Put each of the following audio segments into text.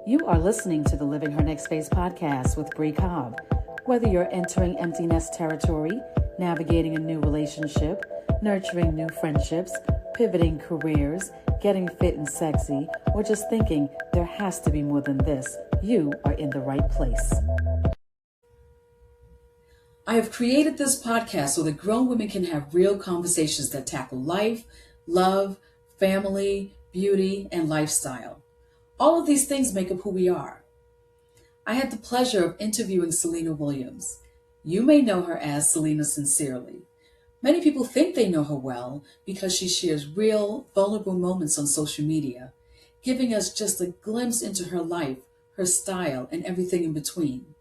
You are listening to the Living Her Next Phase podcast with Bree Cobb. Whether you're entering empty nest territory, navigating a new relationship, nurturing new friendships, pivoting careers, getting fit and sexy, or just thinking there has to be more than this, you are in the right place. I have created this podcast so that grown women can have real conversations that tackle life, love, family, beauty, and lifestyle. All of these things make up who we are. I had the pleasure of interviewing Salina Williams. You may know her as Salina Sincerely. Many people think they know her well because she shares real, vulnerable moments on social media, giving us just a glimpse into her life, her style, and everything in between.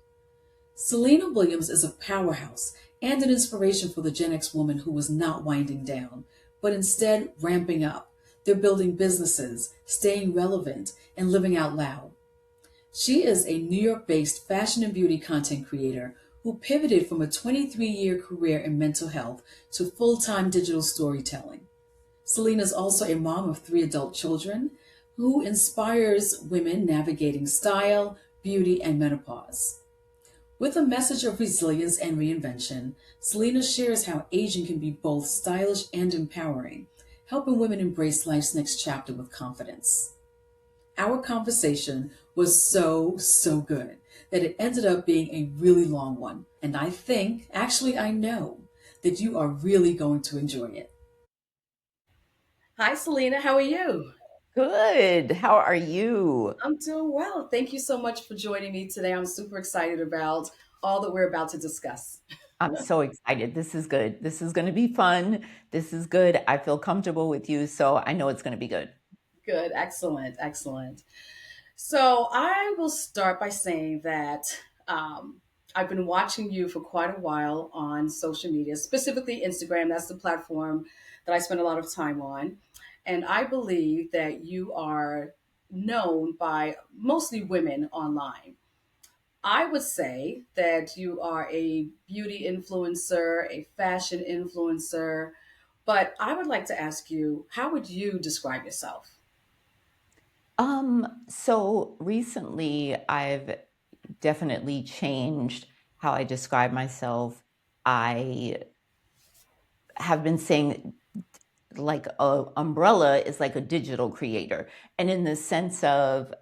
Salina Williams is a powerhouse and an inspiration for the Gen X woman who was not winding down, but instead ramping up. They're building businesses, staying relevant, and living out loud. She is a New York-based fashion and beauty content creator who pivoted from a 23-year career in mental health to full-time digital storytelling. Salina is also a mom of 3 adult children who inspires women navigating style, beauty, and menopause. With a message of resilience and reinvention, Salina shares how aging can be both stylish and empowering, helping women embrace life's next chapter with confidence. Our conversation was so good that it ended up being a really long one, and I know, that you are really going to enjoy it. Hi, Salina. How are you? Good. How are you? I'm doing well. Thank you so much for joining me today. I'm super excited about all that we're about to discuss. I'm so excited. This is good. This is going to be fun. This is good. I feel comfortable with you, so I know it's going to be good. Good. Excellent. Excellent. So I will start by saying that I've been watching you for quite a while on social media, specifically Instagram. That's the platform that I spend a lot of time on. And I believe that you are known by mostly women online. I would say that you are a beauty influencer, a fashion influencer, but I would like to ask you, how would you describe yourself? So recently I've definitely changed how I describe myself. I have been saying like a umbrella is like a digital creator. And in the sense of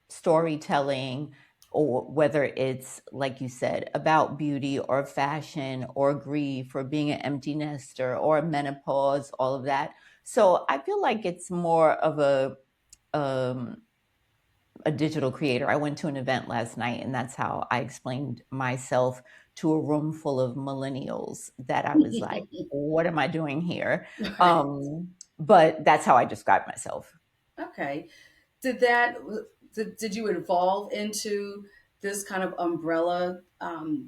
storytelling, or whether it's like you said about beauty or fashion or grief or being an empty nester or menopause, all of that. So I feel like it's more of um, a digital creator. I went to an event last night, and that's how I explained myself to a room full of millennials that I was like, what am I doing here? Right. But that's how I describe myself. Okay. Did that did you evolve into this kind of umbrella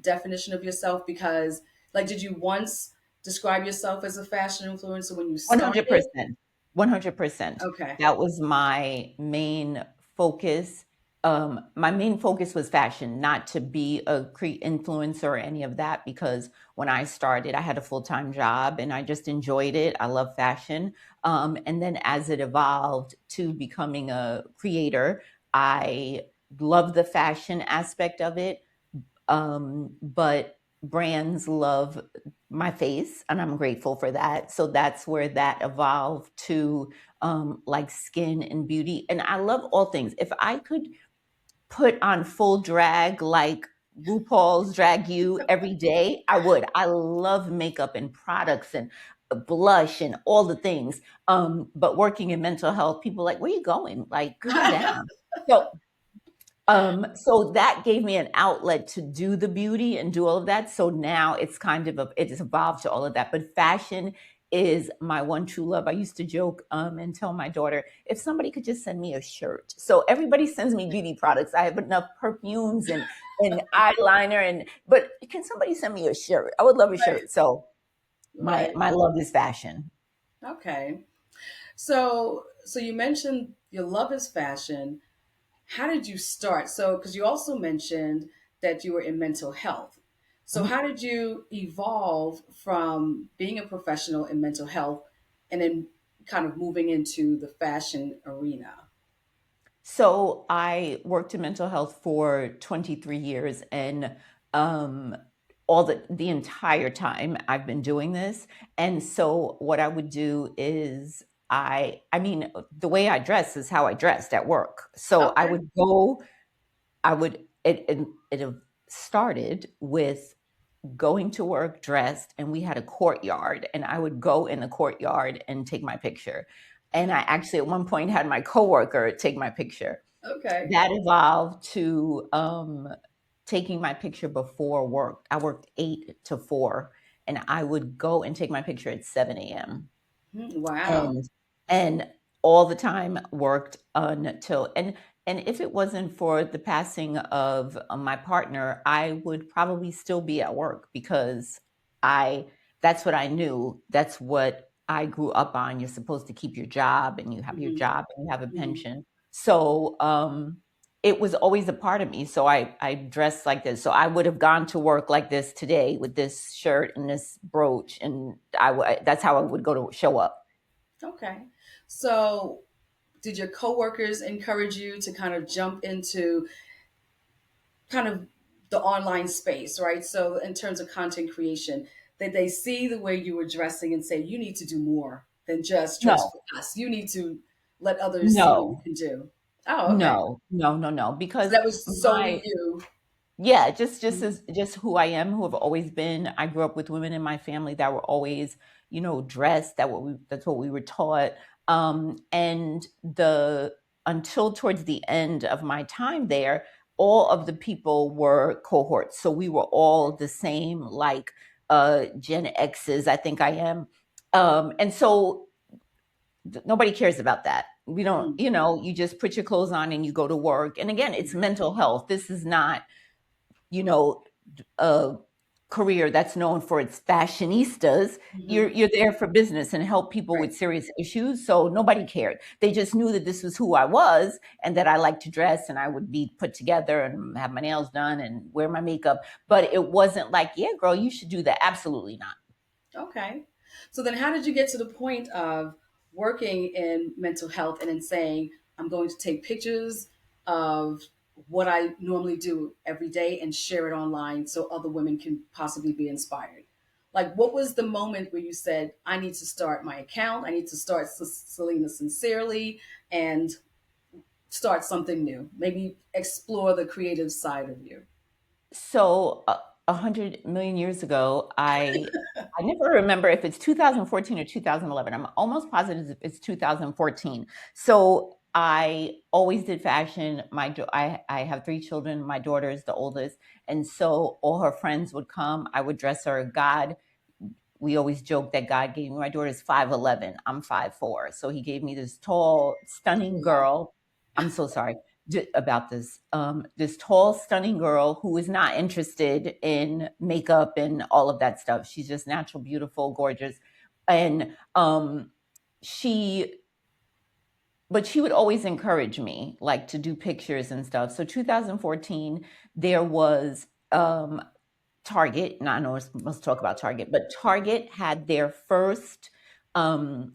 definition of yourself? Because like, did you once describe yourself as a fashion influencer when you started? 100%. 100%. Okay. That was my main focus. My main focus was fashion, not to be a influencer or any of that, because when I started, I had a full-time job and I just enjoyed it. I love fashion. And then as it evolved to becoming a creator, I love the fashion aspect of it. But brands love my face, and I'm grateful for that. So that's where that evolved to like skin and beauty. And I love all things. If I could put on full drag like RuPaul's Drag You every day, I would. I love makeup and products and blush and all the things. But working in mental health, people are like, where you going? Like, calm down. So so that gave me an outlet to do the beauty and do all of that. So now it's kind of it has evolved to all of that. But fashion is my one true love. I used to joke and tell my daughter, if somebody could just send me a shirt. So everybody sends me beauty products. I have enough perfumes and eyeliner, but can somebody send me a shirt? I would love a Right. shirt. So Right. my love is fashion. Okay. So you mentioned your love is fashion. How did you start? So, because you also mentioned that you were in mental health. So, Mhm. how did you evolve from being a professional in mental health and then kind of moving into the fashion arena? So I worked in mental health for 23 years, and um, all the entire time I've been doing this. And so what I would do is I mean, the way I dress is how I dressed at work. So I Okay. would go, I would it have started with going to work dressed, and we had a courtyard, and I would go in the courtyard and take my picture. And I actually at one point had my coworker take my picture. Okay. That evolved to taking my picture before work. I worked 8 to 4, and I would go and take my picture at 7 a.m. Wow. And all the time worked until and if it wasn't for the passing of my partner, I would probably still be at work because I that's what I knew. That's what I grew up on. You're supposed to keep your job, and you have your Hmm. job and you have a Hmm. pension. So it was always a part of me. So I dressed like this. So I would have gone to work like this today with this shirt and this brooch, and that's how I would go to show up. Okay. So, did your coworkers encourage you to kind of jump into kind of the online space, right? So, in terms of content creation, did they see the way you were dressing and say, you need to do more than just dress No, for us? You need to let others see what you no, can do. Oh, okay. no, no, no, no, So because that was solely my you. yeah, just Mhm. as just who I am, who I've always been. I grew up with women in my family that were always, dressed. That's what we were taught. And the until towards the end of my time there, all of the people were cohorts. So we were all the same, like Gen X's, I think I am. And so nobody cares about that. We don't, Mhm. you just put your clothes on and you go to work. And again, it's mental health. This is not, you know, a career that's known for its fashionistas. You're Mhm. you're there for business and help people Right. with serious issues. So nobody cared. They just knew that this was who I was and that I liked to dress and I would be put together and have my nails done and wear my makeup. But it wasn't like, yeah, girl, you should do that. Absolutely not. Okay. So then how did you get to the point of working in mental health and then saying, I'm going to take pictures of what I normally do every day and share it online so other women can possibly be inspired? Like, what was the moment where you said, I need to start my account, I need to start Selena Sincerely and start something new? Maybe explore the creative side of you. So 100 million years ago, I never remember if it's 2014 or 2011. I'm almost positive it's 2014. So I always did fashion. I have 3 children. My daughter is the oldest, and so all her friends would come. I would dress her. God, we always joke that God gave me my daughter's 5'11". I'm 5'4". So he gave me this tall, stunning Wow. girl. I'm so sorry about this. This tall, stunning girl who is not interested in makeup and all of that stuff. She's just natural, beautiful, gorgeous. And she but she would always encourage me like to do pictures and stuff. So 2014 there was Target, now I know we're supposed to talk about Target, but Target had their first um,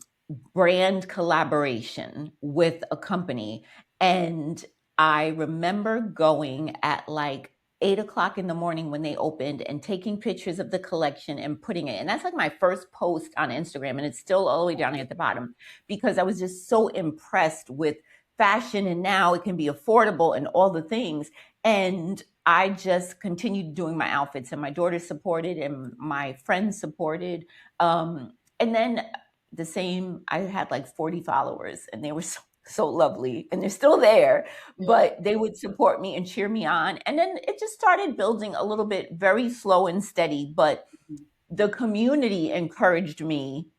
brand collaboration with a company. And I remember going at like 8 o'clock in the morning when they opened and taking pictures of the collection and putting it. And that's like my first post on Instagram. And it's still all the way down here at the bottom because I was just so impressed with fashion. And now it can be affordable and all the things. And I just continued doing my outfits, and my daughter supported, and my friends supported. And then I had like 40 followers, and they were so lovely, and they're still there, Yeah. but they would support me and cheer me on. And then it just started building a little bit, very slow and steady, but the community encouraged me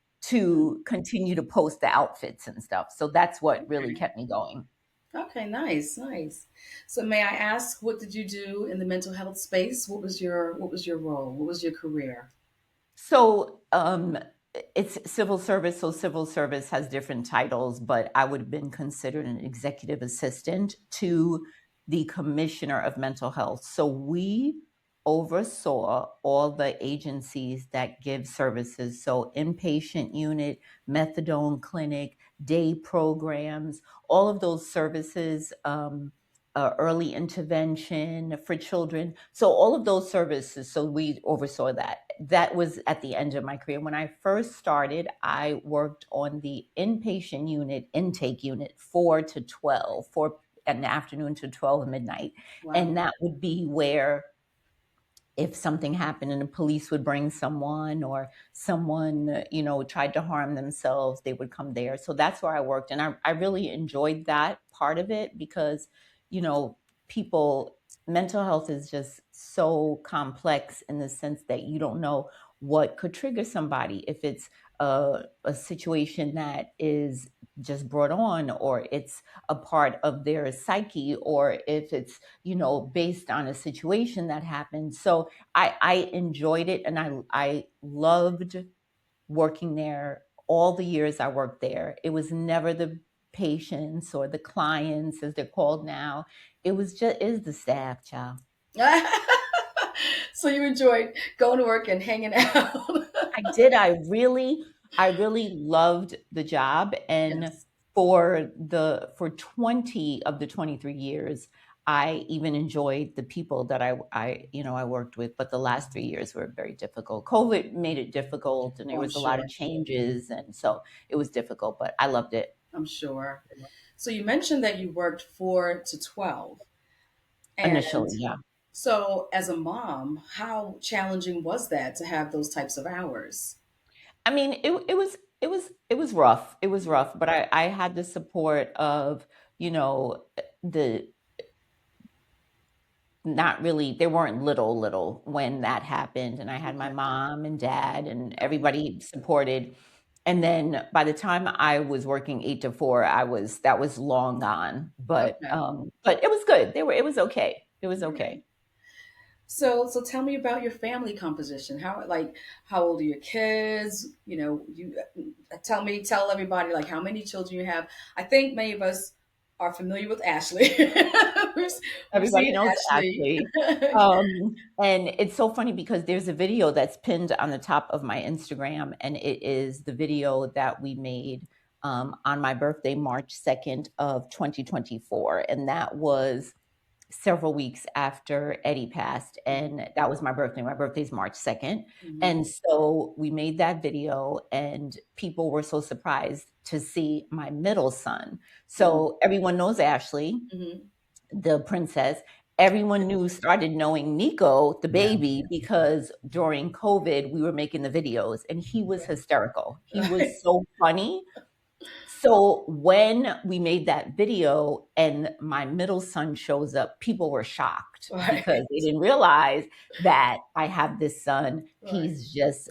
Mhm. to continue to post the outfits and stuff. So that's what really Okay. kept me going. Okay, nice, nice. So may I ask, what did you do in the mental health space? What was your role? What was your career? So it's civil service. So civil service has different titles, but I would have been considered an executive assistant to the commissioner of mental health. So we oversaw all the agencies that give services. So inpatient unit, methadone clinic, day programs, all of those services, early intervention for children. So all of those services, so we oversaw that. That was at the end of my career. When I first started, I worked on the inpatient unit, intake unit, 4 to 12, 4 in the afternoon to 12 midnight. Wow. And that would be where if something happened and the police would bring someone or someone, tried to harm themselves, they would come there. So that's where I worked. And I really enjoyed that part of it because, you know, people, mental health is just so complex in the sense that you don't know what could trigger somebody. If it's a situation that is just brought on, or it's a part of their psyche, or if it's, based on a situation that happened. So I enjoyed it, and I loved working there all the years I worked there. It was never the patients or the clients as they're called now. It is the staff, child. So you enjoyed going to work and hanging out. I did. I really loved the job. And Yes, for 20 of the 23 years, I even enjoyed the people that I worked with, but the last 3 years were very difficult. COVID made it difficult, and there oh, I'm was a lot of sure. changes, and so it was difficult, but I loved it I'm sure. So you mentioned that you worked 4 to 12. And initially. Yeah. so, as a mom, how challenging was that to have those types of hours? I mean, it was rough. It was rough, but I had the support of, the not really, they weren't little when that happened, and I had my Okay. mom and dad and Okay. everybody supported. And then by the time I was working 8 to 4, that was long gone. Okay. But it was good. It was okay. It was All right. okay. So tell me about your family composition. How old are your kids? You tell everybody like how many children you have. I think many of us are familiar with Ashley. we've, we've Everybody seen knows Ashley. Ashley. And it's so funny because there's a video that's pinned on the top of my Instagram, and it is the video that we made on my birthday, March 2nd of 2024. And that was several weeks after Eddie passed, and that was my birthday. My birthday's March 2nd. Mhm. And so we made that video, and people were so surprised to see my middle son. Mhm. So everyone knows Ashley, Mhm. the princess. Everyone started knowing Nico, the Yeah. baby, because during COVID, we were making the videos, and he was hysterical. He Right. was so funny. So when we made that video and my middle son shows up, people were shocked because Right. they didn't realize that I have this son. Right. He's just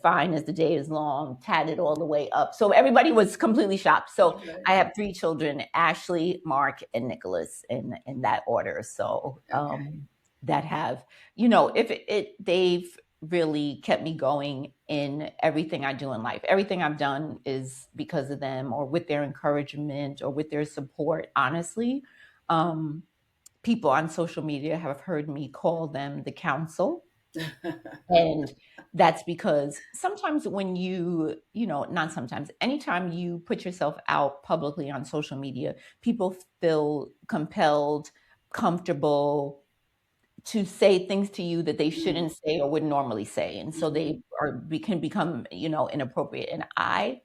fine as the day is long, tatted all the way up. So everybody was completely shocked. So Okay. I have three children: Ashley, Mark, and Nicholas, in that order. So Okay. that have, if they've really kept me going in everything I do in life. Everything I've done is because of them, or with their encouragement, or with their support. Honestly, um, people on social media have heard me call them the council. And that's because sometimes when not sometimes, anytime you put yourself out publicly on social media, people feel compelled, comfortable to say things to you that they Mm. shouldn't say or would normally say. And so Mhm. can become, inappropriate. And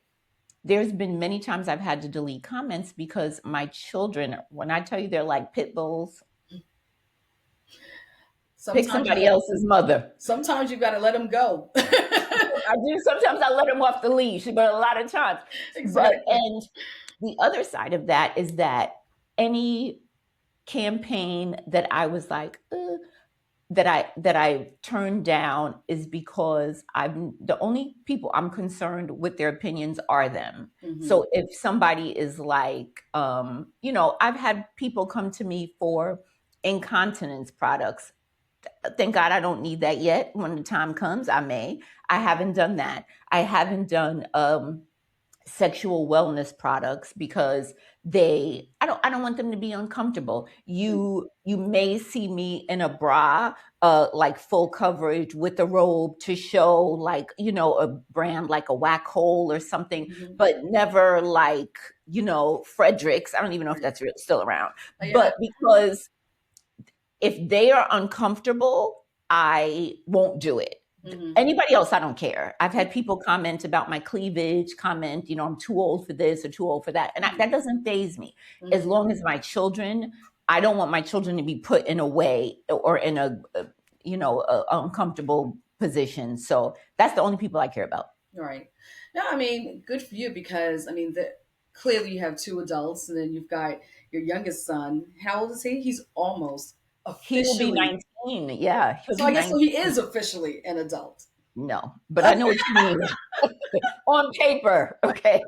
there's been many times I've had to delete comments because my children, when I tell you they're like pit bulls, pick Sometimes you somebody got. else's mother. Sometimes you got to let them go. I do. Sometimes I let them off the leash, but a lot of times. Exactly. And the other side of that is that any campaign that I was like, that I turned down is because I'm the only people I'm concerned with their opinions are them. Hmm. So if somebody is like, I've had people come to me for incontinence products. Thank God I don't need that yet. When the time comes, I may. I haven't done that. I haven't done sexual wellness products because I don't want them to be uncomfortable. You may see me in a bra, like full coverage with a robe to show, like, a brand like a Whack Hole or something, Mhm. but never like, Fredericks. I don't even know if that's still around. Oh, yeah. But because if they are uncomfortable, I won't do it. Mhm. Anybody else, I don't care. I've had people comment about my cleavage, comment, I'm too old for this or too old for that. And that doesn't faze me. As Mhm. long as my children, I don't want my children to be put in a way or in a uncomfortable position. So that's the only people I care about. Right. No, I mean, good for you because I mean, clearly you have two adults, and then you've got your youngest son. How old is he? He's almost He will be officially. 19. Yeah, he'll So be I guess so. 19. He is officially an adult. No, but I know what you mean. On paper. Okay.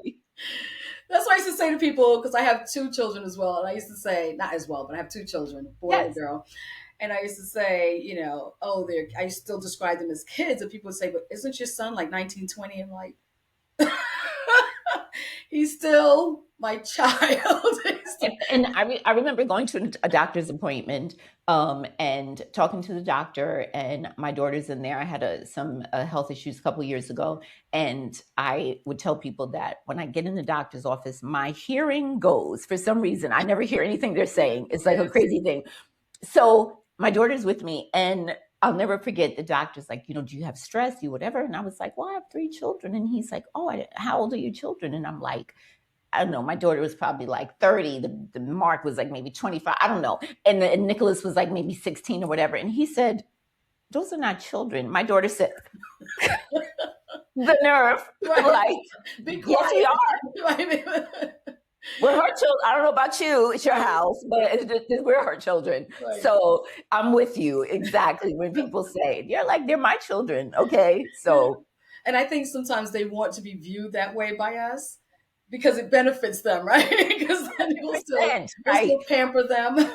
That's what I used to say to people because I have two children as well, and I used to say not as well, but I have two children, a boy and a Yes. girl. And I used to say, oh, they're. I still describe them as kids, and people would say, "But isn't your son like 19, 20?" I'm like, he's still my child. And I remember going to a doctor's appointment, and talking to the doctor, and my daughter's in there. I had some health issues a couple years ago, and I would tell people that when I get in the doctor's office, my hearing goes. For some reason, I never hear anything they're saying. It's like a Yes. crazy thing. So my daughter's with me, and I'll never forget the doctor's like, do you have stress? You whatever? And I was like, well, I have 3 children. And he's like, oh, how old are your children? And I'm like, I don't know. My daughter was probably like 30. The Mark was like maybe 25. I don't know. And Nicholas was like maybe 16 or whatever. And he said, those are not children. My daughter said, the nerve. Right. Like, Be yes, we quiet. are. Right. We're her children. I don't know about you. It's your house, but we're her children. Right. So I'm with you exactly when people say, you're like, they're my children. Okay. Yeah. So And I think sometimes they want to be viewed that way by us because it benefits them, right? Because then we'll right. still pamper them.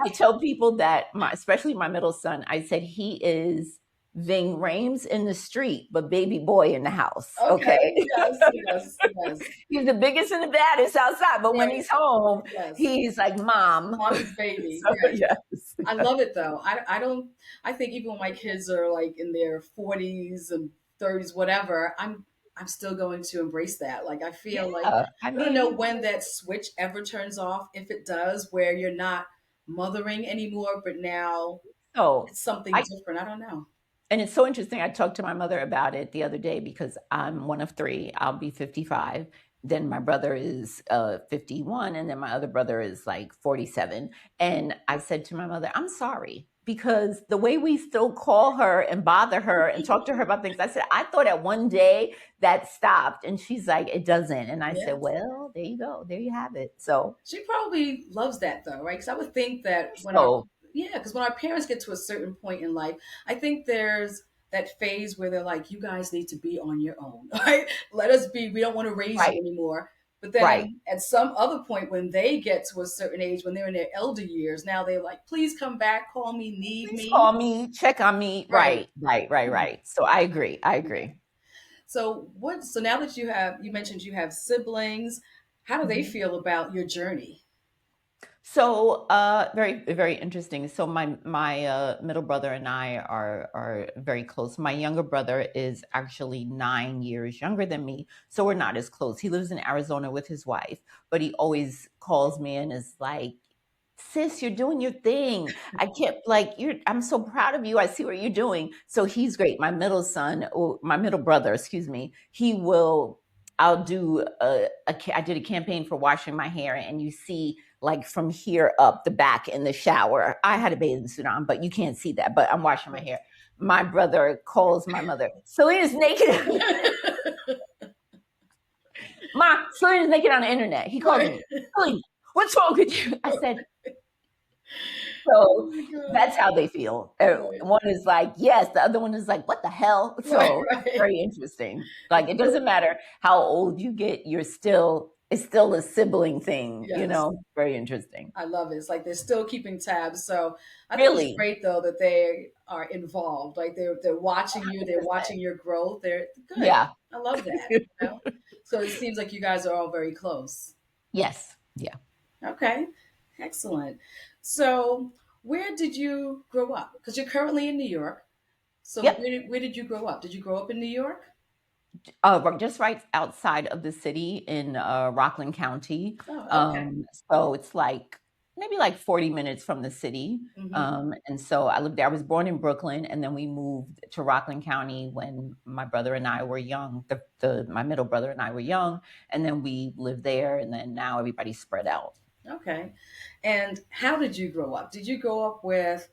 I tell people that especially my middle son, I said he is Ving Rhames in the street, but baby boy in the house. Okay. Okay. Yes. Yes. Yes. He's the biggest and the baddest outside, but when Right. he's home, Yes. he's like mom. Mommy's baby. So, Yes. yes. I love it though. I don't. I think even when my kids are like in their 40s and 30s, whatever, I'm still going to embrace that. Like I feel like Yeah. I I don't know mean, when that switch ever turns off. If it does, where you're not mothering anymore, but now so it's something I different. I don't know. and it's so interesting. I talked to my mother about it the other day because I'm one of three. I'll be 55. Then my brother is 51. And then my other brother is like 47. And I said to my mother, I'm sorry. Because the way we still call her and bother her and talk to her about things, I said, I thought at one day that stopped. And she's like, it doesn't. And I said, Yes. well, there you go. There you have it. So, She probably loves that though, right? Because I would think that so yeah, because when our parents get to a certain point in life, I think there's that phase where they're like, you guys need to be on your own, right? Let us be. We don't want to raise you right, anymore. But right. then at some other point, when they get to a certain age, when they're in their elder years, now they're like, please come back, call me, need Please me. call me, check on me. Right. Right, right, right, right. So I agree. I Yeah. agree. So now that you mentioned you have siblings, how do they Mhm. feel about your journey? So, very, very interesting. So my middle brother and I are very close. My younger brother is actually 9 years younger than me, so we're not as close. He lives in Arizona with his wife, but he always calls me and is like, sis, you're doing your thing. I can't like I'm so proud of you. I see what you're doing. So he's great. My middle son, or my middle brother, excuse me, he will I'll do I did a campaign for washing my hair, and you see like from here up the back in the shower. I had a bathing suit on, but you can't see that. But I'm washing my hair. My brother calls my mother, Selena's naked. Ma, Selena's naked on the internet. He calls Right. me, Selena, what's wrong with you? I said, Oh so my God. that's how they feel. Right. One is like, yes, the other one is like, what the hell? Right. So Right. very interesting. Like, It's it so doesn't matter how old you get, it's still a sibling thing, yes. very interesting. I love it. It's like they're still keeping tabs. So I think it's Really, great though that they are involved. Like they're watching you, they're 100%. watching your growth. They're good. Yeah. I love that. You know? So it seems like you guys are all very close. Yes. Yeah. Okay, excellent. So where did you grow up? Because you're currently in New York. So Yep. where did you grow up? Did you grow up in New York? Just right outside of the city in Rockland County. Oh, okay. So it's like maybe like 40 minutes from the city. Mm-hmm. And so I lived there. I was born in Brooklyn, and then we moved to Rockland County when my brother and I were young. My middle brother and I were young, and then we lived there, and then now everybody's spread out. Okay. And how did you grow up? Did you grow up with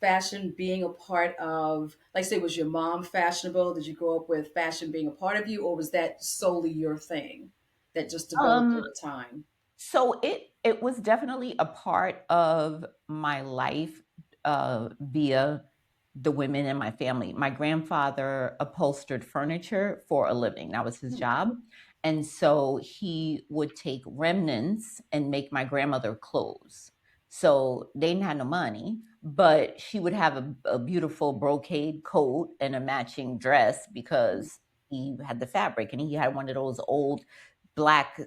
fashion being a part of, like, say, was your mom fashionable? Did you grow up with fashion being a part of you, or was that solely your thing that just developed Um, over time? So it was definitely a part of my life via the women in my family. My grandfather upholstered furniture for a living. That was his Hmm. job. And so he would take remnants and make my grandmother clothes. So they didn't have no money, but she would have a beautiful brocade coat and a matching dress because he had the fabric, and he had one of those old black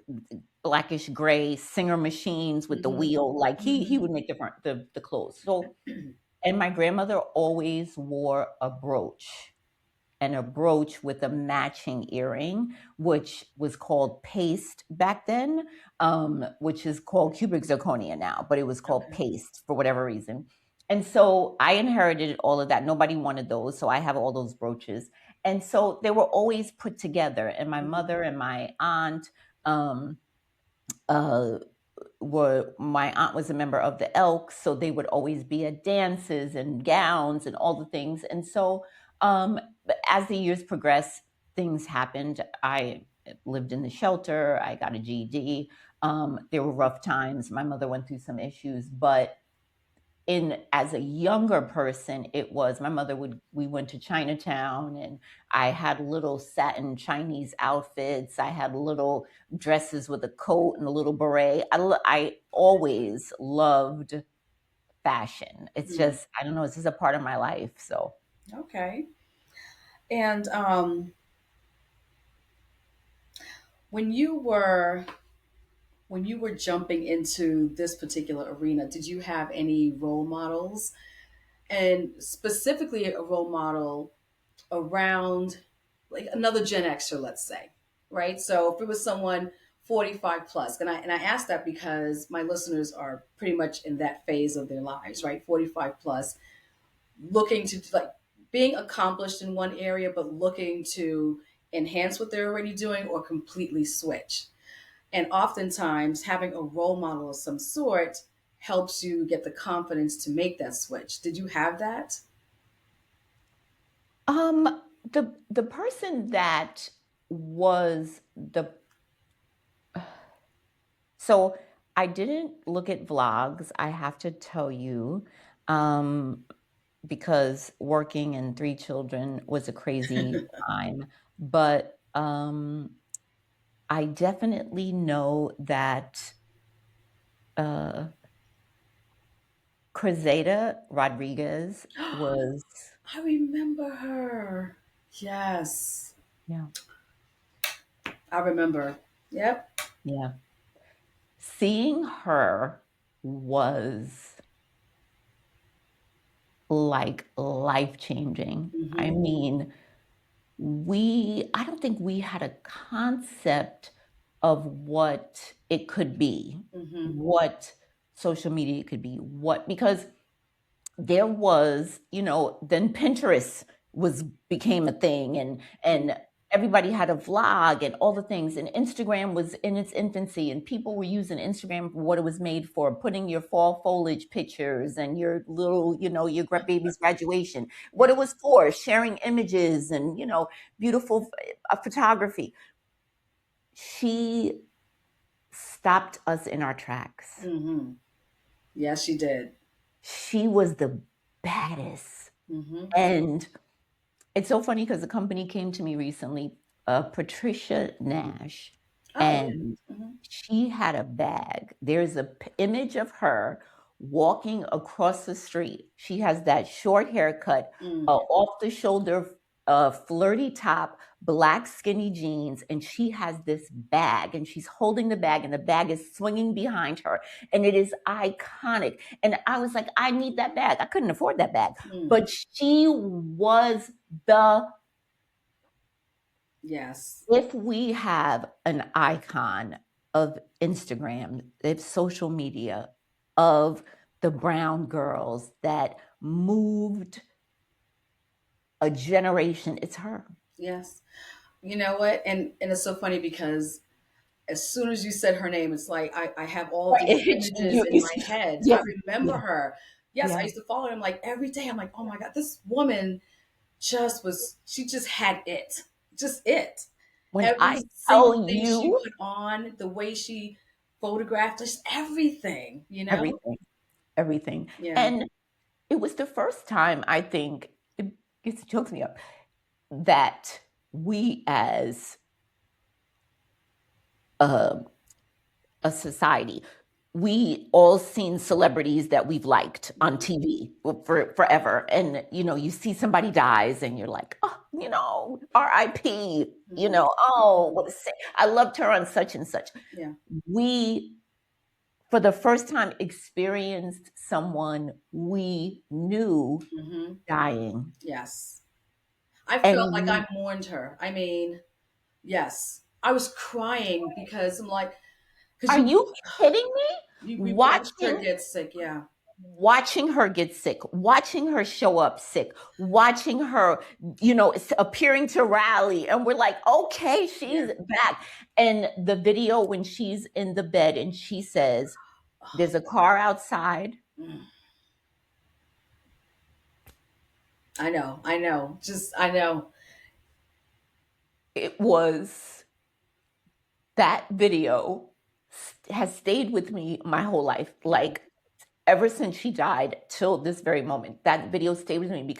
blackish gray Singer machines with the Hmm. wheel. Like he Hmm. would make the clothes. So, and my grandmother always wore a brooch, and a brooch with a matching earring, which was called paste back then, which is called cubic zirconia now, but it was called Okay. paste for whatever reason. And so I inherited all of that. Nobody wanted those, so I have all those brooches. And so they were always put together. And my Hmm. mother and my aunt, um, uh, my aunt was a member of the Elks, so they would always be at dances and gowns and all the things. And so, but as the years progressed, things happened. I lived in the shelter. I got a GED. There were rough times. My mother went through some issues, but in as a younger person, it was my mother would we went to Chinatown, and I had little satin Chinese outfits. I had little dresses with a coat and a little beret. I always loved fashion. It's Hmm. just, I don't know, it's just a part of my life. So Okay. And when you were when you were jumping into this particular arena, did you have any role models, and specifically a role model around like another Gen Xer, let's say, right? So if it was someone 45 plus, and I ask that because my listeners are pretty much in that phase of their lives, right? 45 plus, looking to like being accomplished in one area, but looking to enhance what they're already doing or completely switch. And oftentimes, having a role model of some sort helps you get the confidence to make that switch. Did you have that? the person that was the so I didn't look at vlogs, I have to tell you. Um, because working and 3 children was a crazy time. But, I definitely know that, uh, Cressida Rodriguez was. I remember her. Yes, Yeah, I remember. Yep. yeah. Seeing her was, like, life-changing. I Hmm. mean, I don't think we had a concept of what it could be, Hmm. what social media could be, because there was, then Pinterest was became a thing, and everybody had a vlog and all the things, and Instagram was in its infancy, and people were using Instagram for what it was made for, putting your fall foliage pictures and your little, your baby's graduation, what Yeah. it was for, sharing images and, beautiful photography. She stopped us in our tracks. Hmm. Yes, she did. She was the baddest. Hmm. And it's so funny because the company came to me recently, Patricia Nash, Oh, and yeah. Hmm. she had a bag. There's a image of her walking across the street. She has that short haircut, Mm. off the shoulder, flirty top, black skinny jeans, and she has this bag, and she's holding the bag, and the bag is swinging behind her, and it is iconic. And I was like, I need that bag. I couldn't afford that bag, Mm. but she was the Yes. if we have an icon of Instagram, of social media, of the brown girls that moved a generation, it's her. Yes. You know what? And it's so funny because as soon as you said her name, it's like I have all Right. these images in You my see, head. I yes, remember yeah, her. Yes, I yeah. used to follow him like every day. I'm like, oh my God, this woman just was, she just had it. Just it. When Every I single tell thing she you put on, the way she photographed, just everything, you know? everything, everything, Yeah. and it was the first time I think it chokes me up that we as a a society. We all seen celebrities that we've liked on TV for forever. And, you see somebody dies and you're like, oh, RIP, Hmm. oh, what a I loved her on such and such. Yeah. We, for the first time, experienced someone we knew Hmm. dying. Yes. I felt And like I mourned her. I mean, yes. I was crying because I'm like, because are you you kidding me? we watched her Watching get sick. Yeah. watching her get sick, watching her show up sick, watching her, appearing to rally. And we're like, okay, Yeah. she's back. And the video when she's in the bed and she says, there's a car outside. Mm. I know. I know. Just, I know. It was that video has stayed with me my whole life. Yeah. Like ever since she died till this very moment. That video stayed with me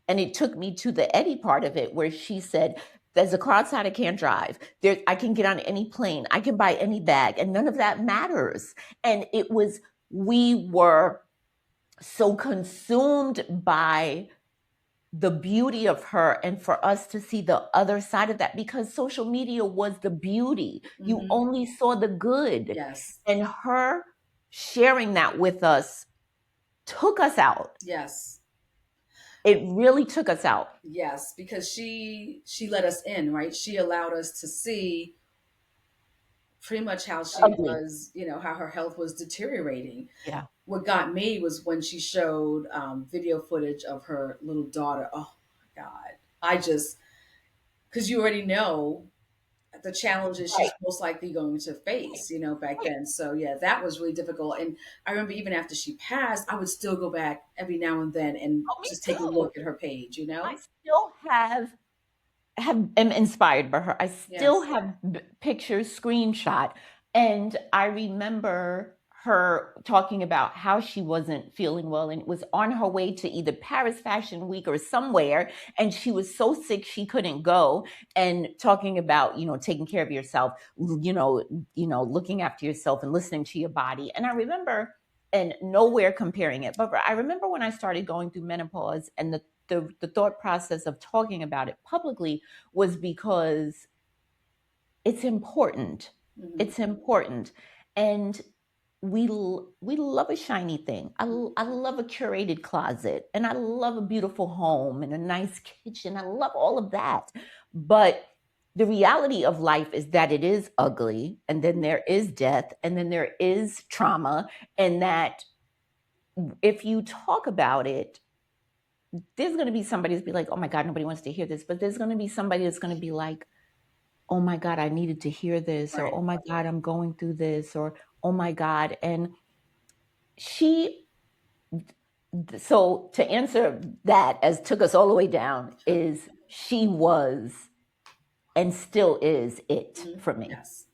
and it took me to the Eddie part of it where she said, there's a car outside, I can't drive. I can get on any plane, I can buy any bag, and none of that matters. And we were so consumed by the beauty of her and for us to see the other side of that because social media was the beauty. You Hmm. only saw the good. Yes. And her sharing that with us took us out. Yes. It really took us out. Yes. Because she let us in, right? She allowed us to see pretty much how she Ugly. was, how her health was deteriorating. Yeah. What got me was when she showed video footage of her little daughter. Oh my God. I just, because you already know the challenges Right. she's most likely going to face, back Right. then. So yeah, that was really difficult. And I remember even after she passed, I would still go back every now and then and Oh, me just take a too. look at her page. I still am inspired by her. I still Yes. have pictures screenshot, and I remember her talking about how she wasn't feeling well and was on her way to either Paris Fashion Week or somewhere, and she was so sick she couldn't go, and talking about taking care of yourself, looking after yourself and listening to your body. And I remember, and nowhere comparing it, but I remember when I started going through menopause and the thought process of talking about it publicly was because it's important. Hmm. It's important. And we love a shiny thing. I love a curated closet and I love a beautiful home and a nice kitchen. I love all of that. But the reality of life is that it is ugly and then there is death and then there is trauma and that if you talk about it, there's going to be somebody that's be like, oh my God, nobody wants to hear this. But there's going to be somebody that's going to be like, oh my God, I needed to hear this, or Right. oh my God, I'm going through this, or oh my God. And she, so to answer that, as took us all the way down, is she was and still is it Hmm. for me. Yes.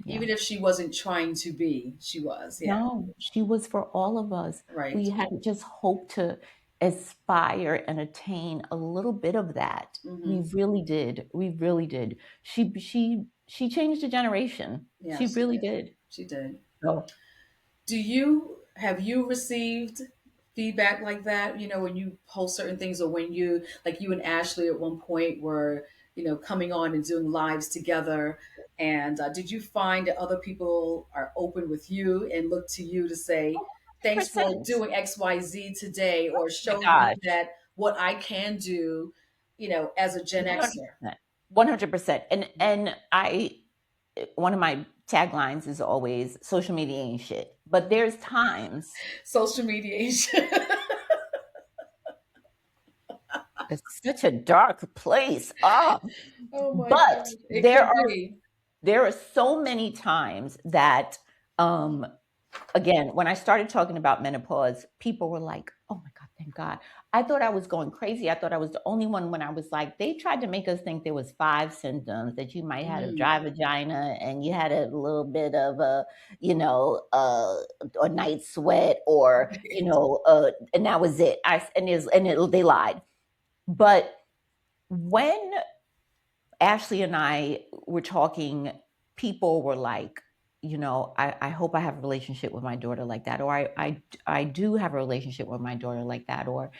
Yeah. Even if she wasn't trying to be, she was. Yeah. No, she was for all of us. Right. We had just hoped to aspire and attain a little bit of that. We Hmm. really did. We really did. She changed a generation. Yeah, She she really did. did. She did. So Have you received feedback like that, when you post certain things, or when you, like you and Ashley at one point were coming on and doing lives together. And did you find that other people are open with you and look to you to say, thanks for 100%. doing XYZ today, or My showed me gosh. that what I can do, as a Gen Xer? 100%. 100%. And I one of my taglines is always social media ain't shit. But there's times Social mediation. it's such a dark place. Oh, Oh my but God. It could be. there are so many times that um again, when I started talking about menopause, people were like, "Oh my God, thank God." I thought I was going crazy. I thought I was the only one when I was like, they tried to make us think there was 5 symptoms that you might have a Mm. dry vagina and you had a little bit of a night sweat or, and that was it. They lied. But when Ashley and I were talking, people were like, I hope I have a relationship with my daughter like that, or I do have a relationship with my daughter like that, or,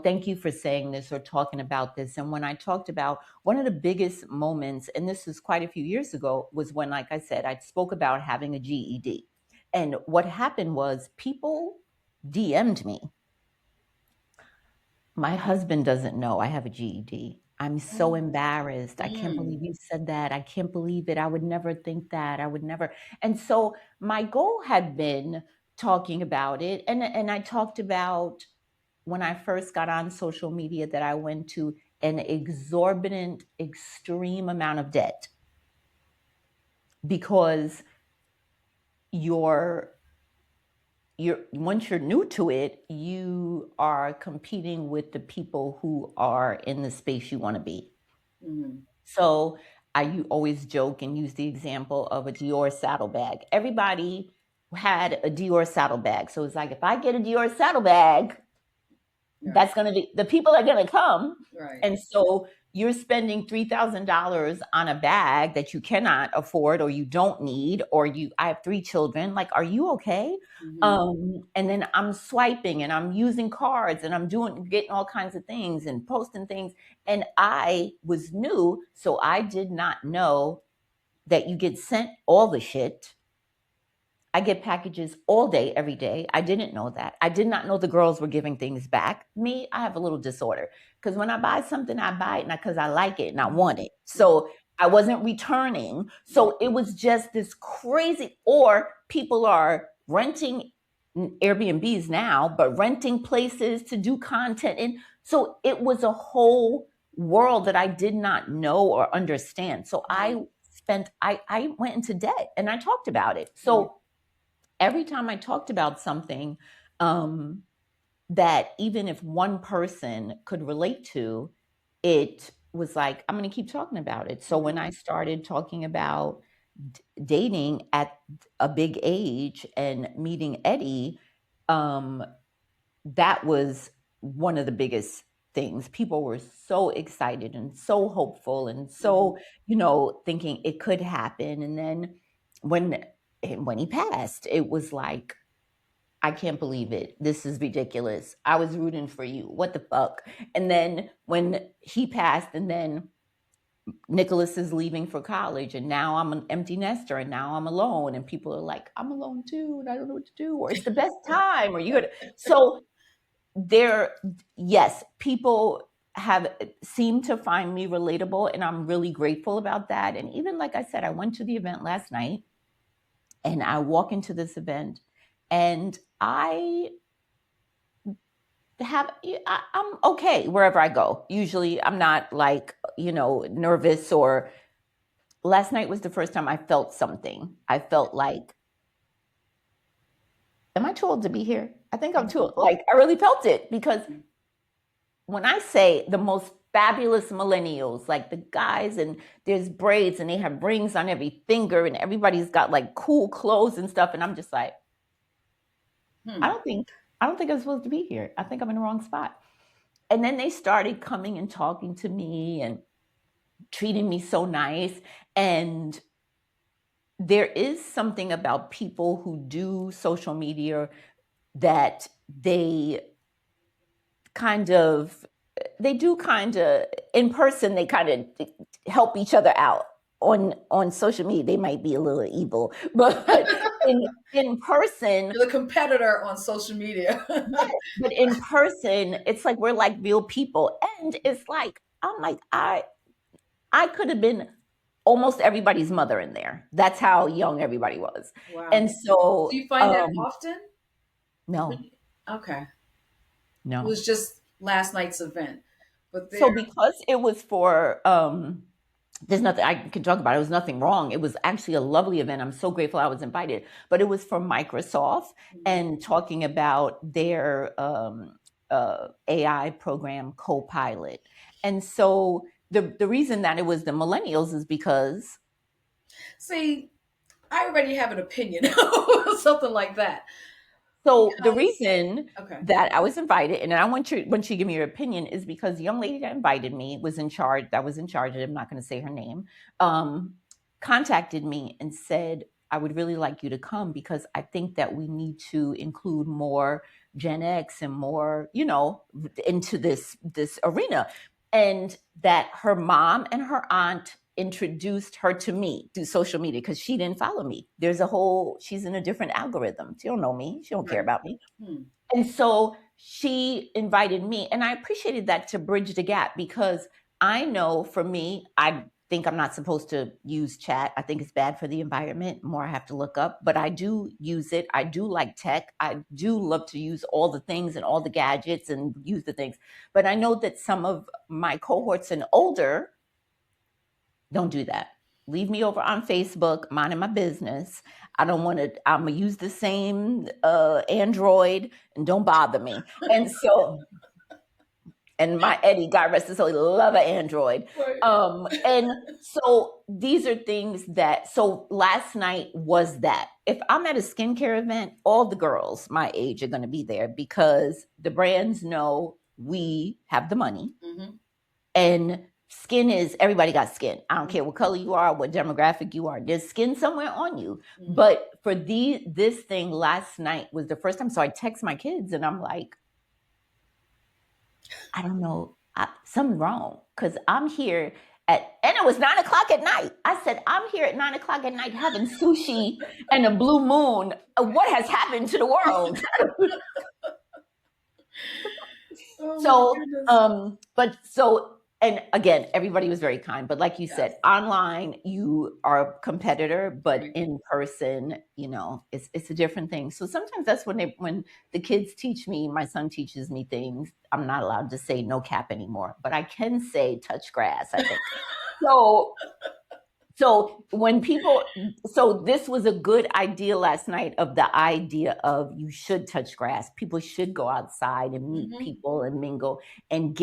thank you for saying this or talking about this. And when I talked about one of the biggest moments, and this was quite a few years ago, was when, like I said, I spoke about having a GED. And what happened was people DM'd me. My husband doesn't know I have a GED. I'm so embarrassed. I can't Mm. believe you said that. I can't believe it. I would never think that. I would never. And so my goal had been talking about it. And I talked about when I first got on social media that I went to an exorbitant, extreme amount of debt because you're once you're new to it, you are competing with the people who are in the space you want to be. Mm. So you always joke and use the example of a Dior saddlebag. Everybody had a Dior saddlebag. So it's like, if I get a Dior saddlebag, Right. that's going to be the people are going to come. Right. And so you're spending $3,000 on a bag that you cannot afford or you don't need, or I have 3 children. Like, are you okay? Hmm. And then I'm swiping and I'm using cards and I'm getting all kinds of things and posting things. And I was new, so I did not know that you get sent all the shit. I get packages all day, every day. I didn't know that. I did not know the girls were giving things back. Me, I have a little disorder because when I buy something, I buy it not because I like it and I want it. So I wasn't returning. So it was just this crazy, or people are renting Airbnbs now, but renting places to do content. And so it was a whole world that I did not know or understand. So I went into debt and I talked about it. Mm. So every time I talked about something um, that even if one person could relate to, it was like, I'm going to keep talking about it. So when I started talking about dating at a big age and meeting Eddie, um, that was one of the biggest things. People were so excited and so hopeful and so, thinking it could happen. And then when when he passed, it was like, I can't believe it. This is ridiculous. I was rooting for you. What the fuck? And then when he passed, and then Nicholas is leaving for college, and now I'm an empty nester, and now I'm alone, and people are like, I'm alone too, and I don't know what to do, or it's the best time, or you got so there. Yes, people have seemed to find me relatable, and I'm really grateful about that. And even like I said, I went to the event last night, and I walk into this event, and I'm okay wherever I go. Usually I'm not like, nervous, or last night was the first time I felt something. I felt like, am I too old to be here? I think I'm too old. Like, I really felt it because when I say the most fabulous millennials, like the guys, and there's braids and they have rings on every finger and everybody's got like cool clothes and stuff. And I'm just like, I Hmm. don't think I don't think I'm supposed to be here. I think I'm in the wrong spot. And then they started coming and talking to me and treating me so nice. And there is something about people who do social media that they kind of they do kind of in person. They kind of help each other out. On social media, they might be a little evil, but in person, You're the competitor on social media. yes, but in person, it's like we're like real people, and it's like I'm like I could have been almost everybody's mother in there. That's how young everybody was, Wow. and Do so you find that often? no, Okay. It no. was just last night's event. But So there, because it was for there's nothing I can talk about. It was nothing wrong. It was actually a lovely event. I'm so grateful I was invited. But it was for Microsoft and talking about their AI program Copilot. And so the reason that it was the millennials is because see, I already have an opinion, something like that. so the Because, reason okay. that I was invited, and I want you to give me your opinion, is because the young lady that invited me was in charge. That was in charge. I'm not going to say her name. Um, Contacted me and said, "I would really like you to come because I think that we need to include more Gen X and more, into this arena." And that her mom and her aunt introduced her to me through social media because she didn't follow me. She's in a different algorithm. She don't know me. She don't care Right. about me. Hmm. And so she invited me, and I appreciated that to bridge the gap because I know for me, I think I'm not supposed to use chat. I think it's bad for the environment. More I have to look up, but I do use it. I do like tech. I do love to use all the things and all the gadgets and use the things. But I know that some of my cohorts and older don't do that. Leave me over on Facebook, minding my business. I don't want to, I'm going to use the same Android and don't bother me. And so, and my Eddie, God rest his soul, he love an Android. Right. And so these are things that, so last night was that. If I'm at a skincare event, all the girls my age are going to be there because the brands know we have the money. Mm-hmm. And skin is everybody got skin. I don't care what color you are, what demographic you are. There's skin somewhere on you. Mm-hmm. But for this thing last night was the first time. So I text my kids and I'm like, I don't know, something wrong because I'm here and it was 9 o'clock at night. I said, I'm here at 9 o'clock at night having sushi and a blue moon. What has happened to the world? Oh my So, goodness. and again, everybody was very kind. But like you Yes. said, online you are a competitor, but Right. in person, it's a different thing. So sometimes that's when the kids teach me, my son teaches me things. I'm not allowed to say no cap anymore, but I can say touch grass. I think so. So this was a good idea last night of the idea of you should touch grass. People should go outside and meet Mm-hmm. people and mingle and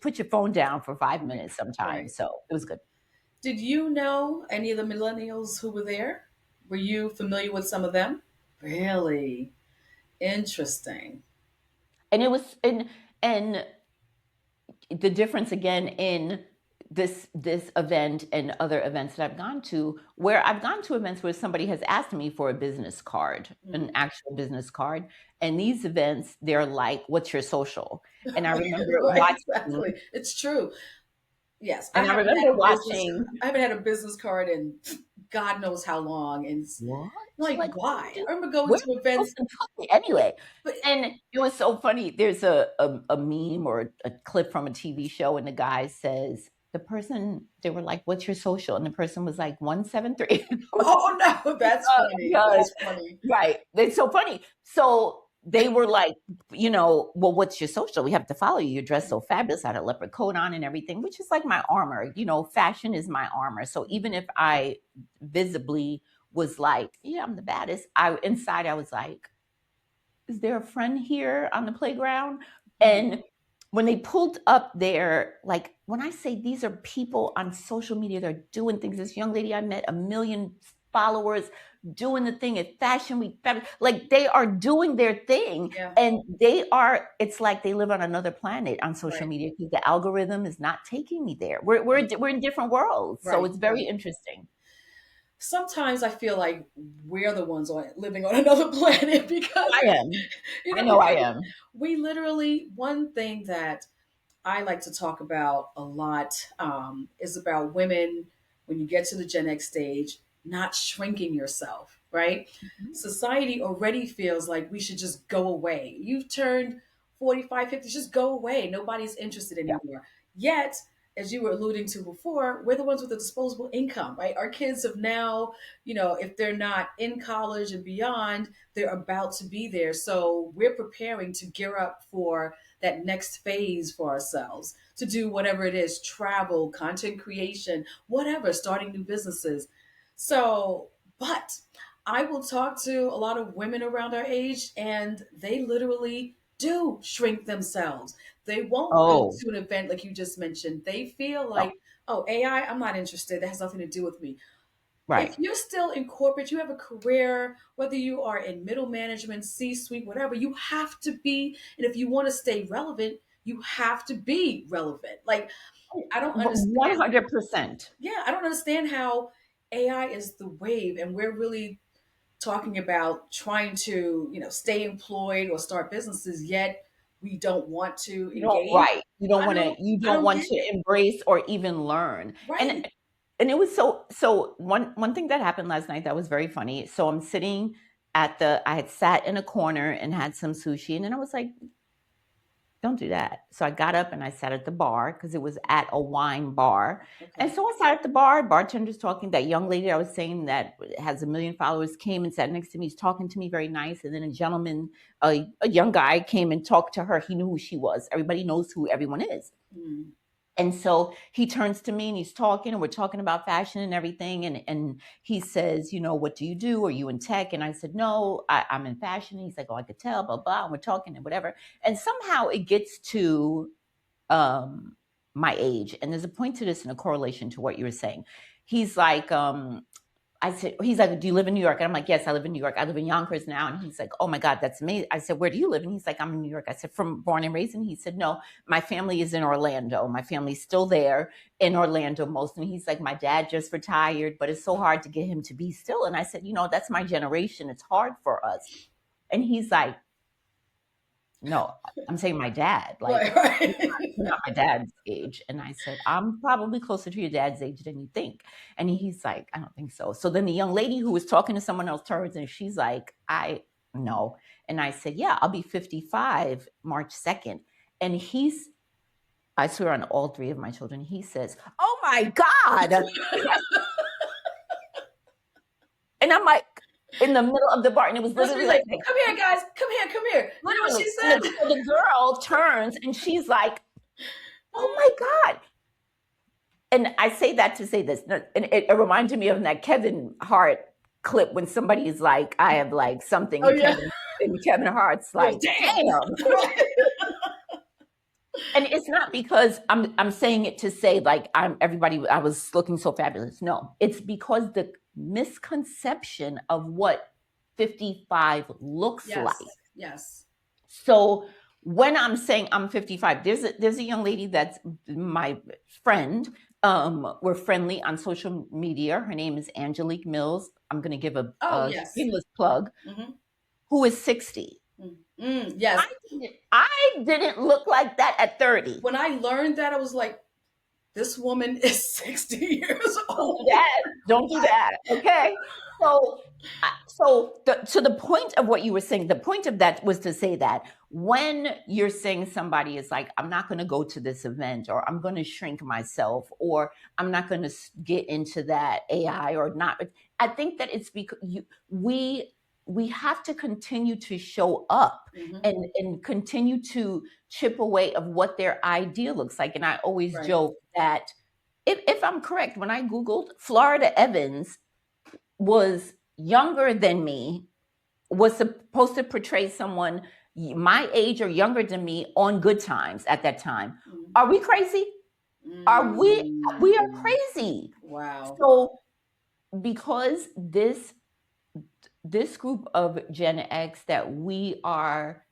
put your phone down for 5 minutes Right. sometimes. So it was good. Did you know any of the millennials who were there? Were you familiar with some of them? Really interesting. And it was and the difference again in this event and other events that I've gone to, where I've gone to events where somebody has asked me for a business card, an Mm. actual business card. And these events, they're like, what's your social? And I remember Right, watching, exactly. It's true. Yes, and I remember watching, I haven't had a business card in God knows how long, and what? like, Like, why? I remember going where are to you events, supposed to put me anyway? but And it was so funny. There's a meme or a clip from a TV show, and the guy says, the person, they were like, what's your social? And the person was like, 173. oh no, that's Oh funny. God. That's funny. Right. It's so funny. So they were like, well, what's your social? We have to follow you. You're dressed so fabulous. I had a leopard coat on and everything, which is like my armor. Fashion is my armor. So even if I visibly was like, yeah, I'm the baddest, inside I was like, is there a friend here on the playground? Mhm. And when they pulled up there, like when I say these are people on social media, they're doing things. This young lady I met, 1 million followers, doing the thing at Fashion Week. Like they are doing their thing. Yeah, And it's like they live on another planet on social right, media because the algorithm is not taking me there. We're in different worlds. So right, it's very right. interesting. Sometimes I feel like we're the ones living on another planet because I am. I know I because am. we literally one thing that I like to talk about a lot is about women when you get to the Gen X stage, not shrinking yourself, right? Society already feels like we should just go away. You've turned 45, 50, just go away. Nobody's interested Yeah. anymore. Yet, as you were alluding to before, we're the ones with the disposable income, right? Our kids have now, if they're not in college and beyond, they're about to be there. So we're preparing to gear up for that next phase for ourselves to do whatever it is, travel, content creation, whatever, starting new businesses. So, but I will talk to a lot of women around our age, and they literally do shrink themselves. They won't go Oh, to an event like you just mentioned. They feel no. like, oh, AI, I'm not interested. That has nothing to do with me. If Right. you're still in corporate, you have a career, whether you are in middle management, C suite, whatever, you have to be. And if you want to stay relevant, you have to be relevant. Like, I don't understand. 100%. Yeah, I don't understand how AI is the wave and we're really talking about trying to, stay employed or start businesses, yet we don't want to You don't engage. right. You don't I wanna don't, you I don't don't want get to it. embrace or even learn. Right. And it was so one thing that happened last night that was very funny. So I'm sitting I had sat in a corner and had some sushi, and then I was like, don't do that. So I got up and I sat at the bar because it was at a wine bar. And Okay. so I sat at the bar, bartender's talking. That young lady I was saying that has 1 million followers came and sat next to me. He's talking to me very nice. And then a gentleman, a young guy came and talked to her. He knew who she was. Everybody knows who everyone is. Mm. And so he turns to me and he's talking, and we're talking about fashion and everything. And he says, what do you do? Are you in tech? And I said, no, I'm in fashion. And he's like, oh, I could tell, blah, blah. And we're talking and whatever. And somehow it gets to my age. And there's a point to this and a correlation to what you were saying. He's like, he's like, do you live in New York? And I'm like, yes, I live in New York. I live in Yonkers now. And he's like, oh my God, that's amazing. I said, where do you live? And he's like, I'm in New York. I said, from born and raised. And he said, no, my family is in Orlando. My family's still there in Orlando most. And he's like, my dad just retired, but it's so hard to get him to be still. And I said, that's my generation. It's hard for us. And he's like, no, I'm saying my dad, like, Right. you're Right. not my dad's age. And I said, I'm probably closer to your dad's age than you think. And he's like, I don't think so. So then the young lady who was talking to someone else turns and she's like, I no. And I said, yeah, I'll be 55 March 2nd. And I swear on all three of my children, he says, oh my God. And I'm like, in the middle of the bar, and it was That's literally me like, like, come here, guys. Come here, come here. You know what she literally. And said? the girl turns and she's like, oh my God. And I say that to say this, and it reminded me of that Kevin Hart clip when somebody is like, I have like something, Oh yeah. And Kevin Hart's He goes, like, damn. damn. Right. And it's not because I'm saying it to say like I was looking so fabulous. No, it's because the misconception of what 55 looks like. Yes. Yes. So when I'm saying I'm 55, there's a young lady that's my friend. We're friendly on social media. Her name is Angelique Mills. I'm going to give Oh a yes. shameless plug. Mm-hmm. Who is 60? Yes. I didn't look like that at 30. When I learned that, I was like, this woman is 60 years Don't do old. that. Don't do that. Okay. So, to the point of what you were saying, the point of that was to say that when you're saying somebody is like, I'm not going to go to this event, or I'm going to shrink myself, or I'm not going to get into that AI or not, I think that it's because we have to continue to show up Mm-hmm. and continue to chip away of what their idea looks like. And I always Right. joke that if I'm correct, when I Googled, Florida Evans was younger than me, was supposed to portray someone my age or younger than me on Good Times at that time. Mm-hmm. Are we crazy? We are Mm-hmm. crazy. Wow. So because this group of Gen X that we are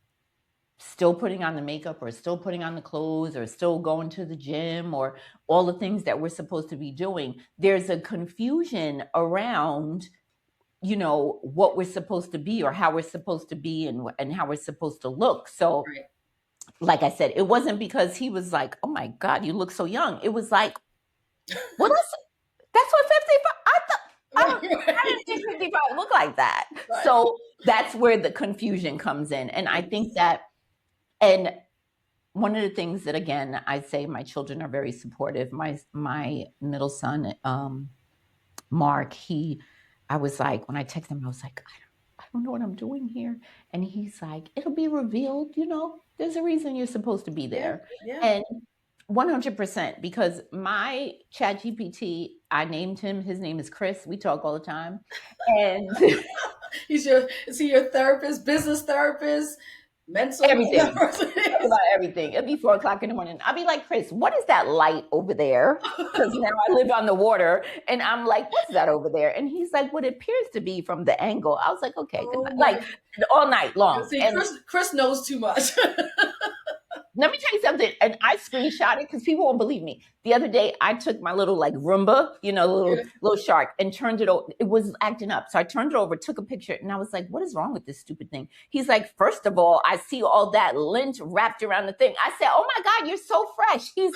still putting on the makeup or still putting on the clothes or still going to the gym or all the things that we're supposed to be doing, there's a confusion around what we're supposed to be or how we're supposed to be and how we're supposed to look. So Right. like I said, it wasn't because he was like, "Oh my God, you look so young." It was like, well, that's what 55. I thought Right, I didn't right, think 55 looked like that. right. So that's where the confusion comes in, and I think Yes. that, and one of the things that, again, I say my children are very supportive. My middle son, Mark, I was like, when I texted him, I was like, I don't know what I'm doing here. And he's like, it'll be revealed, there's a reason you're supposed to be Yeah, there. yeah. And 100%, because my chat GPT, I named him, his name is Chris. We talk all the time. And Is he your therapist, business therapist, mental? everything. Talk about everything. It'll be 4 o'clock in the morning. I'll be like, Chris, what is that light over there? Because now I live on the water, and I'm like, what's that over there? And he's like, what it appears to be from the angle. I was like, okay, good Oh night. my. Like all night long. See, And Chris knows too much. let me tell you something, and I screenshot it because people won't believe me. The other day, I took my little like Roomba, Yeah. little shark, and turned it over. It was acting up, so I turned it over, took a picture, and I was like, "What is wrong with this stupid thing?" He's like, first of all, I see all that lint wrapped around the thing." I said, "Oh my God, you're so fresh." He's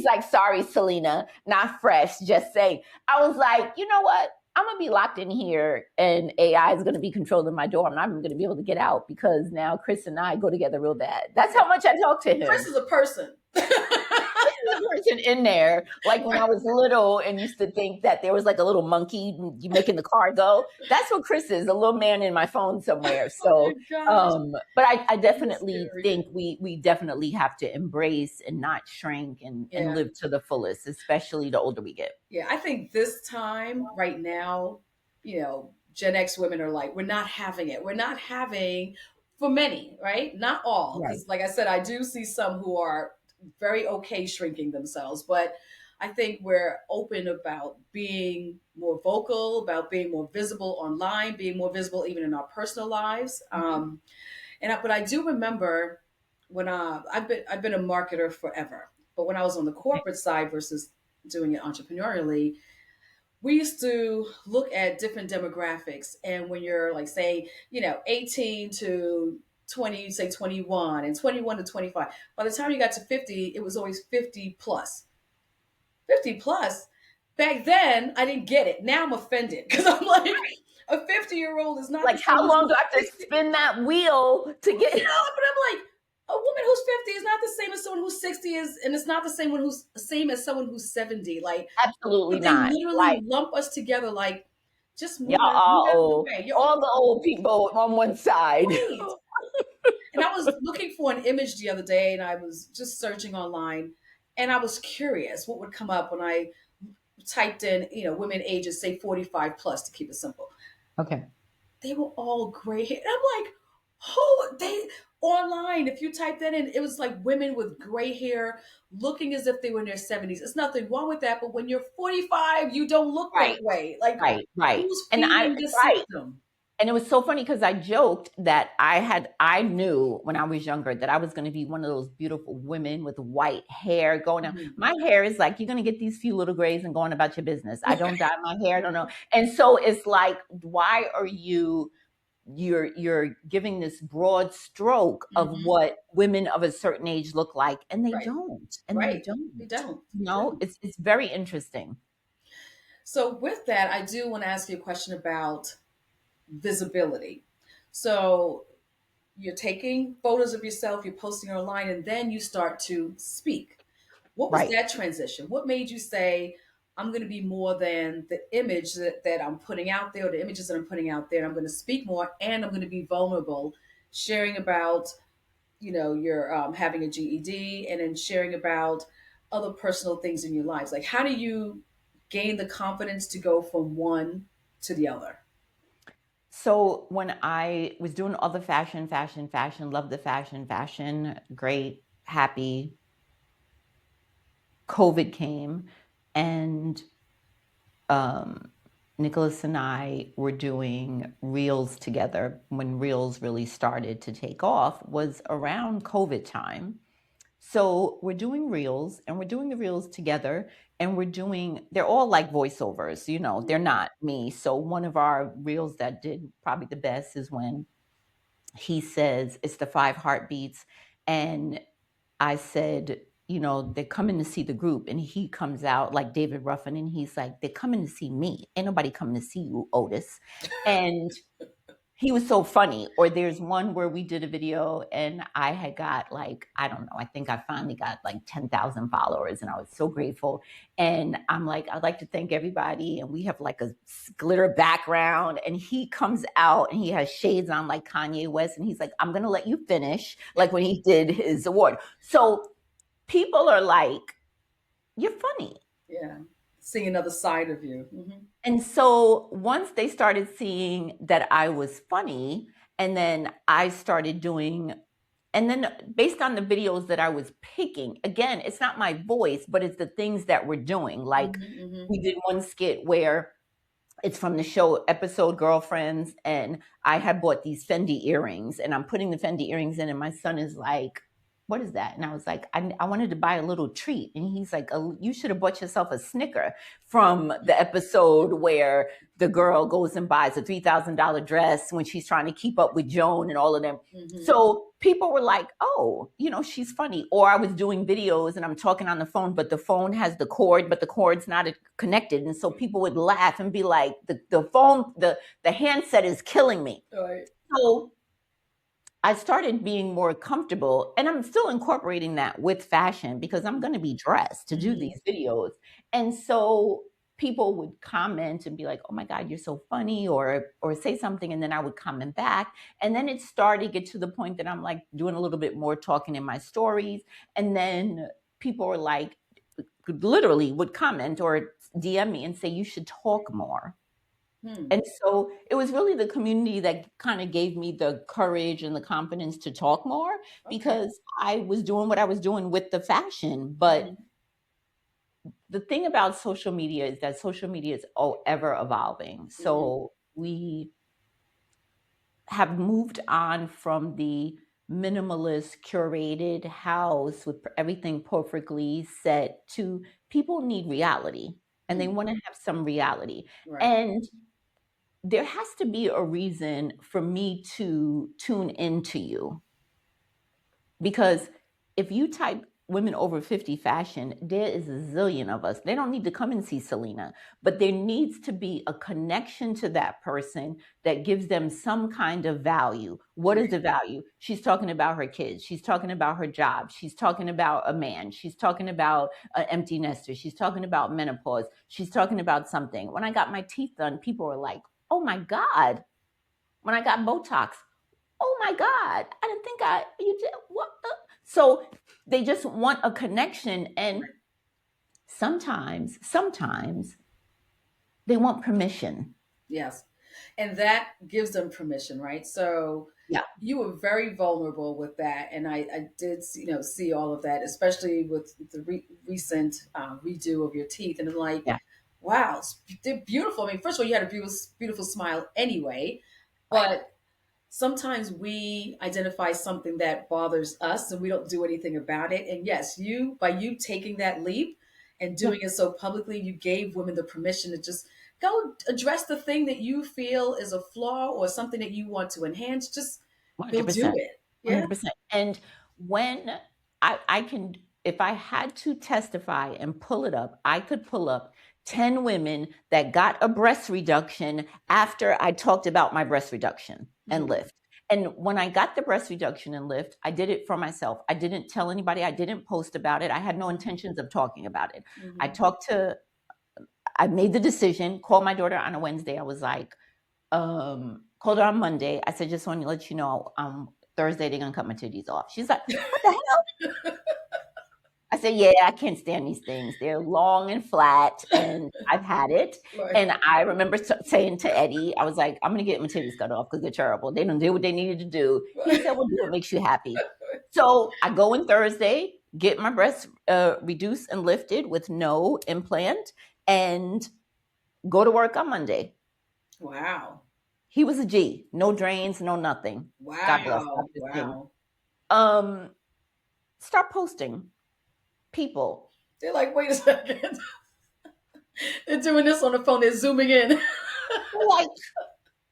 like, "Sorry, Salina, not fresh. Just saying." I was like, you know what? I'm gonna be locked in here, and AI is gonna be controlling my door. I'm not even gonna be able to get out because now Chris and I go together real bad. That's how much I talk to Chris him. is a person. The person in there, like when I was little and used to think that there was like a little monkey you making the car go. That's what Chris is, a little man in my phone somewhere. Oh my So, gosh, but I that's definitely scary. think we definitely have to embrace and not shrink and Yeah, live to the fullest, especially the older we get. yeah. I think this time, right now, Gen X women are like, we're not having it. We're not having, for many, right? Not all, Right. because like I said, I do see some who are very okay shrinking themselves, but I think we're open about being more vocal, about being more visible online, being more visible even in our personal lives. But I do remember when I've been a marketer forever, but when I was on the corporate side versus doing it entrepreneurially, we used to look at different demographics, and when you're like say 18 to 20, say 21, and 21 to 25, by the time you got to 50, it was always 50 plus. 50 plus. Back then I didn't get it. Now I'm offended because I'm like, a 50-year-old is not the Like, same how as long a do I have to 60. spin that wheel to get? But I'm like, a woman who's 50 is not the same as someone who's 60 is, and it's not the same as someone who's 70. Like, Absolutely but they not. literally Like, lump us together like, just y'all move are out of the old. way. You're All all the old people on one side. right. And I was looking for an image the other day, and I was just searching online, and I was curious what would come up when I typed in, women ages say 45 plus, to keep it simple. Okay. They were all gray hair. And I'm like, oh, they online, if you type that in, it was like women with gray hair looking as if they were in their 70s. There's nothing wrong with that, but when you're 45, you don't look that Right. way. Like, Right. Right. who's And feeding this right. system? And it was so funny because I joked that I knew when I was younger that I was going to be one of those beautiful women with white hair going out. Mhm. My hair is like, you're going to get these few little grays and going about your business. I don't dye my hair. I don't know. And so it's like, why are you're giving this broad stroke of Mhm. what women of a certain age look like, and they Right, don't, and they right. don't. They don't. You They know, don't. it's very interesting. So, with that, I do want to ask you a question about visibility. So, you're taking photos of yourself, you're posting online, and then you start to speak. What was Right. that transition? What made you say, I'm going to be more than the image that I'm putting out there, or the images that I'm putting out there? I'm going to speak more, and I'm going to be vulnerable, sharing about, your having a GED, and then sharing about other personal things in your lives. Like, how do you gain the confidence to go from one to the other? So when I was doing all the fashion, love the fashion, great, happy, COVID came, and um, Nicholas and I were doing reels together. When reels really started to take off was around COVID time. So we're doing reels, and we're doing the reels together, and they're all like voiceovers, they're not me. So one of our reels that did probably the best is when he says it's the 5 heartbeats, And I said, they're coming to see the group. And he comes out like David Ruffin, and he's like, they're coming to see me. Ain't nobody coming to see you, Otis. And he was so funny. Or there's one where we did a video and I had got like, I don't know, I think I finally got like 10,000 followers and I was so grateful. And I'm like, I'd like to thank everybody. And we have like a glitter background. And he comes out and he has shades on like Kanye West. And he's like, I'm going to let you finish, like when he did his award. So people are like, you're funny. Yeah. Seeing another side of you. Mm-hmm. And so once they started seeing that I was funny, and then I started doing, and then based on the videos that I was picking, again, it's not my voice, but it's the things that we're doing. Like we did one skit where it's from the show episode Girlfriends, and I had bought these Fendi earrings, and I'm putting the Fendi earrings in, and my son is like, what is that? And I was like, I wanted to buy a little treat. And he's like, oh, you should have bought yourself a Snicker, from the episode where the girl goes and buys a $3,000 dress when she's trying to keep up with Joan and all of them. So people were like, oh, she's funny. Or I was doing videos and I'm talking on the phone, but the phone has the cord, but the cord's not connected. And so people would laugh and be like, the phone, the handset is killing me. Right. So I started being more comfortable, and I'm still incorporating that with fashion because I'm going to be dressed to do these videos. And so people would comment and be like, oh my God, you're so funny, or say something. And then I would comment back. And then it started to get to the point that I'm like doing a little bit more talking in my stories. And then people were like, literally would comment or DM me and say, you should talk more. And so it was really the community that kind of gave me the courage and the confidence to talk more, because I was doing what I was doing with the fashion. But the thing about social media is that social media is ever evolving. So we have moved on from the minimalist curated house with everything perfectly set to people need reality, and they want to have some reality. Right. And there has to be a reason for me to tune into you. Because if you type women over 50 fashion, there is a zillion of us. They don't need to come and see Salina, but there needs to be a connection to that person that gives them some kind of value. What is the value? She's talking about her kids. She's talking about her job. She's talking about a man. She's talking about an empty nester. She's talking about menopause. She's talking about something. When I got my teeth done, people were like, oh my God. When I got Botox, oh my God, I didn't think you did what? So they just want a connection. And sometimes they want permission. Yes. And that gives them permission, right? So yeah, you were very vulnerable with that. And I did, see all of that, especially with the recent redo of your teeth. And I'm like, yeah. Wow, they're beautiful. I mean, first of all, you had a beautiful, beautiful smile anyway, but sometimes we identify something that bothers us and we don't do anything about it. And yes, by you taking that leap and doing it so publicly, you gave women the permission to just go address the thing that you feel is a flaw or something that you want to enhance. Just go do 100%. it. Yeah. 100%. And when I can, if I had to testify and pull it up, I could pull up 10 women that got a breast reduction after I talked about my breast reduction and lift. And when I got the breast reduction and lift, I did it for myself. I didn't tell anybody. I didn't post about it. I had no intentions of talking about it. I made the decision, called my daughter on a Wednesday. I was like, called her on Monday. I said, just want to let you know, Thursday they're going to cut my titties off. She's like, what the hell? I said, yeah, I can't stand these things. They're long and flat, and I've had it. Right. And I remember saying to Eddie, I was like, I'm going to get my titties cut off because they're terrible. They don't do what they needed to do. He said, well, do what makes you happy. So I go in Thursday, get my breasts reduced and lifted with no implant, and go to work on Monday. Wow. He was a G. No drains, no nothing. Wow. God bless. Wow. Start posting. People. They're like, wait a second. They're doing this on the phone. They're zooming in. Like,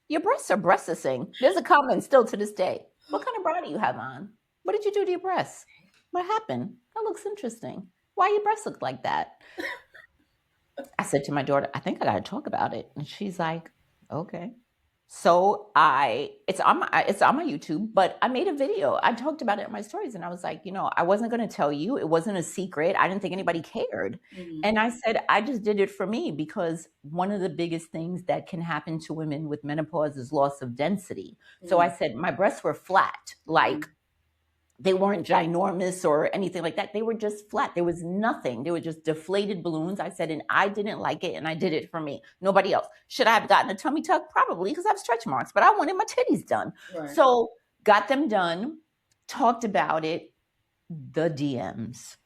your breasts are breasticing. There's a comment still to this day. What kind of bra do you have on? What did you do to your breasts? What happened? That looks interesting. Why your breasts look like that? I said to my daughter, I think I got to talk about it. And she's like, okay. So it's on my YouTube, but I made a video. I talked about it in my stories and I was like, I wasn't going to tell you. It wasn't a secret. I didn't think anybody cared. Mm-hmm. And I said, I just did it for me because one of the biggest things that can happen to women with menopause is loss of density. So I said, my breasts were flat, like they weren't ginormous or anything like that. They were just flat. There was nothing. They were just deflated balloons. I said, and I didn't like it, and I did it for me. Nobody else. Should I have gotten a tummy tuck? Probably, because I have stretch marks, but I wanted my titties done. Right. So got them done, talked about it, the DMs.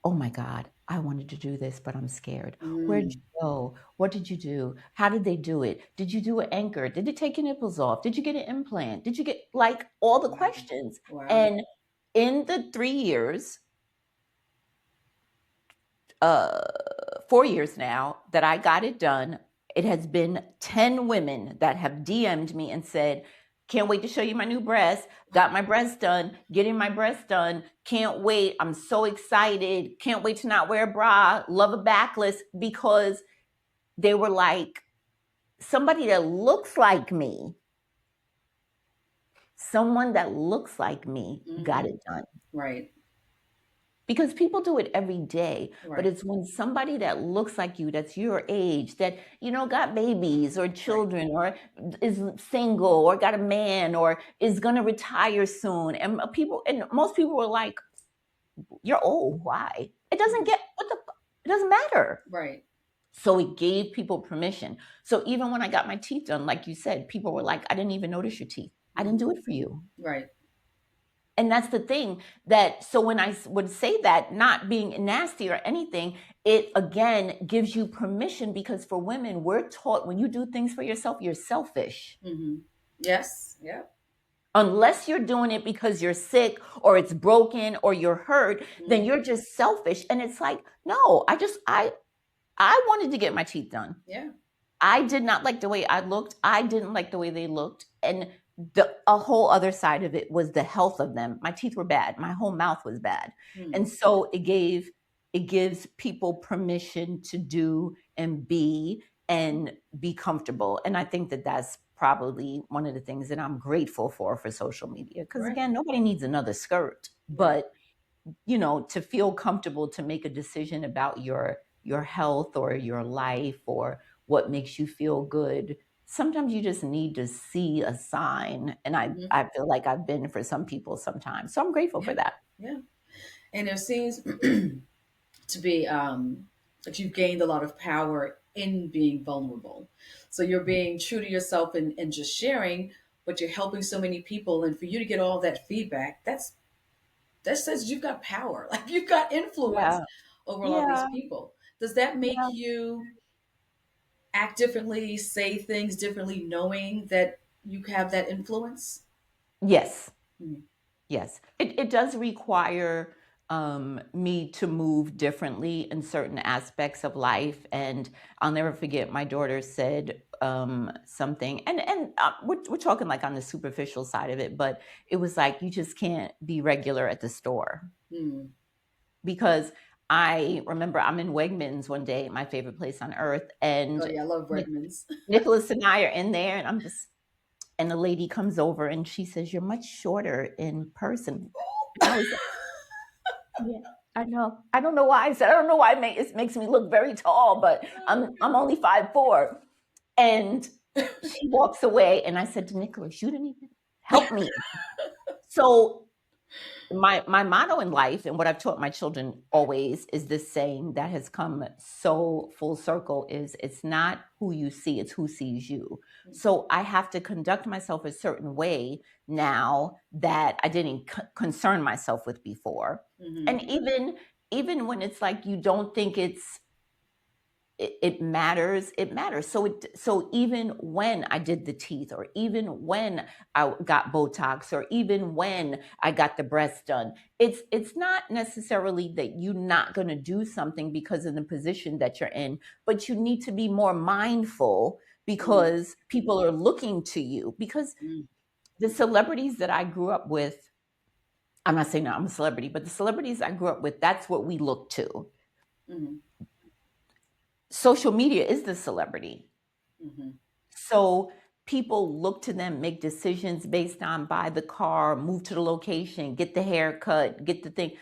Oh my God, I wanted to do this, but I'm scared. Where'd you go? What did you do? How did they do it? Did you do an anchor? Did they take your nipples off? Did you get an implant? Did you get like all the questions? Wow. And in the 3 years, 4 years now that I got it done, it has been 10 women that have DM'd me and said, can't wait to show you my new breasts. Got my breasts done, getting my breasts done. Can't wait. I'm so excited. Can't wait to not wear a bra. Love a backless, because they were like, somebody that looks like me, someone that looks like me got it done. Right. Because people do it every day, Right. but it's when somebody that looks like you, that's your age, that, got babies or children, or is single or got a man or is going to retire soon. And most people were like, you're old. Why? It doesn't it doesn't matter. Right. So it gave people permission. So even when I got my teeth done, like you said, people were like, I didn't even notice your teeth. I didn't do it for you. Right. And that's the thing, so when I would say that, not being nasty or anything, it again gives you permission, because for women, we're taught when you do things for yourself, you're selfish. Yes. Yeah. Unless you're doing it because you're sick or it's broken or you're hurt, then you're just selfish. And it's like, no, I wanted to get my teeth done. Yeah. I did not like the way I looked. I didn't like the way they looked. And a whole other side of it was the health of them. My teeth were bad. My whole mouth was bad. And so it gives people permission to do and be comfortable. And I think that that's probably one of the things that I'm grateful for social media. Because again, nobody needs another skirt, but to feel comfortable to make a decision about your health or your life or what makes you feel good. Sometimes you just need to see a sign. And I feel like I've been for some people sometimes. So I'm grateful for that. Yeah. And it seems to be that you've gained a lot of power in being vulnerable. So you're being true to yourself and just sharing, but you're helping so many people. And for you to get all that feedback, that says you've got power, like you've got influence over all these people. Does that make you act differently, say things differently, knowing that you have that influence? Yes. Yes. It does require me to move differently in certain aspects of life. And I'll never forget, my daughter said something, and we're talking like on the superficial side of it, but it was like, you just can't be regular at the store. Because I remember I'm in Wegmans one day, my favorite place on earth. And oh yeah, I love Wegmans. Nicholas and I are in there, and and the lady comes over and she says, "You're much shorter in person." And I was like, yeah, I know. I don't know why I said, I don't know why it makes me look very tall, but I'm only 5'4". And she walks away, and I said to Nicholas, you didn't even help me. So my motto in life, and what I've taught my children always, is this saying that has come so full circle, is it's not who you see, it's who sees you. So I have to conduct myself a certain way now that I didn't concern myself with before. And even when it's like you don't think it matters, it matters. So even when I did the teeth, or even when I got Botox, or even when I got the breast done, it's not necessarily that you're not going to do something because of the position that you're in, but you need to be more mindful because people are looking to you. Because The celebrities that I grew up with, I'm not saying I'm a celebrity, but the celebrities I grew up with, that's what we look to. Mm-hmm. Social media is the celebrity. Mm-hmm. So people look to them, make decisions based on buy the car, move to the location, get the haircut, get the thing.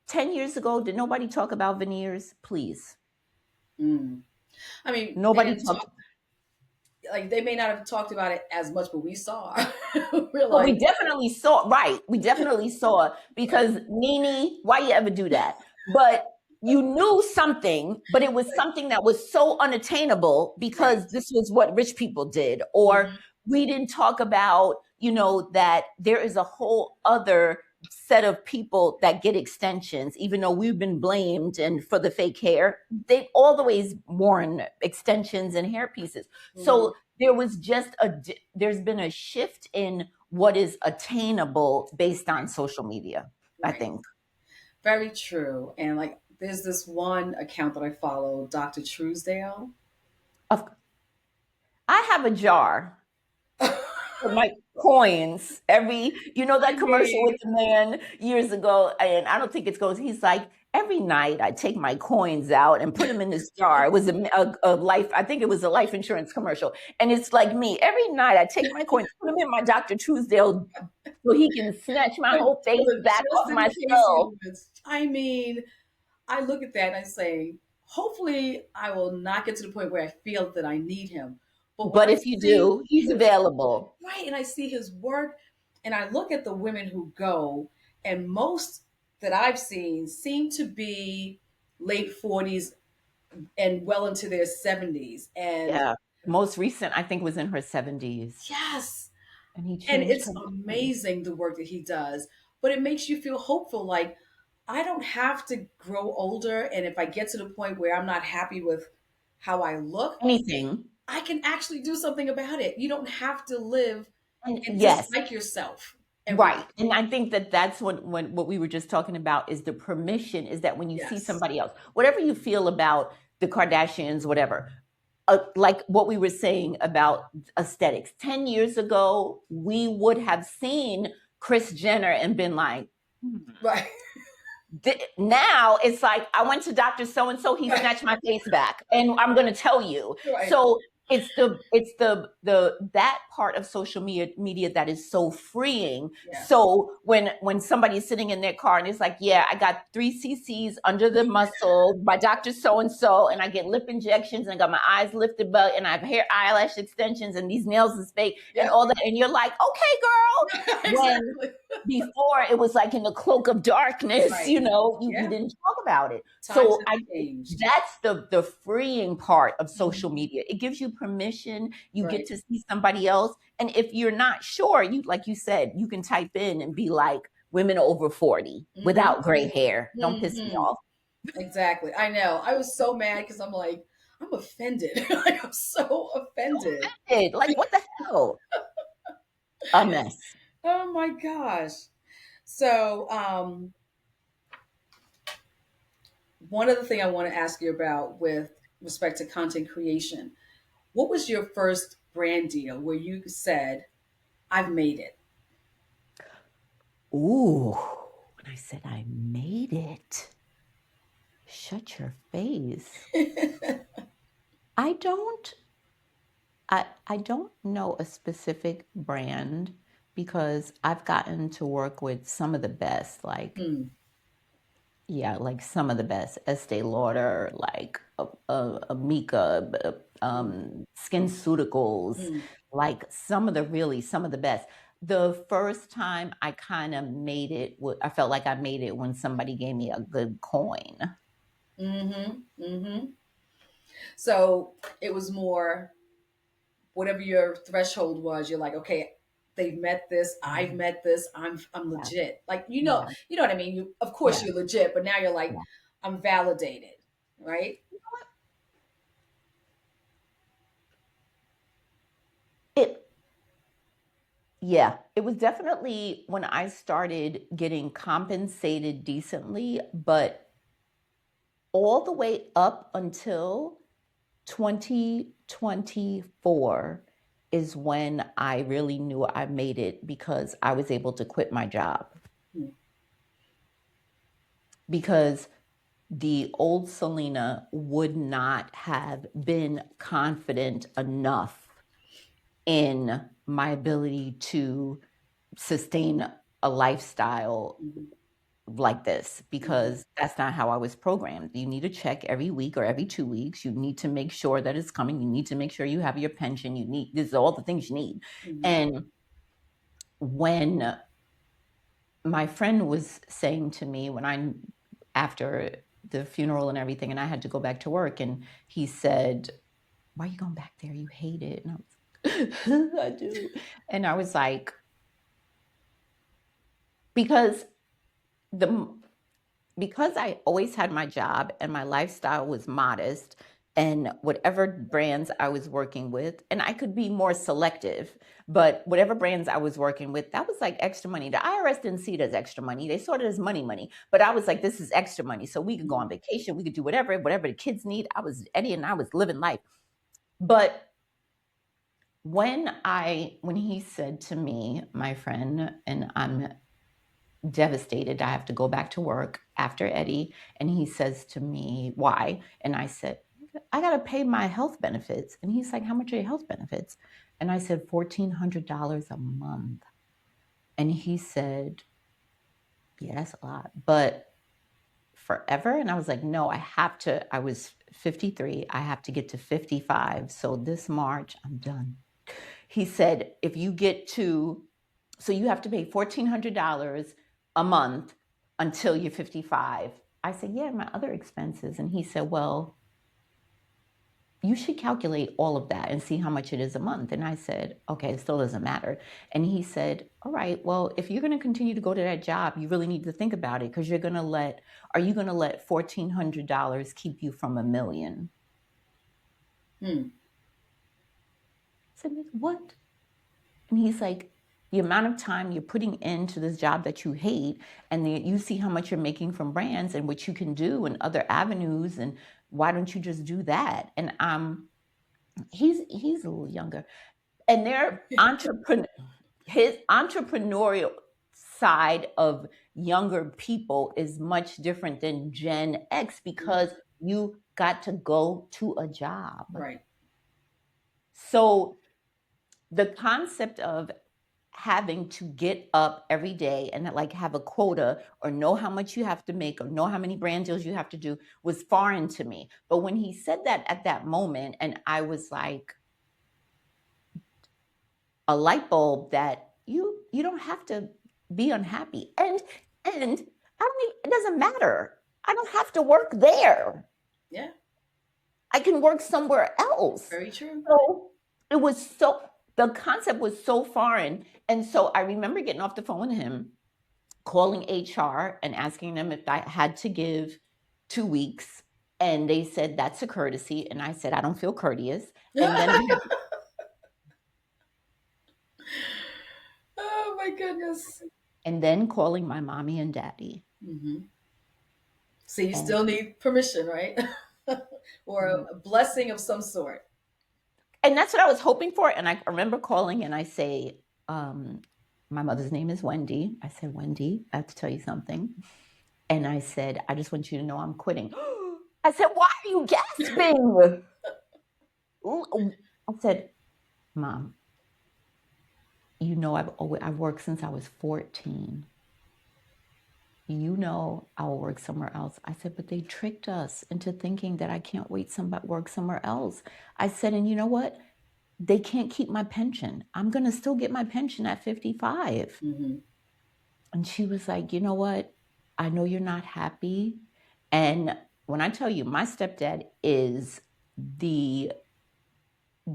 10 years ago, did nobody talk about veneers? Please. Mm. I mean, they Nobody didn't talked. talk, like they may not have talked about it as much, but we saw. We're But we like, definitely saw, right? We definitely saw because Nene, why you ever do that? But you knew something, but it was right, something that was so unattainable right. because this was what rich people did. Or Mm-hmm. we didn't talk about, that there is a whole other set of people that get extensions, even though we've been blamed and for the fake hair, they've always worn extensions and hair pieces. Mm-hmm. So there's been a shift in what is attainable based on social media, I Right. think. Very true. And like, there's this one account that I follow, Dr. Truesdale. Of I have a jar I for my coins that commercial with mean, the man years ago, and I don't think it goes, he's like, every night I take my coins out and put them in this jar. It was a life, I think it was a life insurance commercial. And it's like me, every night I take my coins, put them in my Dr. Truesdale so he can snatch my for whole face the back just off in my case skull. moments. I mean, I look at that and I say, hopefully, I will not get to the point where I feel that I need him. But when But I if you see do, he's his available. right, and I see his work, and I look at the women who go, and most that I've seen seem to be late 40s and well into their 70s. And Yeah. Most recent, I think, was in her 70s. yes, And he and changed it's her mind. amazing the work that he does, but it makes you feel hopeful. Like, I don't have to grow older. And if I get to the point where I'm not happy with how I look, Anything. I can actually do something about it. You don't have to live And and yes, dislike yourself every right. day. And I think that that's what we were just talking about is the permission is that when you see Yes. somebody else, whatever you feel about the Kardashians, whatever, like what we were saying about aesthetics, 10 years ago, we would have seen Kris Jenner and been like, hmm. Right. Now it's like I went to Dr. So and so, he snatched my face back, and I'm going to tell you. Right. So it's the that part of social media that is so freeing. Yes. So when somebody's sitting in their car and it's like, yeah, I got 3 cc's under the muscle by Dr. So and so, and I get lip injections and I got my eyes lifted, but and I have hair eyelash extensions and these nails is fake and Yep. all that, and you're like, okay, girl. When Exactly. before it was like in the cloak of darkness, Right. we Yeah. didn't talk about it. Times So have I think changed. that's the freeing part of Mhm. social media. It gives you permission, you get Right. to see somebody else. And if you're not sure, you like you said, you can type in and be like women over 40 Hmm. without gray hair. Don't piss me Hmm. off. Exactly. I know. I was so mad because I'm like, I'm offended. Like, I'm so offended. Like what the hell? A mess. Oh my gosh. So, one other thing I want to ask you about with respect to content creation, what was your first brand deal where you said, I've made Ooh, when I said I made it, shut your face. it? I don't I don't know a specific brand because I've gotten to work with some of the best, like Hmm. yeah, like some of the best, Estee Lauder, like Amika, SkinCeuticals, Hmm. like some of the best. The first time I kind of made it, I felt like I made it when somebody gave me a good coin. Mm-hmm. Mm-hmm. So it was more whatever your threshold was. You're like, okay, they've met this. I've Yeah, met this. I'm yeah, legit. Like, yeah, you know what I mean. You, of course, yeah, you're legit, but now you're like, yeah. I'm validated, right? It Yeah, it was definitely when I started getting compensated decently, but all the way up until 2024, is when I really knew I made it, because I was able to quit my job. Mm. Because the old Salina would not have been confident enough in my ability to sustain a lifestyle Mm-hmm. like this, Mm-hmm. because that's not how I was programmed. You need to check every week or every 2 weeks. You need to make sure that it's coming. You need to make sure you have your pension. These are all the things you need. Mm-hmm. And when my friend was saying to me, after the funeral and everything, and I had to go back to work, and he said, "Why are you going back there? You hate it." And I was, I do. And I was like, because the because I always had my job and my lifestyle was modest, and whatever brands I was working with, and I could be more selective, but whatever brands I was working with, that was like extra money. The IRS didn't see it as extra money. They saw it as money. But I was like, this is extra money. So we could go on vacation, we could do whatever the kids need. Eddie and I was living life. But when he said to me, my friend, and I'm devastated, I have to go back to work after Eddie, and he says to me, "Why?" And I said, "I got to pay my health benefits." And he's like, "How much are your health benefits?" And I said, $1,400 a month. And he said, "Yeah, that's a lot, but forever?" And I was like, "No, I was 53, I have to get to 55, so this March I'm done." He said, "If you get to So you have to pay $1,400 a month until you're 55." I said, "Yeah, my other expenses." And he said, "Well, you should calculate all of that and see how much it is a month." And I said, "Okay, it still doesn't matter." And he said, "All right, well, if you're going to continue to go to that job, you really need to think about it, because are you going to let $1,400 keep you from $1,000,000?" Mm. I said, "What?" And he's like, "The amount of time you're putting into this job that you hate, and you see how much you're making from brands and what you can do and other avenues, and why don't you just do that?" And he's a little younger, and his entrepreneurial side of younger people is much different than Gen X, because you got to go to a job. Right. So the concept of having to get up every day and like have a quota, or know how much you have to make, or know how many brand deals you have to do, was foreign to me. But when he said that at that moment, and I was like, a light bulb, that you don't have to be unhappy, and it doesn't matter. I don't have to work there. Yeah. I can work somewhere else. Very true. So the concept was so foreign. And so I remember getting off the phone with him, calling HR and asking them if I had to give 2 weeks. And they said, "That's a courtesy." And I said, "I don't feel courteous." And then Oh my goodness. calling my mommy and daddy. Mm-hmm. So you And still need permission, right? Or a blessing of some sort. that's what I was hoping for. And I remember calling, and I say, my mother's name is Wendy. I said, "Wendy, I have to tell you something." And I said, "I just want you to know I'm quitting." I said, "Why are you gasping?" I said, "Mom, I've worked since I was 14. I will work somewhere else." I said, "But they tricked us into thinking that I can't work somewhere else." I said, "And you know what? They can't keep my pension. I'm going to still get my pension at 55. Mm-hmm. And she was like, "You know what? I know you're not happy." And when I tell you, my stepdad is the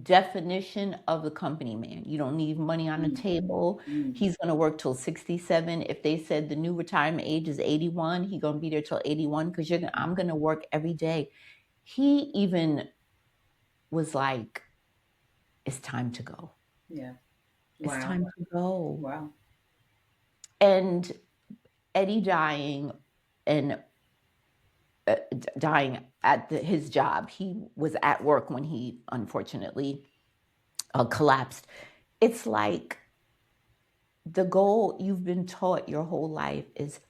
definition of the company man. You don't leave money on the table. Mm-hmm. He's going to work till 67. If they said the new retirement age is 81, he's going to be there till 81, because I'm going to work every day. He even was like, "It's time to go. Yeah. It's Wow. time to go." Wow. And Eddie and dying at his job. He was at work when he unfortunately collapsed. It's like the goal you've been taught your whole life is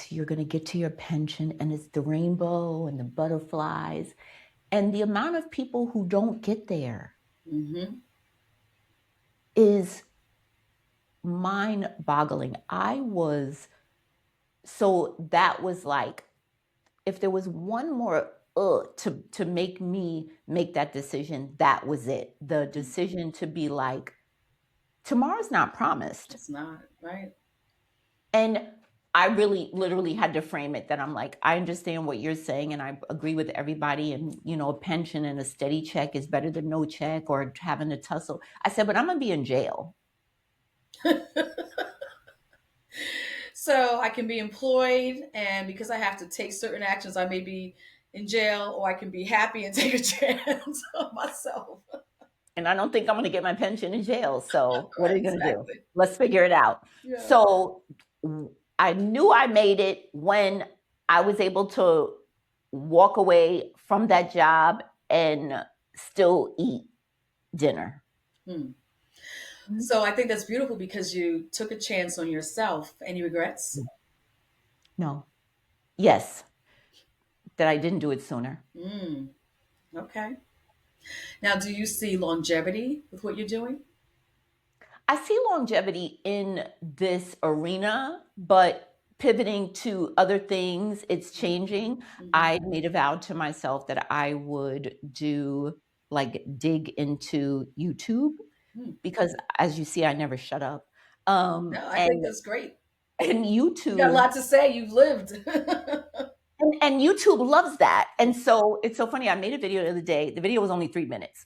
you're going to get to your pension and it's the rainbow and the butterflies. And the amount of people who don't get there Mm-hmm. is mind boggling. So that was like, if there was one more to make me make that decision, that was it. The decision to be like, tomorrow's not promised. It's not, right? And I really literally had to frame it that I'm like, I understand what you're saying and I agree with everybody. And, a pension and a steady check is better than no check or having to tussle. I said, but I'm going to be in jail. So I can be employed, and because I have to take certain actions, I may be in jail, or I can be happy and take a chance on myself. And I don't think I'm going to get my pension in jail. So what are Right, you going to do? exactly. Let's figure it out. Yeah. So I knew I made it when I was able to walk away from that job and still eat dinner. So I think that's beautiful because you took a chance on yourself. Any regrets? No. Yes. That I didn't do it sooner. Okay. Now, do you see longevity with what you're doing? I see longevity in this arena, but pivoting to other things, it's changing. I made a vow to myself that I would dig into YouTube because, as you see, I never shut up. No, I think And that's great. and You got a YouTube lot to say. You've lived. and YouTube loves that. And so it's so funny. I made a video the other day. The video was only 3 minutes.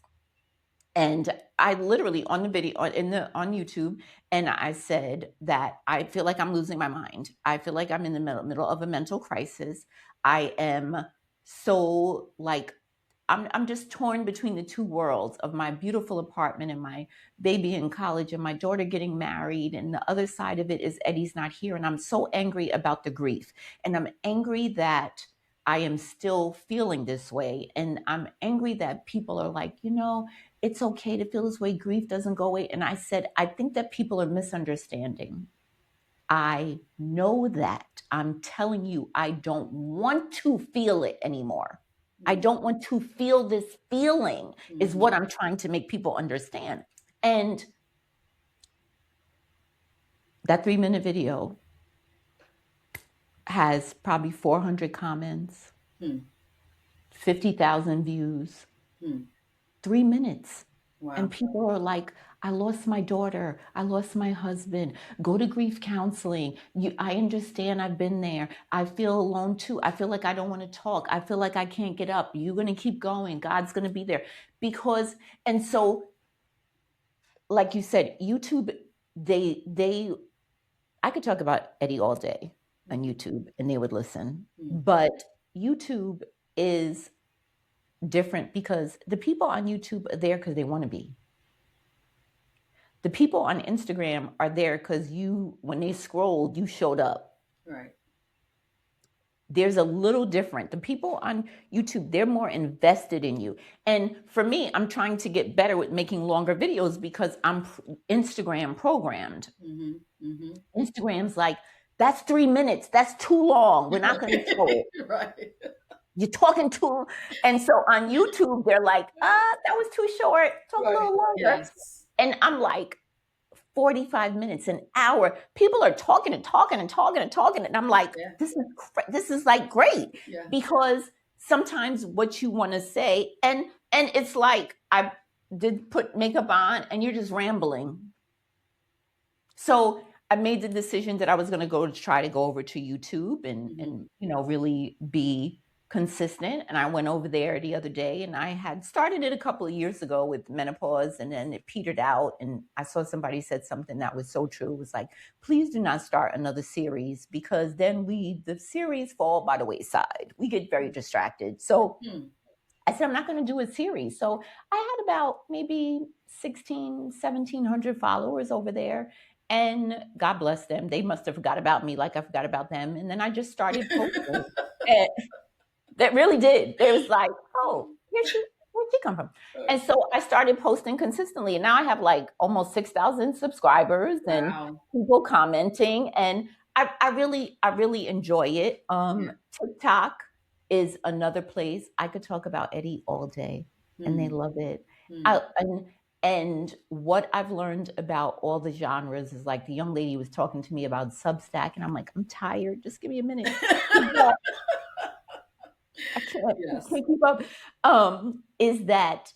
And I literally on the video on YouTube, and I said that I feel like I'm losing my mind. I feel like I'm in the middle of a mental crisis. I am so like I'm just torn between the two worlds of my beautiful apartment and my baby in college and my daughter getting married. And the other side of it is Eddie's not here. And I'm so angry about the grief. And I'm angry that I am still feeling this way. And I'm angry that people are like, it's okay to feel this way. Grief doesn't go away. And I said, I think that people are misunderstanding. I know that. I'm telling you, I don't want to feel it anymore. I don't want to feel this feeling is what I'm trying to make people understand. And that 3-minute video has probably 400 comments, 50,000 views, 3 minutes. Wow. And people are like, I lost my daughter. I lost my husband. Go to grief counseling. I understand. I've been there. I feel alone too. I feel like I don't want to talk. I feel like I can't get up. You're going to keep going. God's going to be there. And so, like you said, YouTube, I could talk about Eddie all day on YouTube and they would listen. But YouTube is different because the people on YouTube are there because they want to be. The people on Instagram are there because when they scrolled, you showed up. Right. There's a little different. The people on YouTube, they're more invested in you. And for me, I'm trying to get better with making longer videos because I'm Instagram programmed. Instagram's like, that's 3 minutes. That's too long. We're not going to show it. Right. You're talking too. And so on YouTube, they're like, that was too short. Talk a little longer. Yes. And I'm like, 45 minutes, an hour. People are talking and talking and talking and talking. And I'm like, this is like great. Yeah. Because sometimes what you want to say, and it's like, I did put makeup on and you're just rambling. So I made the decision that I was going to try to go over to YouTube and really be consistent. And I went over there the other day and I had started it a couple of years ago with menopause and then it petered out. And I saw somebody said something that was so true. It was like, please do not start another series because then the series fall by the wayside. We get very distracted. So I said, I'm not going to do a series. So I had about maybe 1,700 followers over there. And God bless them. They must have forgot about me like I forgot about them. And then I just started posting. That really did. It was like, oh, where'd did she come from? And so I started posting consistently. And now I have like almost 6,000 subscribers and Wow. people commenting. And I really enjoy it. Yeah. TikTok is another place I could talk about Eddie all day, and they Hmm. love it. Hmm. I, and what I've learned about all the genres is like the young lady was talking to me about Substack, and I'm like, I'm tired. Just give me a minute. I Yes. can't keep up. Is that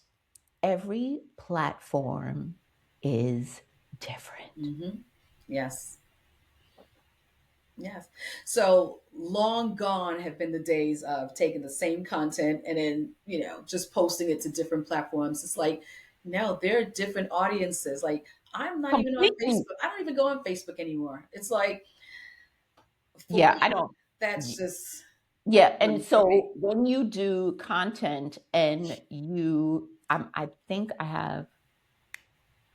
every platform is different. Hmm. Yes. Yes. So long gone have been the days of taking the same content and then, just posting it to different platforms. It's like, no, there are different audiences. Like, I'm not even on Completely. Facebook. I don't even go on Facebook anymore. It's like, for Yeah, I me, don't. that's just Yeah, and funny for me. so when you do content and I think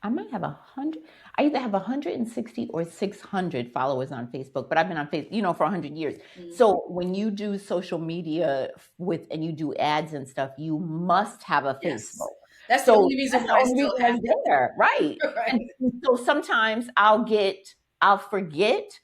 I might have 100. I either have 160 or 600 followers on Facebook, but I've been on Facebook, for 100 years. Mm. So when you do social media and you do ads and stuff, you must have a Yes. Facebook. That's the So only reason that's the why I only still reason have I'm there, right? it. And Right. so sometimes I'll forget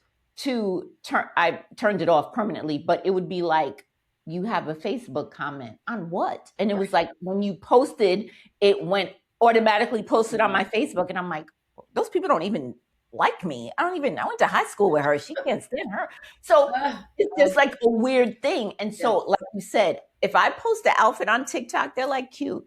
I turned it off permanently, but it would be like, you have a Facebook comment on what? And it was Right. like when you posted, it went automatically posted on my Mhm. Facebook. And I'm like, those people don't even like me. I went to high school with her. She can't stand her. So Ah, it's just okay. like a weird thing. And so, Yes. like you said, if I post an outfit on TikTok, they're like, cute.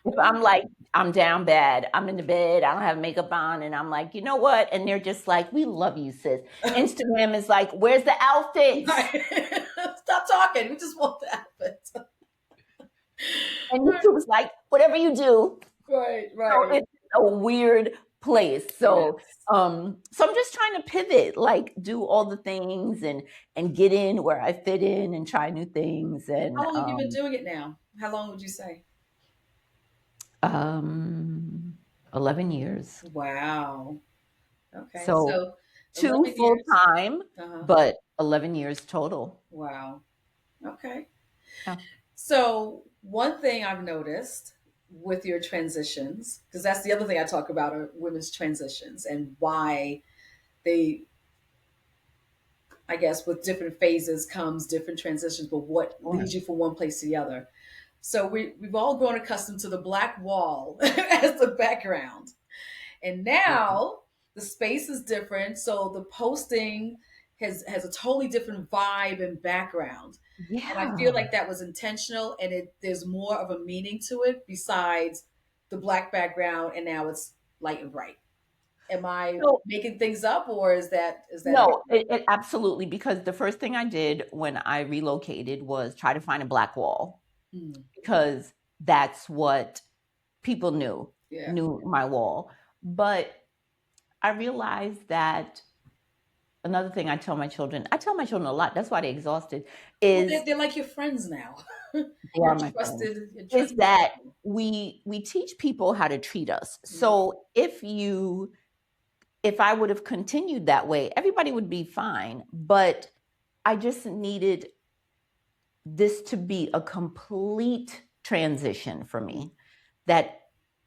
If I'm like, I'm down bad, I'm in the bed, I don't have makeup on, and I'm like, you know what? And they're just like, we love you, sis. Instagram is like, where's the outfits? Right. Stop talking. We just want the outfit. And YouTube is like, whatever you do. Right. So Right. it's a weird place. So Yes. so I'm just trying to pivot, like do all the things and get in where I fit in and try new things. How And long have you been doing it now? How long would you say? um 11 years. Wow. Okay. So So two 11 full years. time, Uh-huh. but 11 years total. Wow. Okay. Yeah. So one thing I've noticed with your transitions, because that's the other thing I talk about are women's transitions and why they, I guess, with different phases comes different transitions, but what Sure. leads you from one place to the other. So we've all grown accustomed to the black wall as the background. And now the space is different. So the posting has a totally different vibe and background. And I feel Yeah. like that was intentional and there's more of a meaning to it besides the black background and now it's light and bright. Am I So making things up or is that no, accurate? it absolutely, because the first thing I did when I relocated was try to find a black wall, Hmm. because that's what people Yeah. knew my wall. But I realized that another thing I tell my children a lot, that's why they're exhausted, Well, is they're like your friends now. they You're are my friends, you're is trusted that people. we teach people how to treat us. Mhm. So if I would have continued that way, everybody would be fine. But I just needed this to be a complete transition for me, that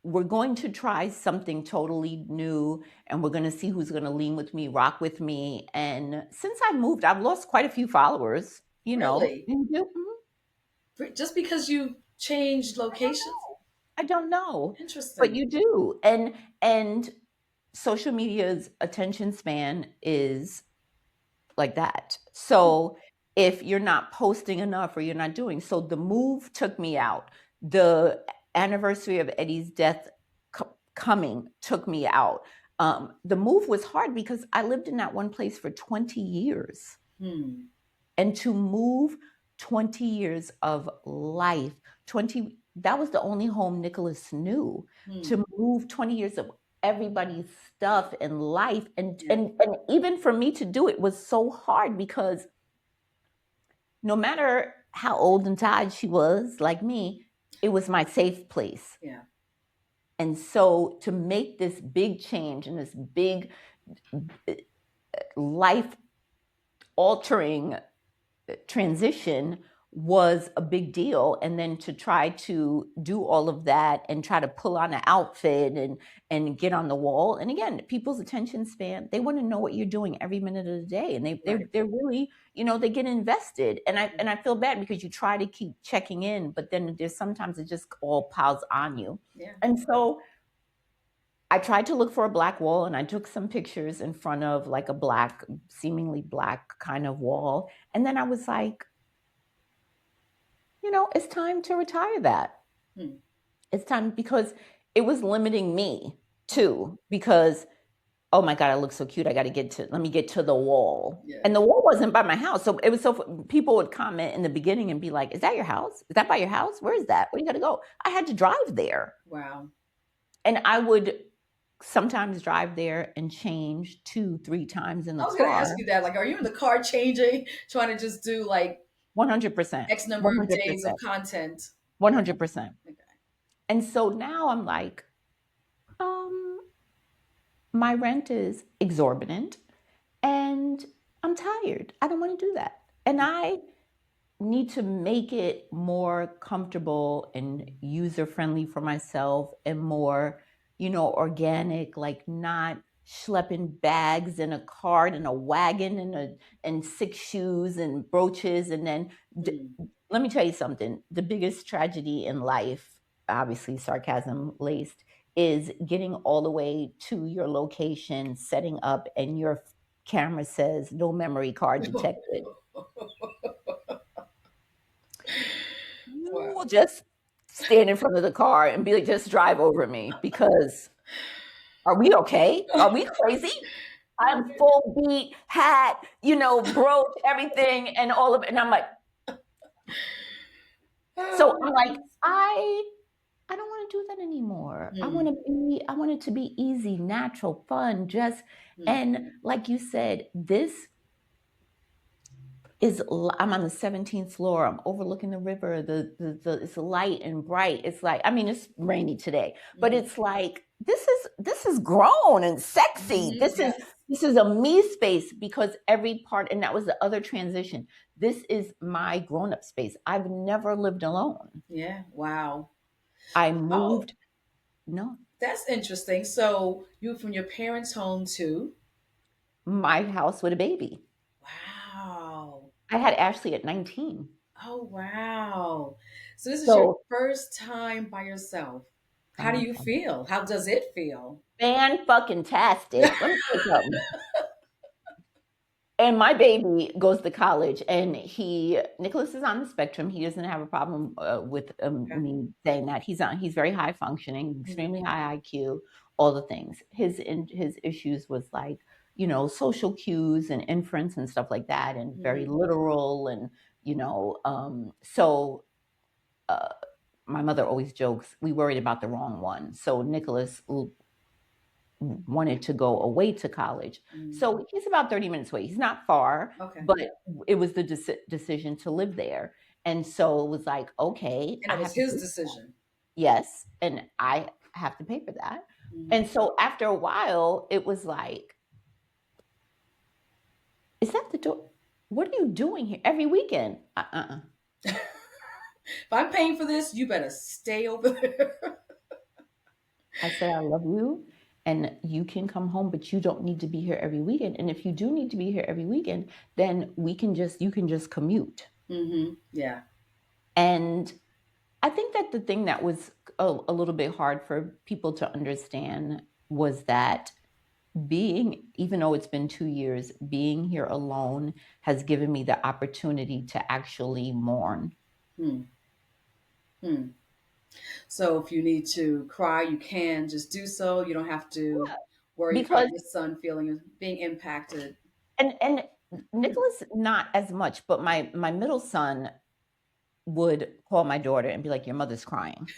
we're going to try something totally new and we're going to see who's going to lean with me, rock with me. And since I moved, I've lost quite a few followers, Really? Mhm. Just because you changed I don't locations? know. I don't know, but Interesting. you do. And social media's attention span is like that. So if you're not posting enough or you're not doing, so the move took me out. The anniversary of Eddie's death coming took me out. The move was hard because I lived in that one place for 20 years. Hmm. And to move 20 years of life, 20, that was the only home Nicholas knew. Hmm. To move 20 years of everybody's stuff and life, and Yeah. and even for me to do it was so hard, because no matter how old and tired she was, like me, it was my safe place. Yeah. And so to make this big change and this big life altering transition was a big deal. And then to try to do all of that and try to pull on an outfit and get on the wall. And again, people's attention span, they want to know what you're doing every minute of the day. And Right. they're really, they get invested. And I feel bad because you try to keep checking in, but then there's sometimes it just all piles on you. Yeah. And so I tried to look for a black wall, and I took some pictures in front of like a black, seemingly black kind of wall. And then I was like, it's time to retire that. Hmm. It's time, because it was limiting me too, because, oh my God, I look so cute. Let me get to the wall. Yeah. And the wall wasn't by my house. So it was people would comment in the beginning and be like, is that your house? Is that by your house? Where is that? Where you got to go? I had to drive there. Wow. And I would sometimes drive there and change 2-3 times in the I was going to car. ask you that. Like, are you in the car changing, trying to just do like 100%. X number of days 100%. of content? 100%. Okay. And so now I'm like, my rent is exorbitant and I'm tired. I don't want to do that. And I need to make it more comfortable and user friendly for myself and more, organic, like not schlepping bags in a cart and a wagon and 6 shoes and brooches. And then let me tell you something. The biggest tragedy in life, obviously sarcasm laced, is getting all the way to your location, setting up, and your camera says no memory card detected. You Wow. will just stand in front of the car and be like, just drive over me, because are we okay? Are we crazy? I'm full beat, hat, brooch, everything, and all of it. And I'm like, so I'm like, I don't want to do that anymore. I want it to be easy, natural, fun, just, and like you said, I'm on the 17th floor. I'm overlooking the river. It's light and bright. It's like, it's rainy today, but it's like, this is grown and sexy. This is a me space, because every part, and that was the other transition. This is my grown up space. I've never lived alone. Yeah. Wow. I moved. No, That's interesting. So you from your parents' home to my house with a baby. wow. I had Ashley at 19. Oh wow. So this is your So first time by yourself. How do fan you feel? How does it feel? fucking tastic. Let me tell you something. And my baby goes to college, and Nicholas is on the spectrum. He doesn't have a problem with Okay. me saying that. He's very high functioning, extremely high IQ, all the things. His issues was like, social cues and inference and stuff like that, and very literal, and so my mother always jokes, we worried about the wrong one. So Nicholas wanted to go away to college. So he's about 30 minutes away. He's not far, Okay. but it was the decision to live there. And so it was like, okay. And it was his decision. Yes. And I have to pay for that. And so after a while, it was like, is that the door? What are you doing here every weekend? If I'm paying for this, you better stay over there. I said, I love you, and you can come home, but you don't need to be here every weekend. And if you do need to be here every weekend, then you can just commute. Yeah. And I think that the thing that was a little bit hard for people to understand was that even though it's been 2 years, being here alone has given me the opportunity to actually mourn. So if you need to cry, you can just do so. You don't have to worry about Because your son being impacted. and Nicholas not as much, but my middle son would call my daughter and be like, your mother's crying.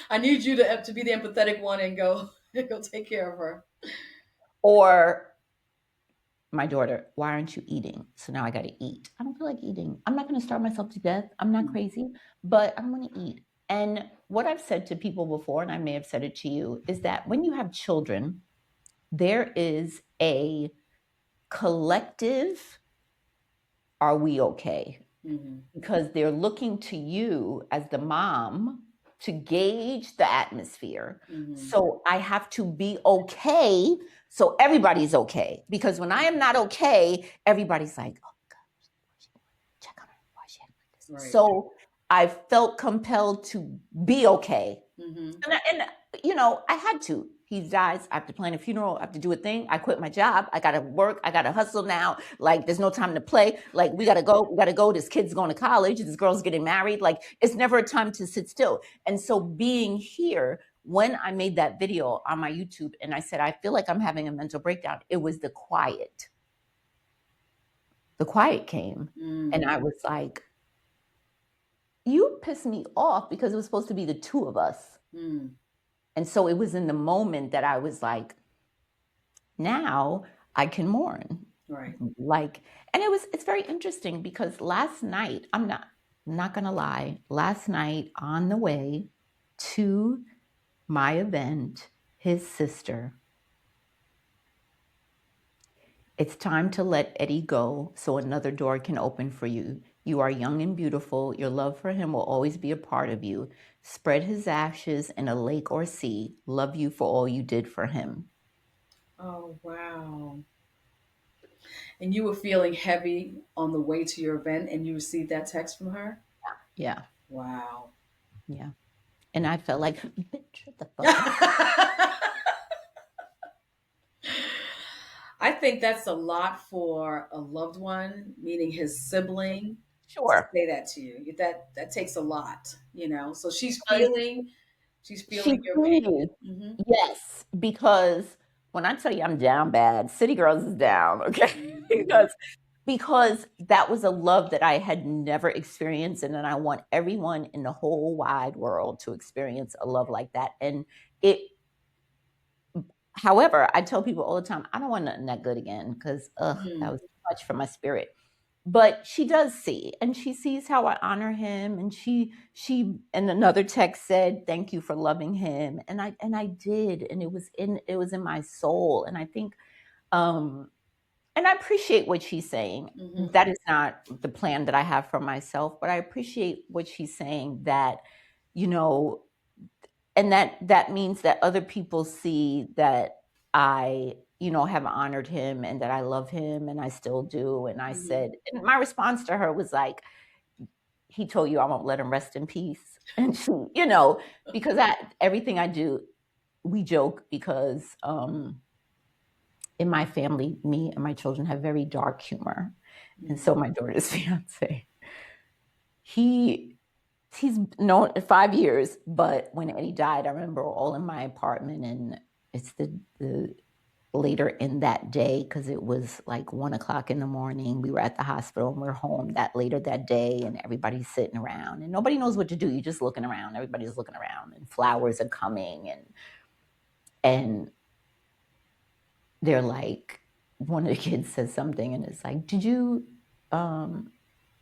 I need you to be the empathetic one and go go take care of her. Or my daughter, why aren't you eating? So now I got to eat. I don't feel like eating. I'm not going to starve myself to death. I'm not crazy, but I'm going to eat. And what I've said to people before, and I may have said it to you, is that when you have children, there is a collective, are we okay? because they're looking to you as the mom to gauge the atmosphere. So I have to be okay so everybody's okay. Because when I am not okay, everybody's like, oh my God, check on her. Why is she acting like this? Right. So I felt compelled to be okay. And you know, I had to. He dies. I have to plan a funeral. I have to do a thing. I quit my job. I got to work. I got to hustle now. Like, there's no time to play. Like, we got to go. We got to go. This kid's going to college. This girl's getting married. Like, it's never a time to sit still. And so being here, when I made that video on my YouTube and I said, I feel like I'm having a mental breakdown, it was the quiet. The quiet came. And I was like, you pissed me off because it was supposed to be the two of us. And so it was in the moment that I was like, now I can mourn. Right. Like, and it's very interesting because last night, I'm not gonna lie, last night on the way to my event, his sister, it's time to let Eddie go so another door can open for you. You are young and beautiful. Your love for him will always be a part of you. Spread his ashes in a lake or sea. Love you for all you did for him. Oh, wow. And you were feeling heavy on the way to your event and you received that text from her? Yeah. Wow. Yeah. And I felt like, bitch, shut the fuck up. I think that's a lot for a loved one, meaning his sibling, to Sure. say that to you. That takes a lot, you know. So she's Because feeling she your pain. truly, yes, because when I tell you I'm down bad, City Girls is down, okay? because that was a love that I had never experienced, and then I want everyone in the whole wide world to experience a love like that. And it, however, I tell people all the time, I don't want nothing that good again because that was too much for my spirit. But she does see, and she sees how I honor him, and she and another text said, "Thank you for loving him," and I did, and it was in my soul, and I think, and I appreciate what she's saying. That is not the plan that I have for myself, but I appreciate what she's saying, that, you know, and that means that other people see that I, you know, have honored him and that I love him, and I still do. And I said, and my response to her was like, he told you I won't let him rest in peace. And she, you know, because everything I do, we joke because in my family, me and my children have very dark humor. And so my daughter's fiance, he's known 5 years, but when Eddie died, I remember all in my apartment, and it's the later in that day, because it was like 1 o'clock in the morning. We were at the hospital and we're home that later that day, and everybody's sitting around and nobody knows what to do. You're just looking around. Everybody's looking around, and flowers are coming, and they're like, one of the kids says something, and it's like, did you Ma,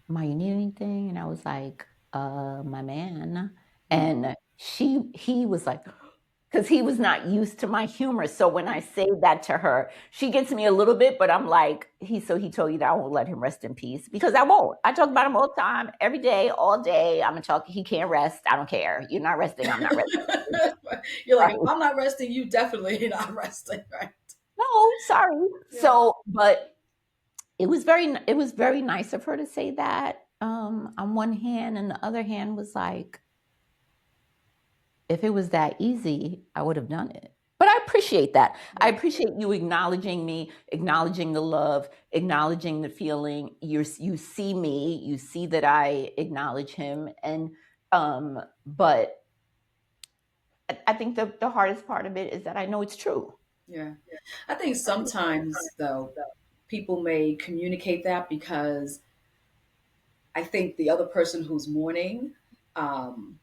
you need anything? And I was like, my man. And he was like, because he was not used to my humor. So when I say that to her, she gets me a little bit, but I'm like, he told you that I won't let him rest in peace, because I won't. I talk about him all the time, every day, all day. I'm gonna talk. He can't rest. I don't care. You're not resting. I'm not resting. You're like, Right. if I'm not resting, you definitely not resting, right? No, sorry. Yeah. So, but it was very nice of her to say that, on one hand, and the other hand was like, if it was that easy, I would have done it. But I appreciate that. I appreciate you acknowledging me, acknowledging the love, acknowledging the feeling. You see me, you see that I acknowledge him, and but I think the hardest part of it is that I know it's true. Yeah. I think sometimes, though, people may communicate that because I think the other person who's mourning um,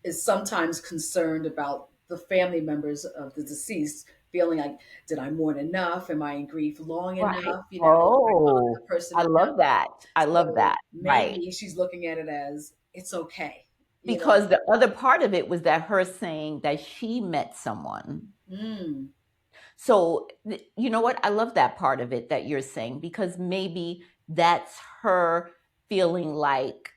is sometimes concerned about the family members of the deceased feeling like, did I mourn enough? Am I in grief long Right. enough? You know, do I bother Oh, the person I love enough? that. I love So that. Right. maybe she's looking at it as it's okay, you know. Because the other part of it was that her saying that she met someone. Mm, So, you know what? I love that part of it that you're saying, because maybe that's her feeling like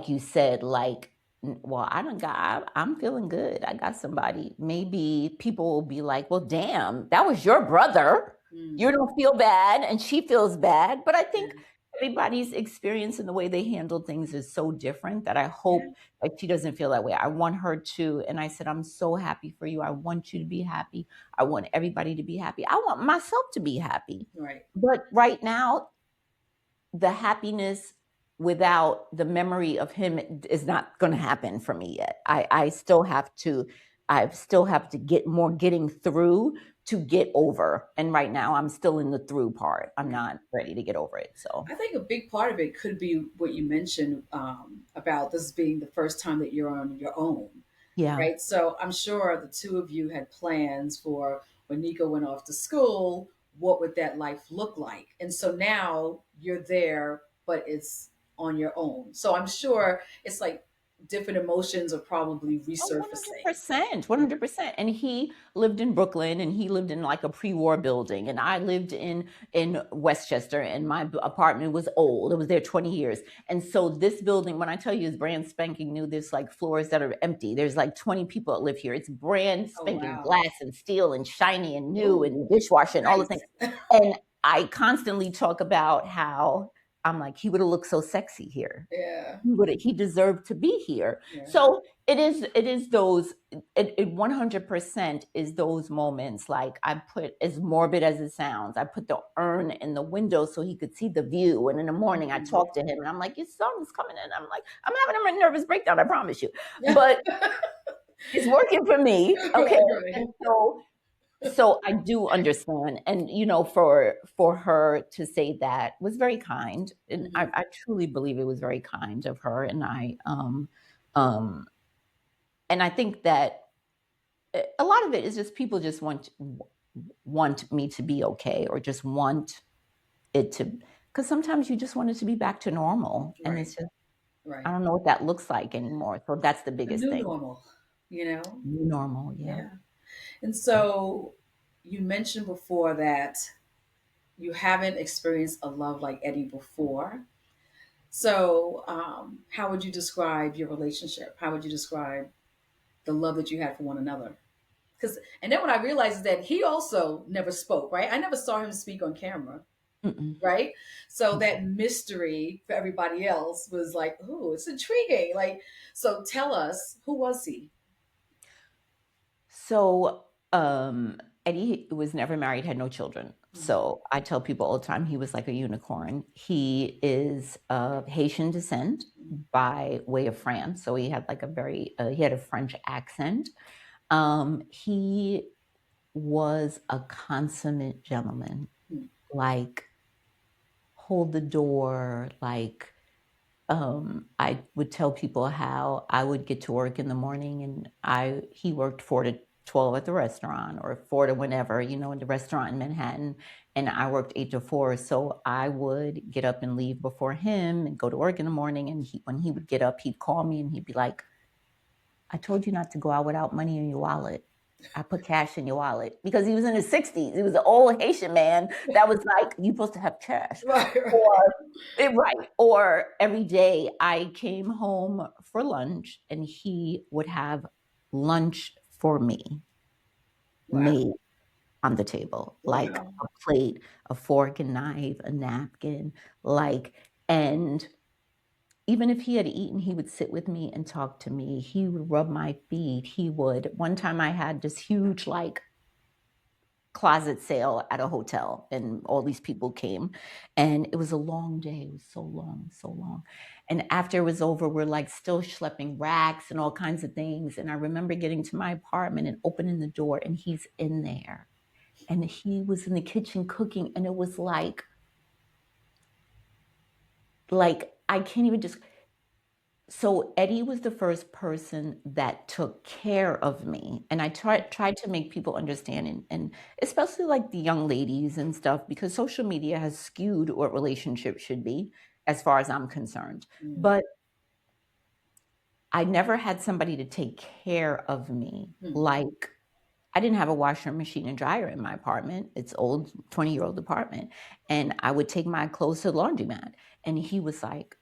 you said, well, I'm feeling good. I got somebody. Maybe people will be like, well, damn, that was your brother. You don't feel bad and she feels bad. But I think Yeah. everybody's experience and the way they handle things is so different that I Yeah. hope like she doesn't feel that way. I want her to. And I said, I'm so happy for you. I want you to be happy. I want everybody to be happy. I want myself to be happy. Right. But right now, the happiness without the memory of him is not going to happen for me yet. I still have to getting through to get over. And right now I'm still in the through part. I'm Right. not ready to get over it. So I think a big part of it could be what you mentioned about this being the first time that you're on your own, yeah. right? So I'm sure the two of you had plans for when Nico went off to school, what would that life look like? And so now you're there, but it's on your own. So I'm sure it's like different emotions are probably Oh, resurfacing. 100%, Yeah. 100%. And he lived in Brooklyn and he lived in like a pre-war building. And I lived in Westchester and my apartment was old. It was there 20 years. And so this building, when I tell you is brand spanking new, there's like floors that are empty. There's like 20 people that live here. It's brand Oh, spanking wow. glass and steel and shiny and new Oh, and dishwasher and all the things. nice. And I constantly talk about how I'm like, he would have looked so sexy here. Yeah. He deserved to be here. Yeah. So it is those it 100% is those moments. Like I put, as morbid as it sounds, I put the urn in the window so he could see the view. And in the morning I Mhm. talk to him and I'm like, your son's coming in. I'm like, I'm having a nervous breakdown, I promise you. But it's working for me. Okay. Right, right. And so I do understand, and for her to say that was very kind, and Mhm. I truly believe it was very kind of her, um, and I think that a lot of it is just people just want me to be okay, or just want it to, because sometimes you just want it to be back to normal, and Right, it's just I right. don't know what that looks like anymore. So that's the The biggest new thing. normal, you know? New normal, yeah. Yeah. And so you mentioned before that you haven't experienced a love like Eddie before. So, how would you describe your relationship? How would you describe the love that you had for one another? Because, and then what I realized is that he also never spoke, right? I never saw him speak on camera, Mm-mm. right? So that mystery for everybody else was like, ooh, it's intriguing. Like, so tell us, who was he? So, Eddie was never married, had no children. Mhm. So I tell people all the time he was like a unicorn. He is of Haitian descent by way of France. So he had like he had a French accent. He was a consummate gentleman, Mhm. like hold the door, like I would tell people how I would get to work in the morning and he worked 4 to 12 at the restaurant, or 4 to whenever, in the restaurant in Manhattan, and I worked 8 to 4. So I would get up and leave before him and go to work in the morning. And when he would get up, he'd call me and he'd be like, I told you not to go out without money in your wallet. I put cash in your wallet, because he was in his 60s. He was an old Haitian man that was like, you supposed to have cash. Right, right. Or right. Or every day I came home for lunch and he would have lunch for me Wow. made on the table, like Wow. a plate, a fork and knife, a napkin, and even if he had eaten, he would sit with me and talk to me. He would rub my feet. One time I had this huge, like, closet sale at a hotel, and all these people came, and it was a long day. It was so long, so long. And after it was over, we're like still schlepping racks and all kinds of things. And I remember getting to my apartment and opening the door, and he's in there. And he was in the kitchen cooking, and it was like I can't even just. So Eddie was the first person that took care of me. And I tried to make people understand, and especially like the young ladies and stuff, because social media has skewed what relationships should be, as far as I'm concerned. Mm. But I never had somebody to take care of me Hmm. like I didn't have a washer, machine, and dryer in my apartment. It's old, 20-year-old apartment. And I would take my clothes to the laundromat. And he was like,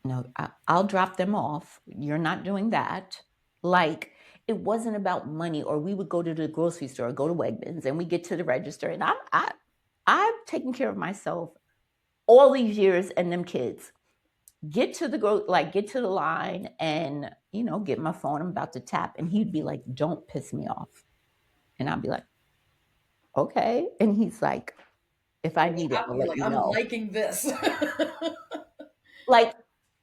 no, I'll drop them off. You're not doing that. Like, it wasn't about money. Or we would go to the grocery store, go to Wegmans, and we get to the register. And I've taken care of myself all these years and them kids. Get to the line and, get my phone. I'm about to tap. And he'd be like, don't piss me off. And I'd be like, okay. And he's like, if I need it, I'll I'll be let like, you I'm know. liking this. Like,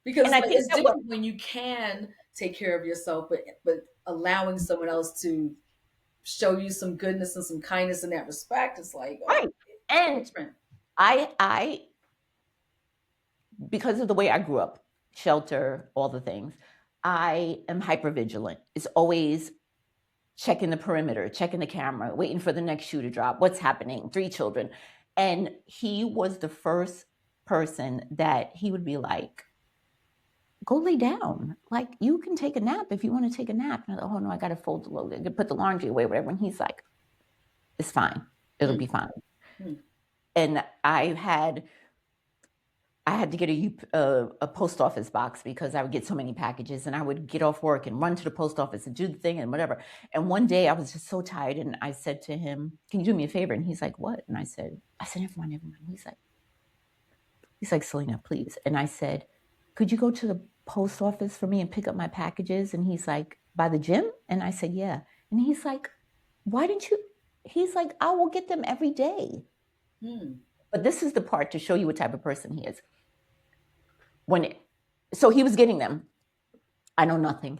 Because and I like, think it's that what, different when you can take care of yourself, but allowing someone else to show you some goodness and some kindness in that respect, it's like, oh, right. And different. I, because of the way I grew up, shelter, all the things, I am hyper vigilant. It's always checking the perimeter, checking the camera, waiting for the next shoe to drop. What's happening? 3 children. And he was the first person that he would be like, go lay down. Like, you can take a nap if you want to take a nap. And I'm like, oh no, I got to fold the load, I got to put the laundry away, whatever. And he's like, it's fine. It'll be fine. Hmm. And I had to get a post office box because I would get so many packages, and I would get off work and run to the post office and do the thing and whatever. And one day I was just so tired, and I said to him, can you do me a favor? And he's like, what? And I said, never mind, never mind. He's like, Salina, please. And I said, could you go to the post office for me and pick up my packages? And he's like, by the gym? And I said, yeah. And he's like, why didn't you? He's like, I will get them every day. But this is the part to show you what type of person he is. So he was getting them. I know nothing.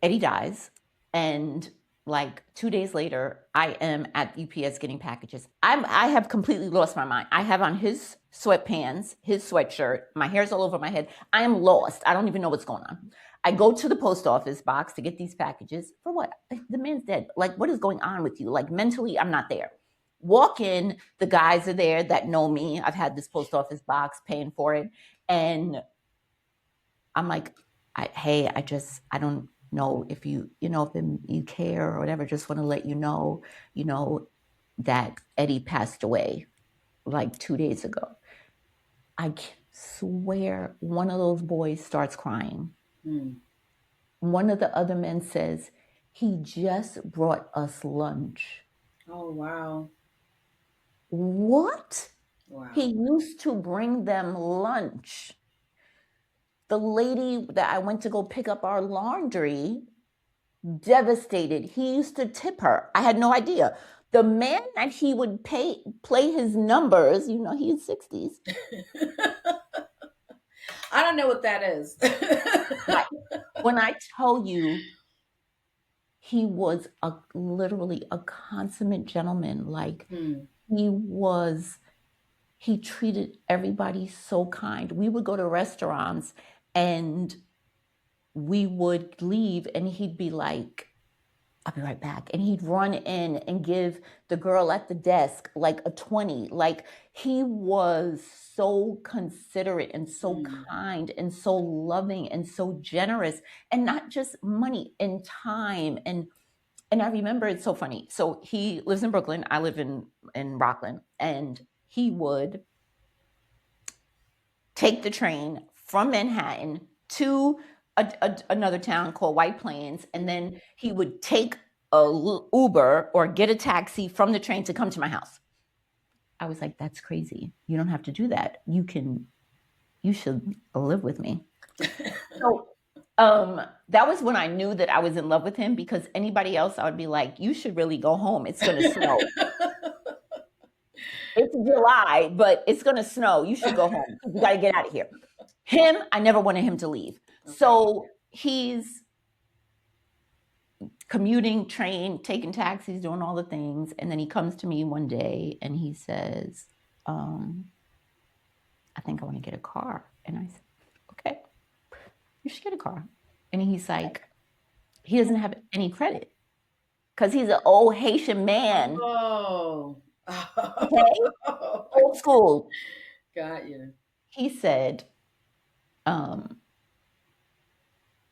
Eddie dies. And like 2 days later, I am at UPS getting packages. I have completely lost my mind. I have on his sweatpants, his sweatshirt, my hair's all over my head. I am lost. I don't even know what's going on. I go to the post office box to get these packages. For what? The man's dead. Like, what is going on with you? Like, mentally, I'm not there. Walk in, the guys are there that know me. I've had this post office box, paying for it. And I'm like, I don't know if you care or whatever. Just want to let you know, that Eddie passed away like 2 days ago. I swear one of those boys starts crying. One of the other men says, he just brought us lunch. Oh, wow. What? Wow. He used to bring them lunch. The lady that I went to go pick up our laundry, devastated. He used to tip her. I had no idea. The man that he would play his numbers, he's 60s. I don't know what that is. Right. When I tell you, he was literally a consummate gentleman. Like, he treated everybody so kind. We would go to restaurants and we would leave and he'd be like, I'll be right back. And he'd run in and give the girl at the desk like a 20. Like, he was so considerate and so kind and so loving and so generous, and not just money and time. And I remember, it's so funny. So he lives in Brooklyn. I live in Rockland. And he would take the train from Manhattan to another town called White Plains, and then he would take a Uber or get a taxi from the train to come to my house. I was like, that's crazy. You don't have to do that. You should live with me. So that was when I knew that I was in love with him, because anybody else, I would be like, you should really go home. It's going to snow. It's July, but it's going to snow. You should go home. You got to get out of here. Him, I never wanted him to leave. Okay. So he's commuting, train, taking taxis, doing all the things. And then he comes to me one day and he says, I think I want to get a car. And I said, okay, you should get a car. And he's like, he doesn't have any credit because he's an old Haitian man. Oh. Okay? Old school. Got you. He said,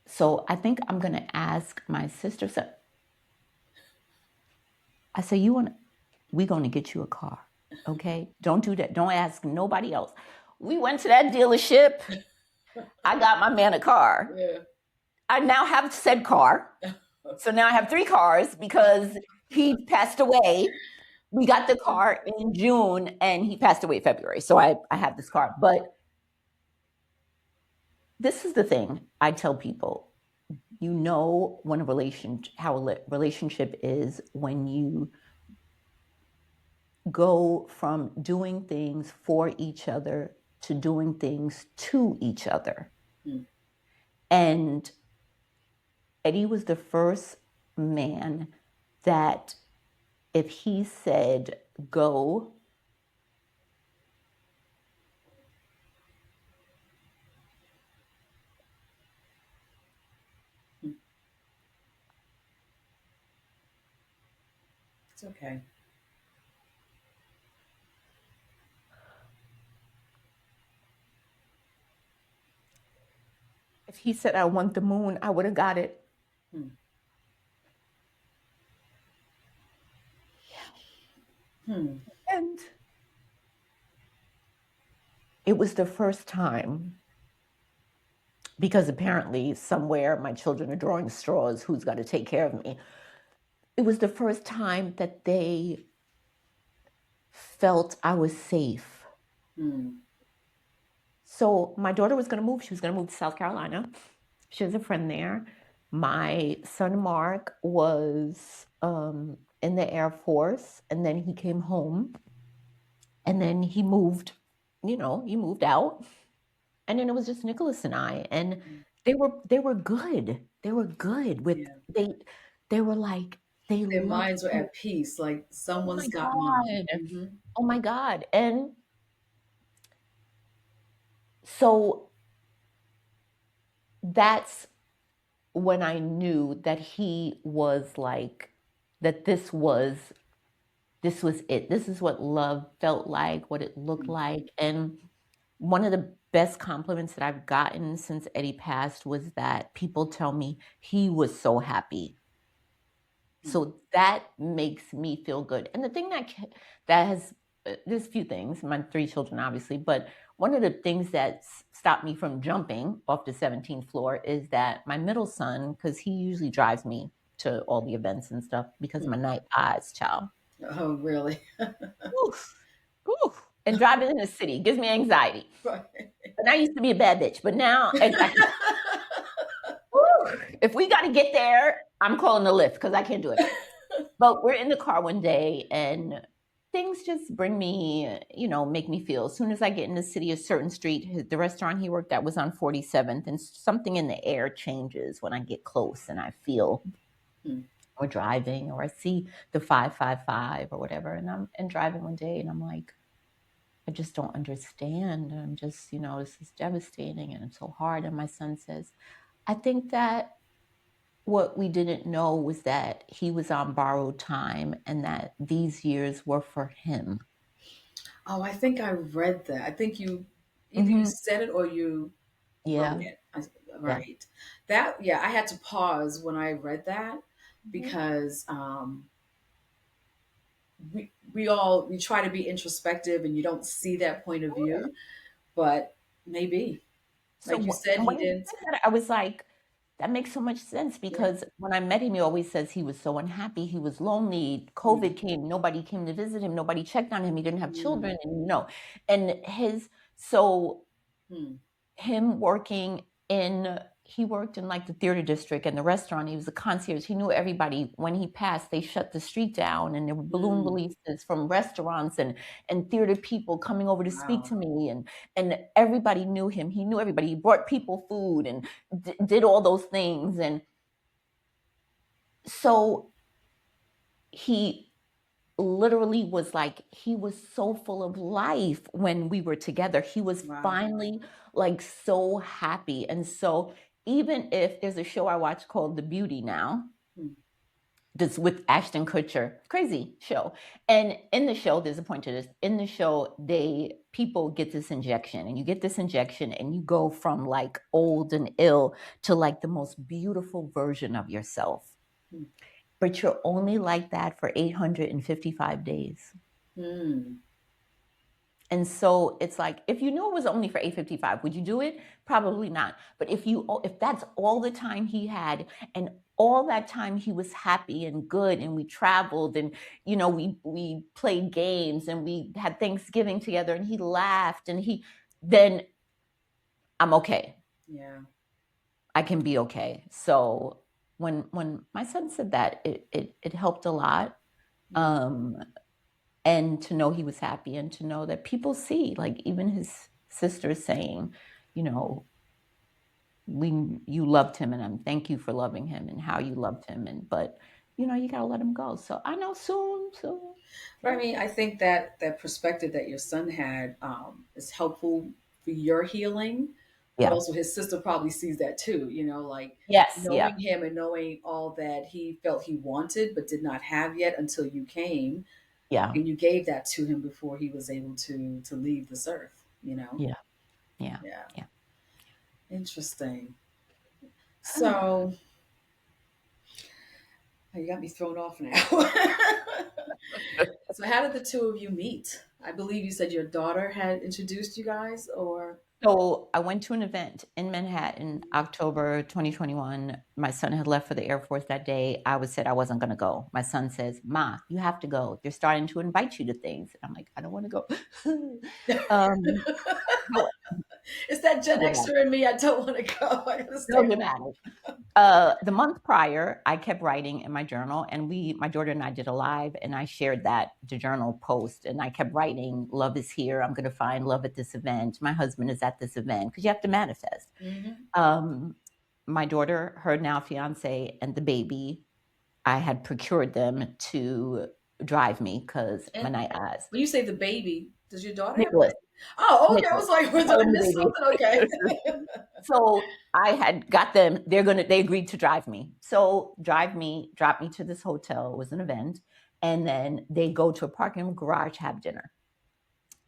so I think I'm going to ask my sister. So I said, we're going to get you a car. Okay. Don't do that. Don't ask nobody else. We went to that dealership. I got my man a car. Yeah. I now have said car. So now I have 3 cars because he passed away. We got the car in June and he passed away in February. So I have this car. But this is the thing I tell people. You know when how a relationship is when you go from doing things for each other to doing things to each other. Mm. And Eddie was the first man that if he said go, It's okay. if he said I want the moon, I would have got it. Hmm. Hmm. And it was the first time, because apparently somewhere my children are drawing straws, who's got to take care of me. It was the first time that they felt I was safe. Hmm. So my daughter was going to move. She was going to move to South Carolina. She has a friend there. My son Mark was in the Air Force, and then he came home, and then he moved. He moved out, and then it was just Nicholas and I, and they were good. They were good with Yeah. they were like they Their loved minds were me. at peace, like Oh my someone's got mom. God. Mm-hmm. Oh my God. And so that's when I knew that he was like, that this was it. This is what love felt like, what it looked like. And one of the best compliments that I've gotten since Eddie passed was that people tell me he was so happy. So that makes me feel good. And the thing that has there's a few things, my 3 children obviously, but one of the things that stopped me from jumping off the 17th floor is that my middle son, because he usually drives me to all the events and stuff because of my night eyes, child. Oh, really? Oof, oof. And driving in the city gives me anxiety. Right. And I used to be a bad bitch, but now if we got to get there, I'm calling the lift because I can't do it. But we're in the car one day and things just bring me, make me feel. As soon as I get in the city, a certain street, the restaurant he worked at was on 47th, and something in the air changes when I get close and I feel or driving or I see the 555 or whatever. And I'm driving one day and I'm like, I just don't understand. And I'm just, this is devastating and it's so hard. And my son says, I think that what we didn't know was that he was on borrowed time and that these years were for him. Oh, I think I read that. I think either you Mm-hmm. said it or you wrote Yeah. it. Yeah. Right. That, yeah, I had to pause when I read that because we try to be introspective and you don't see that point of Sure. view, but maybe, like you said, And he when he didn't. said that, I was like, that makes so much sense Yeah. because when I met him, he always says he was so unhappy. He was lonely. COVID came. Nobody came to visit him. Nobody checked on him. He didn't have Mm. children. And so Mm. him he worked in like the theater district and the restaurant. He was a concierge. He knew everybody. When he passed, they shut the street down and there were balloon Mm. releases from restaurants and theater people coming over to speak Wow. to me. And everybody knew him. He knew everybody. He brought people food and did all those things. And so he literally was like, he was so full of life when we were together. He was Wow. finally like so happy. And so even if there's a show I watch called The Beauty now, this with Ashton Kutcher, crazy show. And in the show, there's a point to this. In the show, people get this injection, and you get this injection, and you go from like old and ill to like the most beautiful version of yourself. but you're only like that for 855 days. Hmm. And so it's like, if you knew it was only for 855, would you do it? Probably not. But if that's all the time he had, and all that time he was happy and good, and we traveled, and we played games, and we had Thanksgiving together, and he laughed, and then I'm okay. Yeah. I can be okay. So when my son said that, it helped a lot. Yeah. Um, and to know he was happy, and to know that people see, like even his sisters saying, you know, you loved him, and thank you for loving him, and how you loved him, but you gotta let him go. So I know soon. But I mean, I think that that perspective that your son had is helpful for your healing, but Yeah. also his sister probably sees that too, like Yes. Yeah. knowing him and knowing all that he felt he wanted but did not have yet until you came Yeah. and you gave that to him before he was able to leave this earth. Yeah. Yeah. Yeah. Yeah. Interesting. So you got me thrown off now. So how did the two of you meet? I believe you said your daughter had introduced you guys, or So I went to an event in Manhattan, October 2021. My son had left for the Air Force that day. I said I wasn't going to go. My son says, "Ma, you have to go. They're starting to invite you to things." And I'm like, I don't want to go. um, how it's that Gen dramatic. Xer in me. I don't want to go. I So understand. dramatic. The month prior, I kept writing in my journal, and my daughter and I did a live, and I shared the journal post, and I kept writing, "Love is here. I'm going to find love at this event. My husband is at this event," because you have to manifest. Hmm. Um, my daughter, her now fiance, and the baby, I had procured them to drive me because my And night eyes. when you say the baby, does your daughter have a Nicholas, baby? Oh, okay. I Nicholas, was like, did call I him the miss something? Okay. baby. So I had got them. They agreed to drive me. So drop me to this hotel. It was an event, and then they go to a parking garage, have dinner.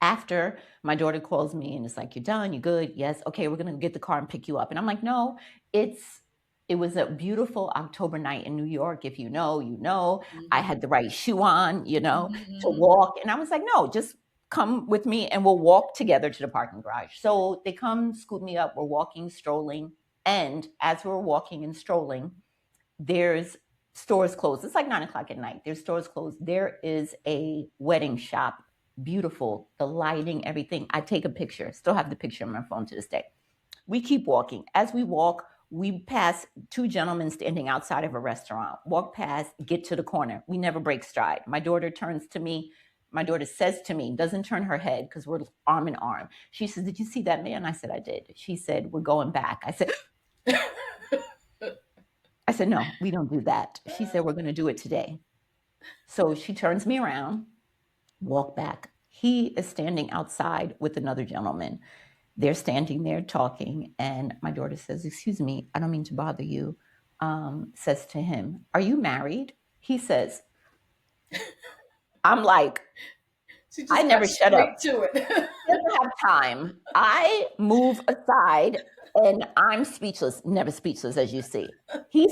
After, my daughter calls me and it's like, "You're done, you're good, yes, okay, we're gonna get the car and pick you up." And I'm like, "No, it was a beautiful October night in New York. If you know, you know." I Hmm. had the right shoe on, to Hmm. walk. And I was like, "No, just come with me and we'll walk together to the parking garage." So they come, scoop me up, we're walking, strolling. And as we're walking and strolling, there's stores closed. It's like 9 o'clock at night. There's stores closed. There is a wedding shop. Beautiful. The lighting, everything. I take a picture. Still have the picture on my phone to this day. We keep walking. As we walk, we pass two gentlemen standing outside of a restaurant. Walk past, get to the corner. We never break stride. My daughter turns to me. My daughter says to me, doesn't turn her head because we're arm in arm. She says, "Did you see that man?" I said, "I did." She said, "We're going back." I said, "No, we don't do that." She said, "We're going to do it today." So she turns me around, walk back. He is standing outside with another gentleman. They're standing there talking, and my daughter says, "Excuse me, I don't mean to bother you." Says to him, "Are you married?" He says, I'm like, She I just got never shut up. straight to it. Doesn't have time. I move aside and I'm speechless, never speechless, as you see. He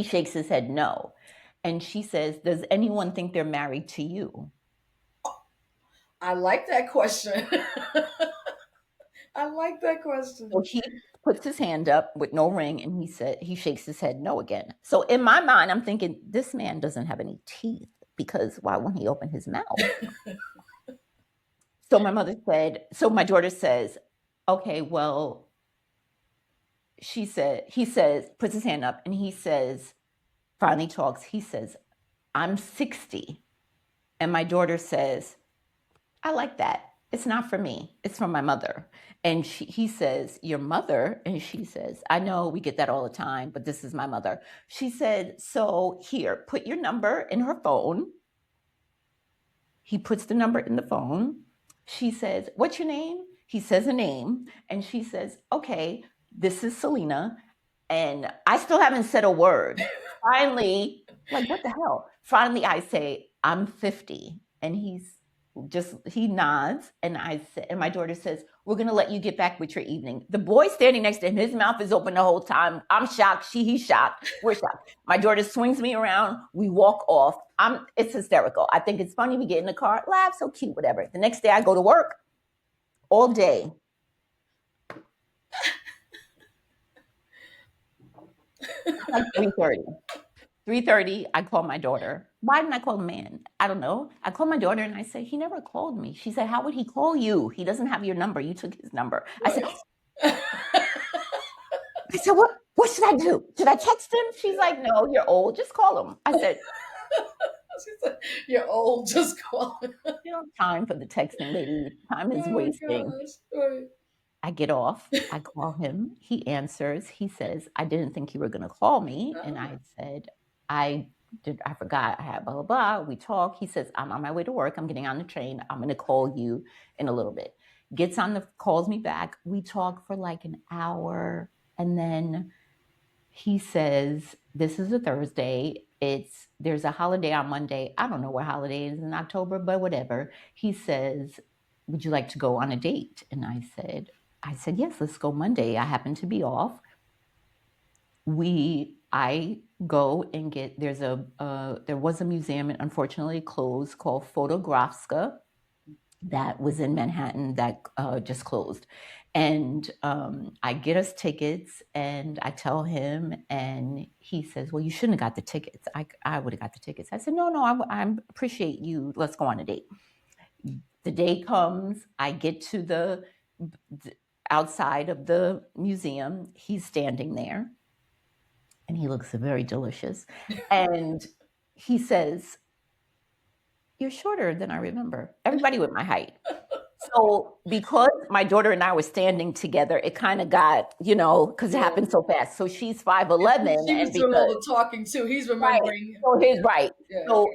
shakes his head no. And she says, "Does anyone think they're married to you?" I like that question. I like that So question. he puts his hand up with no ring, and he shakes his head no again. So in my mind, I'm thinking, this man doesn't have any teeth, because why wouldn't he open his mouth? So my daughter says, "Okay, well," he says, puts his hand up, and he says, finally talks, he says, "I'm 60." And my daughter says, "I like that. It's not for me. It's from my mother." And he says, "Your mother?" And she says, "I know we get that all the time, but this is my mother." She said, "So here, put your number in her phone." He puts the number in the phone. She says, "What's your name?" He says a name. And she says, "Okay, this is Salina." And I still haven't said a word. Finally, like, what the hell? Finally, I say, "I'm 50." And he nods, and my daughter says, "We're gonna let you get back with your evening." The boy standing next to him, his mouth is open the whole time. I'm shocked. He's shocked. We're shocked. My daughter swings me around. We walk off. It's hysterical. I think it's funny. We get in the car, laugh, so cute, whatever. The next day, I go to work all day. Like 3:30. 3:30, I call my daughter. Why didn't I call the man? I don't know. I called my daughter and I said, he never called me. She said, how would he call you? He doesn't have your number. You took his number. Right. I said, what should I do? Should I text him? She's like, no, you're old. Just call him. I said, She said, you're old. Just call him. you don't have time for the texting, lady. Time is wasting. Right. I get off. I call him. He answers. He says, I didn't think you were going to call me. And I said, I forgot. I had blah, blah, blah. We talk. He says, I'm on my way to work. I'm getting on the train. I'm going to call you in a little bit. Calls me back. We talk for like an hour. And then he says, this is a Thursday. There's a holiday on Monday. I don't know what holiday it is in October, but whatever. He says, would you like to go on a date? And I said, yes, let's go Monday. I happen to be off. I go and there was a museum, and unfortunately closed, called Fotografska, that was in Manhattan that just closed. And I get us tickets, and I tell him, and he says, well, you shouldn't have got the tickets. I would have got the tickets. I said, no, I appreciate you. Let's go on a date. The day comes, I get to the outside of the museum. He's standing there, and he looks very delicious. And he says, you're shorter than I remember. Everybody with my height. So because my daughter and I were standing together, it kind of got, because it happened so fast. So she's 5'11". She was doing all the talking too. He's remembering. Right. So he's right. Yeah, so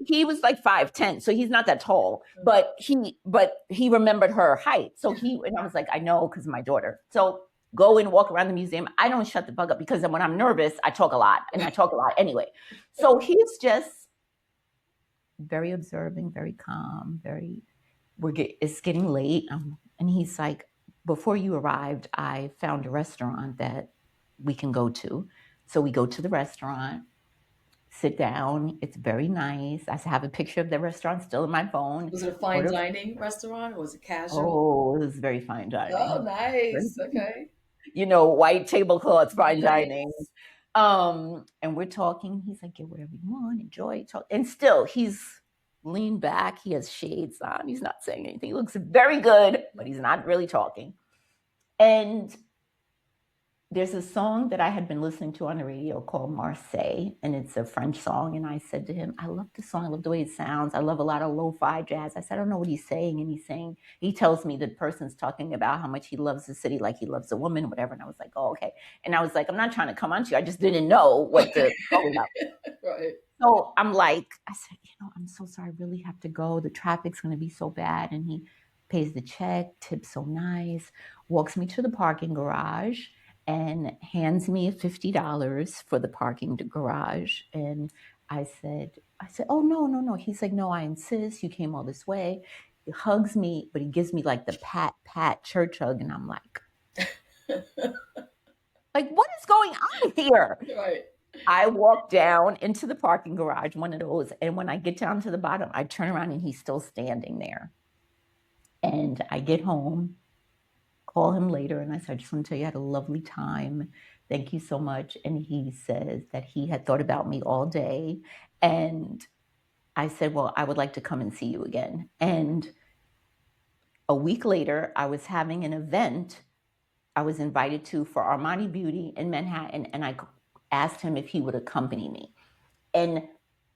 he was like 5'10", so he's not that tall. But he remembered her height. So and I was like, I know, because my daughter. So go and walk around the museum. I don't shut the bug up, because when I'm nervous, I talk a lot, and I talk a lot anyway. So he's just very observing, very calm, it's getting late. And he's like, before you arrived, I found a restaurant that we can go to. So we go to the restaurant, sit down. It's very nice. I have a picture of the restaurant still in my phone. Was it a fine dining restaurant, or was it casual? Oh, it was very fine dining. Oh, nice. Okay. White tablecloths, fine dining. And we're talking. He's like, get whatever you want, enjoy. Talk. And still, he's leaned back. He has shades on. He's not saying anything. He looks very good, but he's not really talking. And there's a song that I had been listening to on the radio called Marseille, and it's a French song. And I said to him, I love the song. I love the way it sounds. I love a lot of lo-fi jazz. I said, I don't know what he's saying. And he tells me the person's talking about how much he loves the city, like he loves a woman, whatever. And I was like, oh, okay. And I was like, I'm not trying to come on to you. I just didn't know what the song was about. Right. So I said, I'm so sorry. I really have to go. The traffic's going to be so bad. And he pays the check, tips so nice, walks me to the parking garage, and hands me $50 for the parking garage. And I said, oh, no. He's like, no, I insist. You came all this way. He hugs me, but he gives me like the pat church hug. And I'm like, what is going on here? Right. I walk down into the parking garage, one of those. And when I get down to the bottom, I turn around and he's still standing there. And I get home, call him later, and I said, I just want to tell you I had a lovely time. Thank you so much. And he says that he had thought about me all day. And I said, well, I would like to come and see you again. And a week later, I was having an event I was invited to for Armani Beauty in Manhattan, and I asked him if he would accompany me. And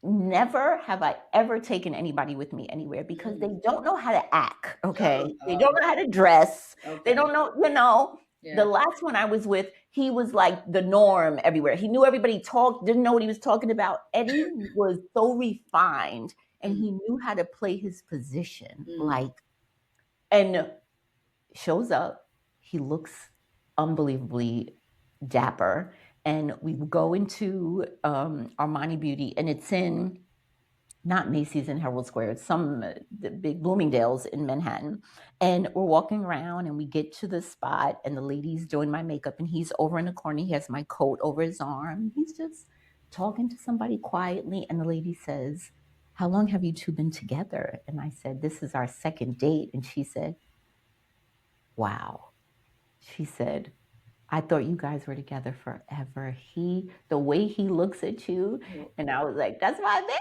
never have I ever taken anybody with me anywhere, because they don't know how to act, okay? They don't know how to dress. Okay. They don't know, Yeah. The last one I was with, he was like the norm everywhere. He knew everybody didn't know what he was talking about. Eddie was so refined, and he knew how to play his position. And shows up, he looks unbelievably dapper. And we go into Armani Beauty, and it's in not Macy's in Herald Square, it's some the big Bloomingdale's in Manhattan. And we're walking around and we get to the spot and the lady's doing my makeup and he's over in the corner. He has my coat over his arm. He's just talking to somebody quietly. And the lady says, how long have you two been together? And I said, this is our second date. And she said, wow. She said, I thought you guys were together forever. The way he looks at you, and I was like, that's my man.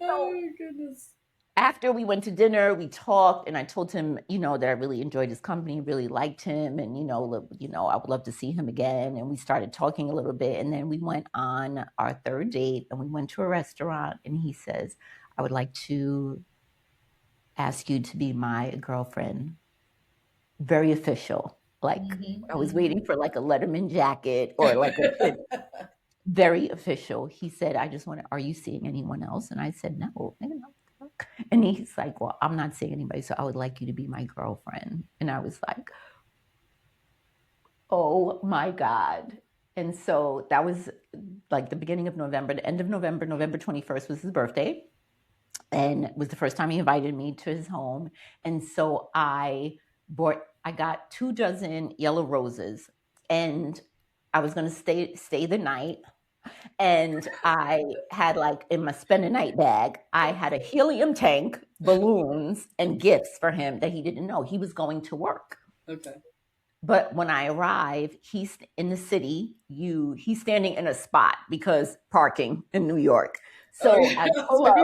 Oh my goodness. After we went to dinner, we talked, and I told him, that I really enjoyed his company, really liked him, and I would love to see him again. And we started talking a little bit, and then we went on our third date, and we went to a restaurant, and he says, I would like to ask you to be my girlfriend. Very official. Like I was waiting for like a Letterman jacket or like a very official. He said, are you seeing anyone else? And I said, no. And he's like, well, I'm not seeing anybody, so I would like you to be my girlfriend. And I was like, oh my God. And so that was like the beginning of November, the end of November, November 21st was his birthday. And it was the first time he invited me to his home. And so I got 2 dozen yellow roses and I was going to stay the night. And I had like in my spend a night bag, I had a helium tank, balloons, and gifts for him that he didn't know. He was going to work. Okay. But when I arrive, he's in the city. He's standing in a spot because parking in New York. So I pull up.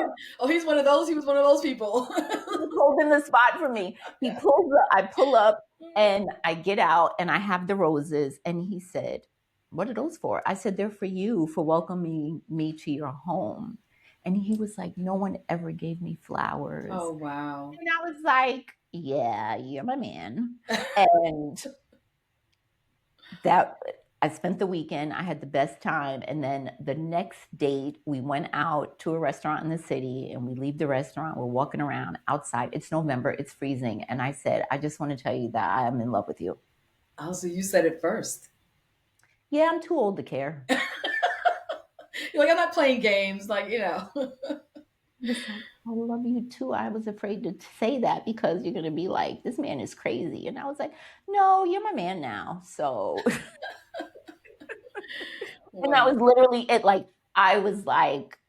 He's one of those. He was one of those people. He's holding the spot for me. He pulls up. I pull up and I get out and I have the roses. And he said, what are those for? I said, they're for you, for welcoming me to your home. And he was like, no one ever gave me flowers. Oh, wow. And I was like, yeah, you're my man. And I spent the weekend. I had the best time. And then the next date, we went out to a restaurant in the city and we leave the restaurant. We're walking around outside. It's November. It's freezing. And I said, I just want to tell you that I'm in love with you. Oh, so you said it first. Yeah, I'm too old to care. You're like, I'm not playing games. Like, I love you too. I was afraid to say that because you're going to be like, this man is crazy. And I was like, no, you're my man now. So... And that was literally it. Like, I was like,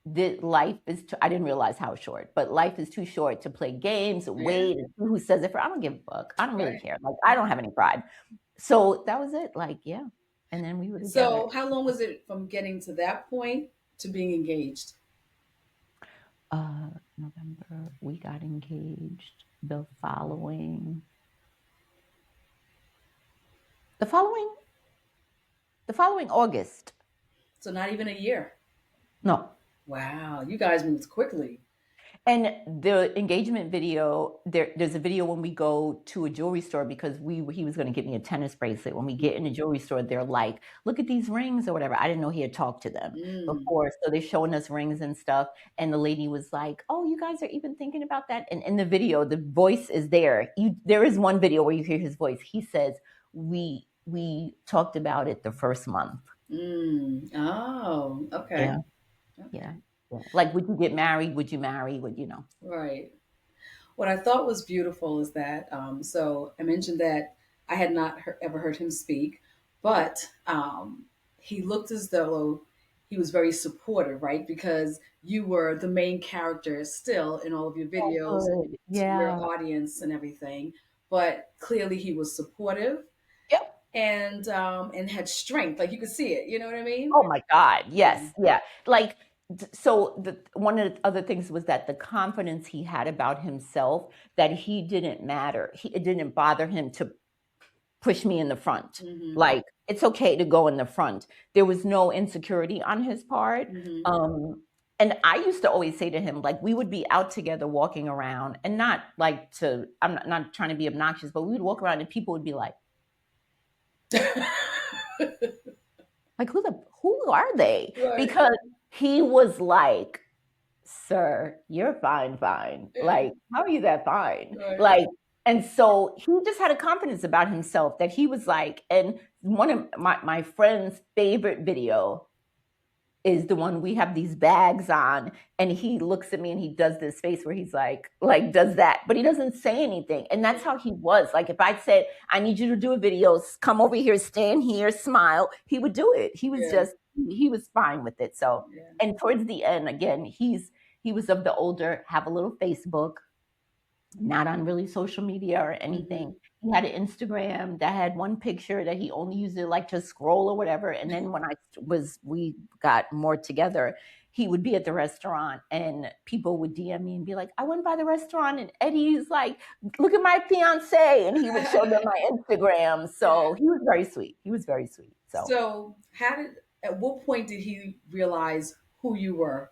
life is, I didn't realize how short, but life is too short to play games, wait, and who says it for, I don't give a fuck. I don't really care. Like, I don't have any pride. So that was it. Like, yeah. And then we were together. So how long was it from getting to that point to being engaged? November, we got engaged the following August. So not even a year. No. Wow, you guys moved quickly. And the engagement video, there's a video when we go to a jewelry store because he was going to get me a tennis bracelet. When we get in a jewelry store, they're like, look at these rings or whatever. I didn't know he had talked to them before. So they're showing us rings and stuff. And the lady was like, oh, you guys are even thinking about that? And in the video, the voice is there. There is one video where you hear his voice. He says, we talked about it the first month. Oh, okay. Yeah. Like, would you get married? Would you marry? Right. What I thought was beautiful is that, so I mentioned that I had not ever heard him speak, but he looked as though he was very supportive, right? Because you were the main character still in all of your videos to your audience and everything. But clearly he was supportive. Yep. And had strength. Like, you could see it. You know what I mean? Oh my God. Yes. Yeah. Like, so one of the other things was that the confidence he had about himself, that he didn't matter. It didn't bother him to push me in the front. Like, it's okay to go in the front. There was no insecurity on his part. And I used to always say to him, like, we would be out together walking around and not like I'm not trying to be obnoxious, but we would walk around and people would be like, like, who are they? Right. Because he was like, sir, you're fine. Like, how are you that fine? Right. Like, and so he just had a confidence about himself that he was like, and one of my friend's favorite video is the one we have these bags on, and he looks at me and he does this face where he's like does that, but he doesn't say anything. And that's how he was. Like if I said, I need you to do a video, come over here, stand here, smile, he would do it. He was Yeah. just, he was fine with it. So, Yeah. and towards the end, again, he was of the older, have a little Facebook, not on really social media or anything. He had an Instagram that had one picture that he only used it like to scroll or whatever. And then when we got more together, he would be at the restaurant and people would DM me and be like, I went by the restaurant and Eddie's like, look at my fiance. And he would show them my Instagram. So he was very sweet. He was very sweet. So at what point did he realize who you were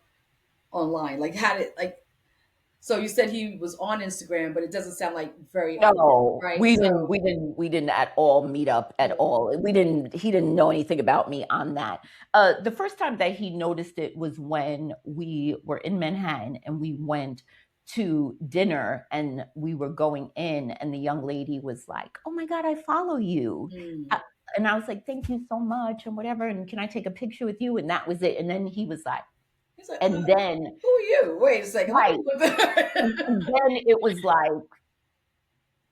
online? Like so you said he was on Instagram, but it doesn't sound like very often, No, right? we didn't at all meet up at all. He didn't know anything about me on that. The first time that he noticed it was when we were in Manhattan and we went to dinner and we were going in and the young lady was like, "Oh my God, I follow you." Mm. And I was like, "Thank you so much," and whatever. And can I take a picture with you? And that was it. And then he was like, He's like, and then, who are you? Wait a second. right. And then it was like,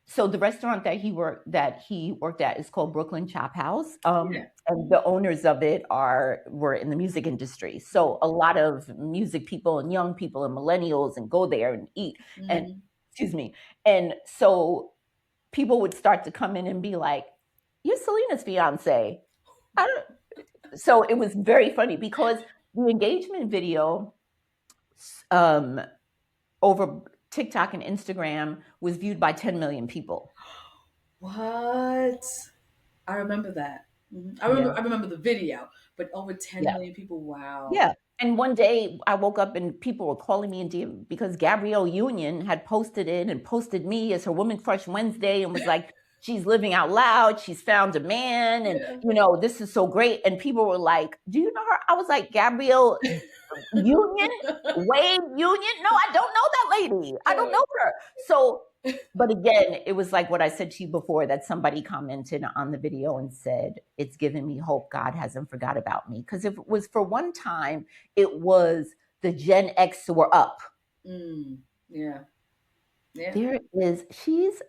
so the restaurant that he worked at is called Brooklyn Chop House. Yeah. And the owners of it were in the music industry. So a lot of music people and young people and millennials and go there and eat. And excuse me. And so people would start to come in and be like, "You're Selena's fiance." So it was very funny because the engagement video over TikTok and Instagram was viewed by 10 million people. What? I remember that. I remember the video, but over 10 Yeah. million people. Wow. Yeah. And one day I woke up and people were calling me in DM because Gabrielle Union had posted it and posted me as her Woman Crush Wednesday and was like, she's living out loud. She's found a man. And, this is so great. And people were like, do you know her? I was like, Gabrielle Union? Wade Union? No, I don't know that lady. I don't know her. So, but again, it was like what I said to you before, that somebody commented on the video and said, it's given me hope God hasn't forgot about me. Because if it was for one time, it was the Gen X were up. Yeah. There is, she's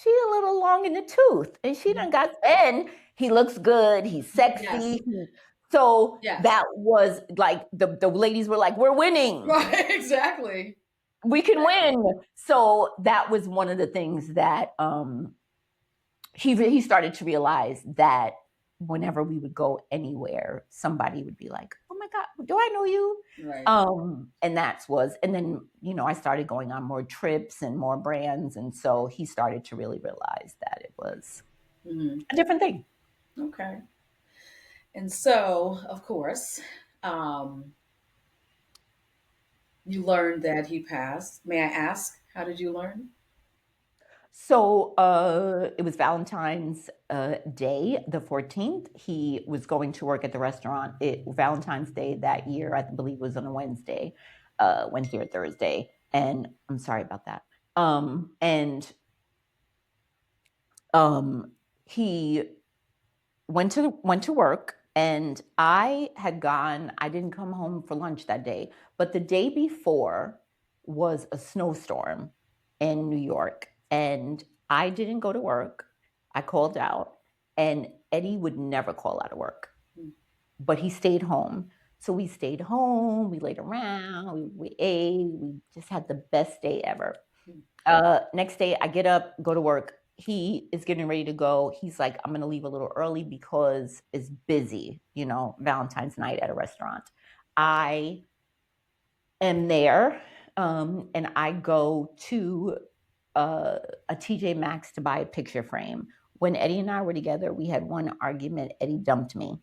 a little long in the tooth. And she done got, and he looks good. He's sexy. Yes. So that was like, the ladies were like, we're winning. Right, exactly. We can win. So that was one of the things that he started to realize, that whenever we would go anywhere, somebody would be like, "Oh my God, do I know you?" Right. And then I started going on more trips and more brands, and so he started to really realize that it was a different thing. Okay. And so, of course, you learned that he passed. May I ask, how did you learn? So it was Valentine's Day, the 14th. He was going to work at the restaurant. Valentine's Day that year, I believe, was on a Wednesday or Thursday. And I'm sorry about that. He went to work, and I didn't come home for lunch that day, but the day before was a snowstorm in New York, and I didn't go to work. I called out, and Eddie would never call out of work, but he stayed home. So we stayed home, we laid around, we ate, we just had the best day ever. Next day, I get up, go to work. He is getting ready to go. He's like, I'm going to leave a little early because it's busy, Valentine's night at a restaurant. I am there, and I go to a TJ Maxx to buy a picture frame. When Eddie and I were together, we had one argument. Eddie dumped me,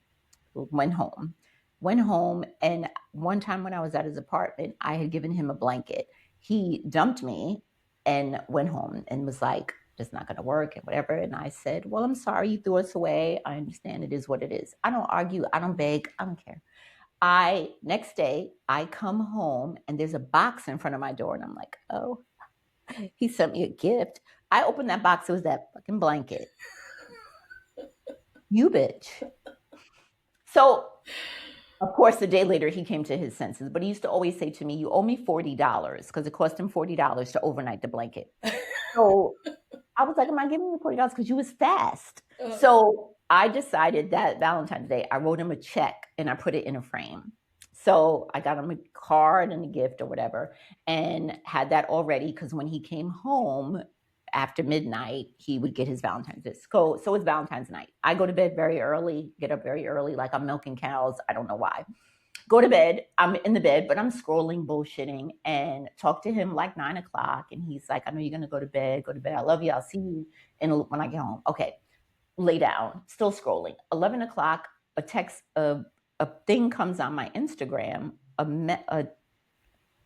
went home, and one time when I was at his apartment, I had given him a blanket. He dumped me and went home and was like, it's not going to work and whatever. And I said, well, I'm sorry you threw us away. I understand, it is what it is. I don't argue. I don't beg. I don't care. Next day, I come home and there's a box in front of my door. And I'm like, oh, he sent me a gift. I opened that box. It was that fucking blanket. You bitch. So Of course, the day later, he came to his senses, but he used to always say to me, "You owe me $40 because it cost him $40 to overnight the blanket." So I was like, "Am I giving you $40 because you was fast?" So I decided that Valentine's Day, I wrote him a check and I put it in a frame. So I got him a card and a gift or whatever, and had that all ready because when he came home after midnight, he would get his Valentine's Day. So it's Valentine's night. I go to bed very early, get up very early, like I'm milking cows. I don't know why. Go to bed. I'm in the bed, but I'm scrolling, bullshitting, and talk to him like 9 o'clock. And he's like, "I know you're gonna go to bed. Go to bed. I love you. I'll see you when I get home." Okay, lay down. Still scrolling. 11 o'clock. A text. A thing comes on my Instagram. A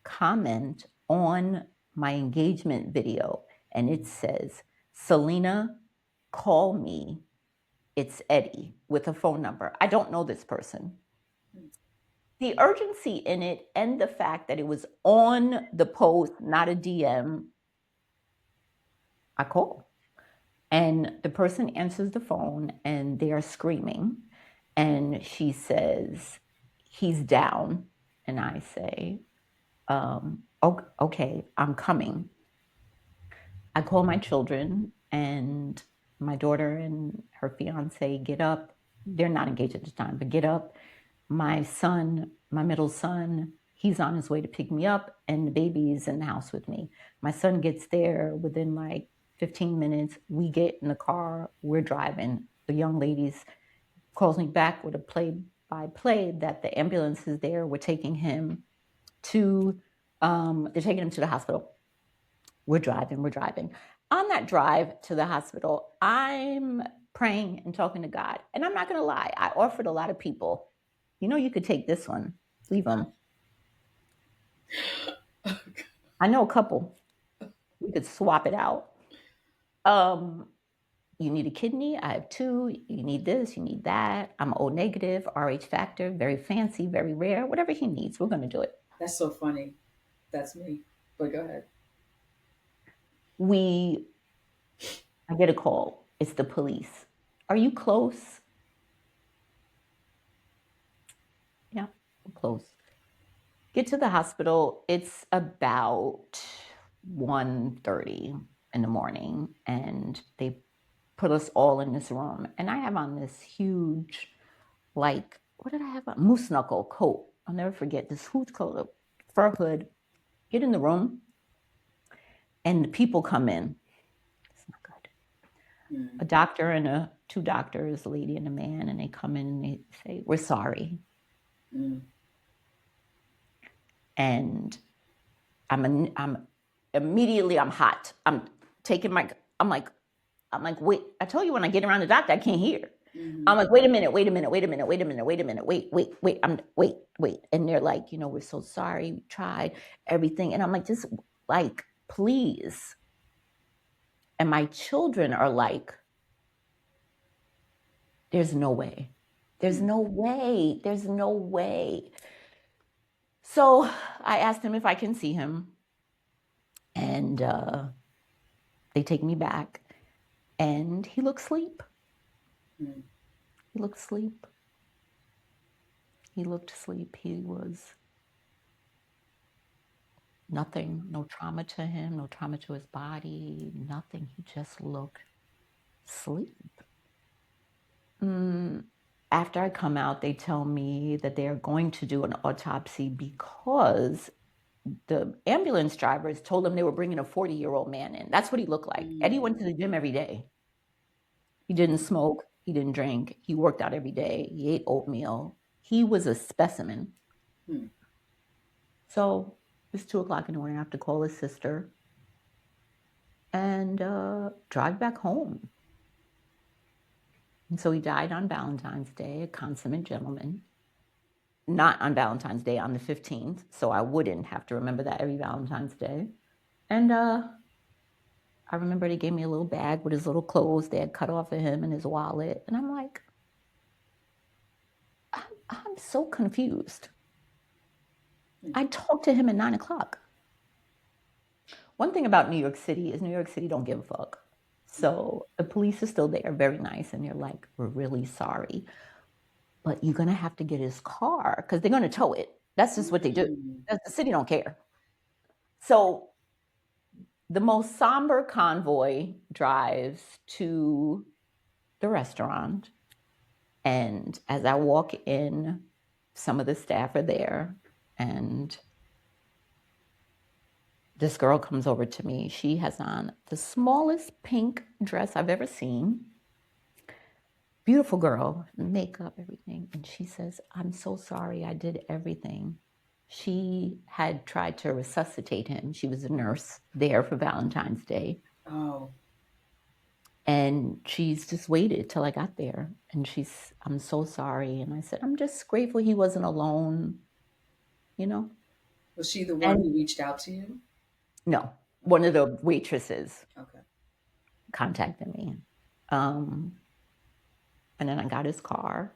comment on my engagement video, and it says, "Salina, call me. It's Eddie," with a phone number. I don't know this person. The urgency in it and the fact that it was on the post, not a DM, I call. And the person answers the phone and they are screaming. And she says, "He's down." And I say, "Okay, I'm coming." I call my children, and my daughter and her fiance get up. They're not engaged at the time, but get up. My son, my middle son, he's on his way to pick me up, and the baby's in the house with me. My son gets there within like 15 minutes. We get in the car, we're driving. The young ladies calls me back with a play-by-play that the ambulance is there. We're taking him to, they're taking him to the hospital. We're driving. On that drive to the hospital, I'm praying and talking to God. And I'm not going to lie, I offered a lot of people, "You could take this one, leave them." I know a couple. We could swap it out. You need a kidney? I have two. You need this, you need that. I'm O negative, RH factor, very fancy, very rare. Whatever he needs, we're going to do it. That's so funny. That's me. But go ahead. I get a call. It's the police. "Are you close?" "Yeah, I'm close." Get to the hospital. It's about 1:30 in the morning, and they put us all in this room. And I have on this huge, like, what did I have on? Moose knuckle coat. I'll never forget this huge coat, a fur hood. Get in the room, and the people come in. It's not good. A doctor and two doctors, a lady and a man, and they come in and they say, "We're sorry." And I'm immediately, I'm hot. I'm like, "Wait, I told you when I get around the doctor, I can't hear." I'm like, "Wait a minute. Wait." And they're like, "We're so sorry. We tried everything." And I'm like, "Just like, please." And my children are like, "There's no way. There's no way. There's no way." So I asked him if I can see him, and they take me back, and he looked asleep. He looked asleep. He looked asleep. He was nothing, no trauma to him, no trauma to his body, nothing. He just looked asleep. After I come out, they tell me that they are going to do an autopsy because the ambulance drivers told them they were bringing a 40-year-old man in. That's what he looked like. Eddie went to the gym every day. He didn't smoke. He didn't drink. He worked out every day. He ate oatmeal. He was a specimen. So it's 2:00 in the morning. I have to call his sister and drive back home. And so he died on Valentine's Day, a consummate gentleman. Not on Valentine's Day, on the 15th, so I wouldn't have to remember that every Valentine's Day. And I remember they gave me a little bag with his little clothes they had cut off of him and his wallet. And I'm like, I'm so confused. I talked to him at 9 o'clock. One thing about New York City is New York City don't give a fuck. So the police are still there, very nice, and they're like, "We're really sorry." but you're going to have to get his car because they're going to tow it. That's just what they do. The city don't care. So the most somber convoy drives to the restaurant. And as I walk in, some of the staff are there. And this girl comes over to me. She has on the smallest pink dress I've ever seen. Beautiful girl, makeup, everything. And she says, I'm so sorry I did everything. She had tried to resuscitate him. She was a nurse there for Valentine's Day. Oh. And she's just waited till I got there. And I'm so sorry. And I said, I'm just grateful he wasn't alone, you know? Was she the one And who reached out to you? no, one of the waitresses Okay. contacted me. And then I got his car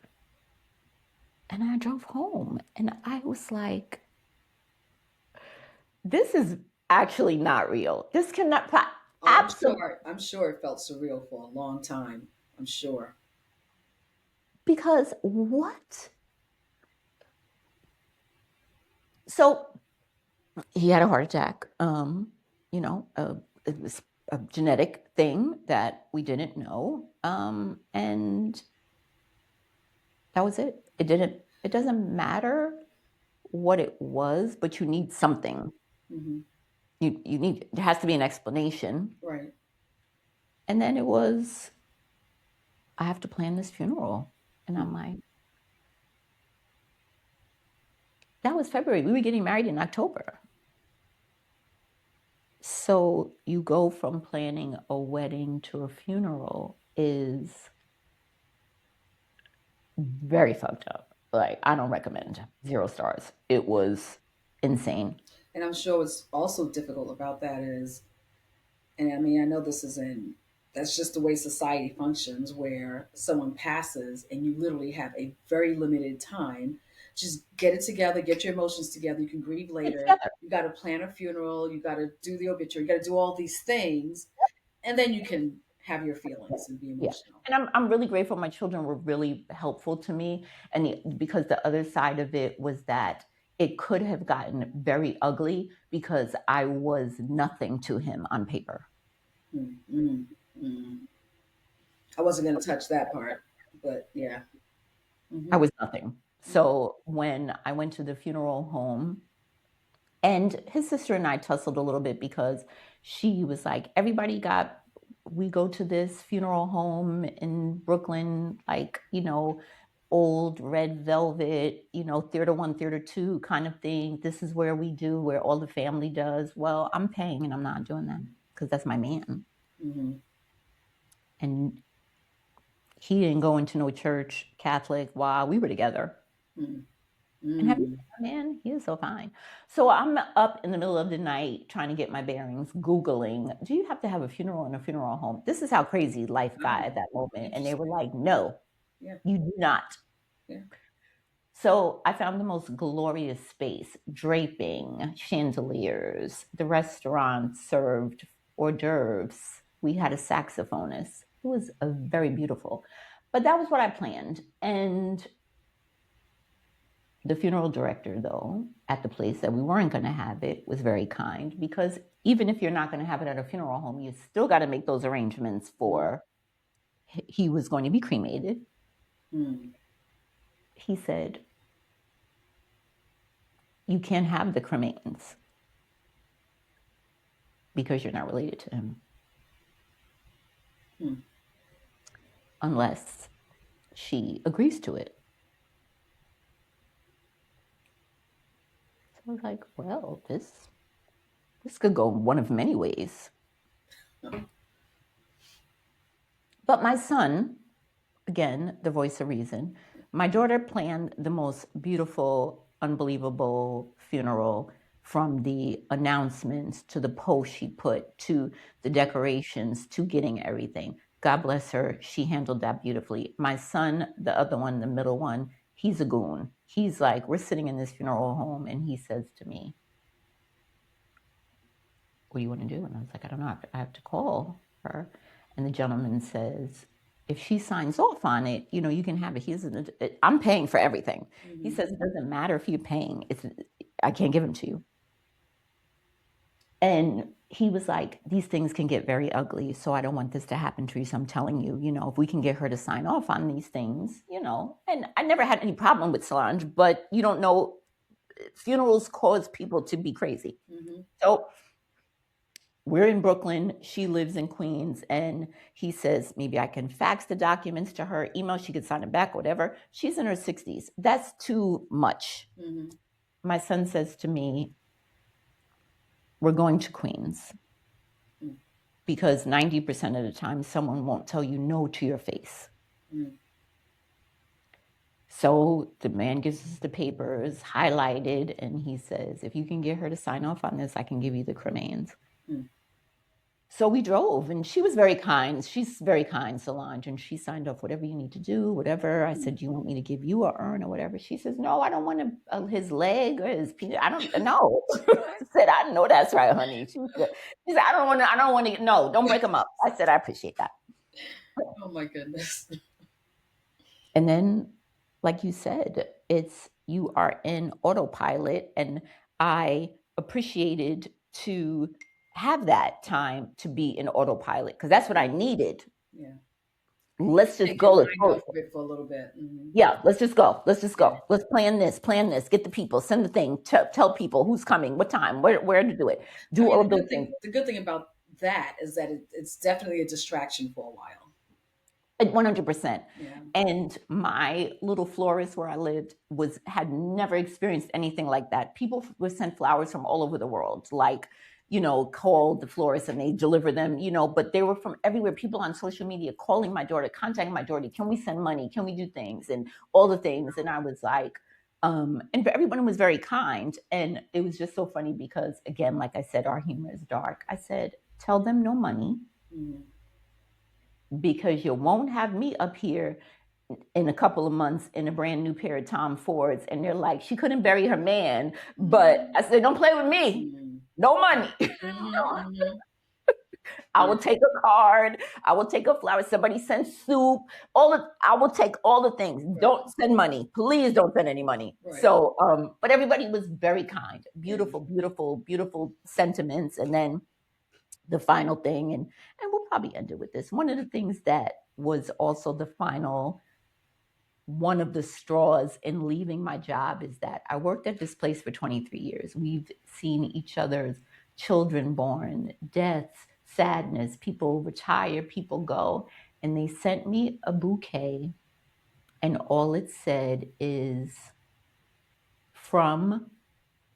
and I drove home. And I was like, this is actually not real. This cannot absolutely. I'm sure it felt surreal for a long time. I'm sure. Because what? So he had a heart attack. It was a genetic thing that we didn't know. And that was it. It doesn't matter what it was, but you need something. Mm-hmm. There has to be an explanation. Right. And then it was, I have to plan this funeral. And I'm like, that was February. We were getting married in October. So you go from planning a wedding to a funeral is very fucked up. Like, I don't recommend. 0 stars. It was insane. And I'm sure what's also difficult about that is, and I mean, I know that's just the way society functions, where someone passes and you literally have a very limited time. Just get it together, get your emotions together. You can grieve later. You got to plan a funeral. You got to do the obituary. You got to do all these things. And then you can have your feelings and be Yeah. emotional. And I'm really grateful. My children were really helpful to me. And because the other side of it was that it could have gotten very ugly because I was nothing to him on paper. Mm-hmm. Mm-hmm. I wasn't going to touch that part, but yeah. Mm-hmm. I was nothing. So when I went to the funeral home, and his sister and I tussled a little bit because she was like, we go to this funeral home in Brooklyn, like, old red velvet, theater 1, theater 2 kind of thing. This is where all the family does. Well, I'm paying and I'm not doing that because that's my man. Mm-hmm. And he didn't go into no church, Catholic, while we were together. Mm-hmm. And have you seen my man? He is so fine. So I'm up in the middle of the night trying to get my bearings, Googling, do you have to have a funeral in a funeral home? This is how crazy life got at that moment. And they were like, no, you do not. Yeah. So I found the most glorious space, draping, chandeliers. The restaurant served hors d'oeuvres. We had a saxophonist. It was very beautiful. But that was what I planned. And the funeral director, though, at the place that we weren't going to have it, was very kind, because even if you're not going to have it at a funeral home, you still got to make those arrangements for he was going to be cremated. Mm. He said, you can't have the cremains because you're not related to him. Mm. Unless she agrees to it. So I was like, well, this could go one of many ways. But my son, again, the voice of reason, my daughter planned the most beautiful, unbelievable funeral, from the announcements to the post she put to the decorations to getting everything. God bless her. She handled that beautifully. My son, the other one, the middle one, he's a goon. He's like, we're sitting in this funeral home and he says to me, what do you want to do? And I was like, I don't know. I have to call her. And the gentleman says, if she signs off on it, you can have it. I'm paying for everything. He Mm-hmm. says, it doesn't matter if you're paying. I can't give them to you. And he was like, these things can get very ugly. So I don't want this to happen to you. So I'm telling you, if we can get her to sign off on these things, and I never had any problem with Solange, but you don't know, funerals cause people to be crazy. Mm-hmm. So we're in Brooklyn. She lives in Queens. And he says, maybe I can fax the documents to her, email, she could sign it back, whatever. She's in her 60s. That's too much. Mm-hmm. My son says to me, we're going to Queens. Mm. Because 90% of the time, someone won't tell you no to your face. Mm. So the man gives us the papers, highlighted, and he says, if you can get her to sign off on this, I can give you the cremains. Mm. So we drove, and she was very kind. She's very kind, Solange, and she signed off whatever you need to do, whatever. I said, do you want me to give you a urn or whatever? She says, no, I don't want his leg or his penis. I don't know. I said, I know that's right, honey. She said, I don't want to, no, don't break them up. I said, I appreciate that. Oh my goodness. And then, like you said, you are in autopilot, and I appreciated to have that time to be in autopilot because that's what I needed. Yeah. Let's just Take your go. mind off of it for a little bit. Mm-hmm. Yeah, let's just go. Let's just Yeah. go. Let's plan this, get the people, send the thing, tell people who's coming, what time, where to do it. Do all of those things. The good thing about that is that it's definitely a distraction for a while. 100%. Yeah. And my little florist where I lived had never experienced anything like that. People were sent flowers from all over the world, like, called the florist and they deliver them, but they were from everywhere. People on social media calling my daughter, contacting my daughter, can we send money? Can we do things? And all the things. And I was like, and everyone was very kind. And it was just so funny because, again, like I said, our humor is dark. I said, tell them no money. Mm-hmm. Because you won't have me up here in a couple of months in a brand new pair of Tom Fords. And they're like, she couldn't bury her man. But I said, don't play with me. No money. Mm-hmm. I will take a card. I will take a flower. Somebody send soup. I will take all the things. Right. Don't send money. Please don't send any money. Right. So, but everybody was very kind. Beautiful, beautiful, beautiful sentiments. And then the final thing, and we'll probably end it with this. One of the things that was also one of the straws in leaving my job is that I worked at this place for 23 years. We've seen each other's children born, deaths, sadness, people retire, people go. And they sent me a bouquet, and all it said is, from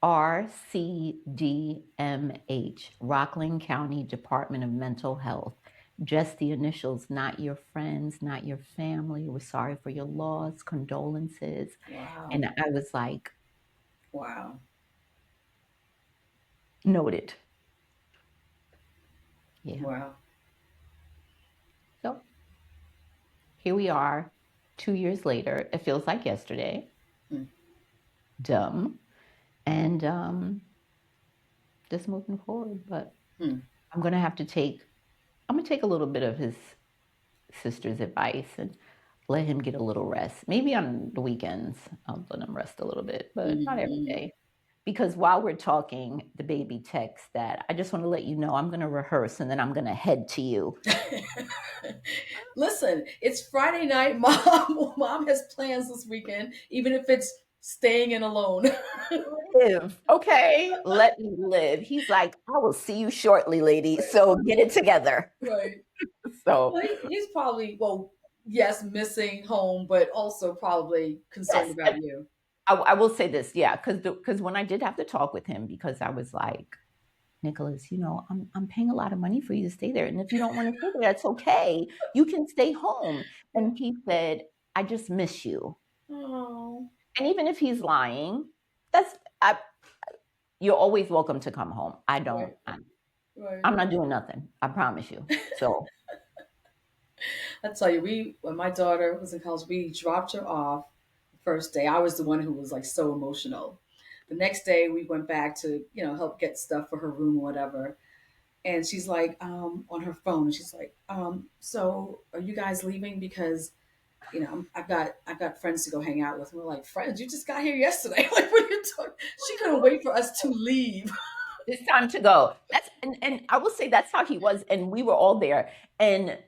RCDMH, Rockland County Department of Mental Health. Just the initials, not your friends, not your family. We're sorry for your loss, condolences. Wow. And I was like, wow. Noted. Yeah. Wow. So here we are 2 years later. It feels like yesterday. Dumb. And just moving forward. But I'm going to take a little bit of his sister's advice and let him get a little rest. Maybe on the weekends, I'll let him rest a little bit, but not every day. Because while we're talking, the baby texts that, I just want to let you know I'm going to rehearse and then I'm going to head to you. Listen, it's Friday night. Mom has plans this weekend, even if it's staying in alone. Live. Okay, let me live. He's like, I will see you shortly, lady. Right. So get it together. Right. So well, he's probably, yes, missing home, but also probably concerned about you. I will say this, yeah, because when I did have to talk with him, because I was like, Nicholas, I'm paying a lot of money for you to stay there, and if you don't want to stay there, that's okay. You can stay home. And he said, I just miss you. Oh. And even if he's lying, you're always welcome to come home. I don't. Right. I'm not doing nothing. I promise you. So. I tell you, when my daughter was in college, we dropped her off the first day. I was the one who was like so emotional. The next day we went back to, help get stuff for her room or whatever. and she's like on her phone, and she's like, so are you guys leaving? Because I've got friends to go hang out with. And we're like, friends? You just got here yesterday. Like, what are you talking? She couldn't wait for us to leave. It's time to go. And I will say that's how he was, and we were all there. And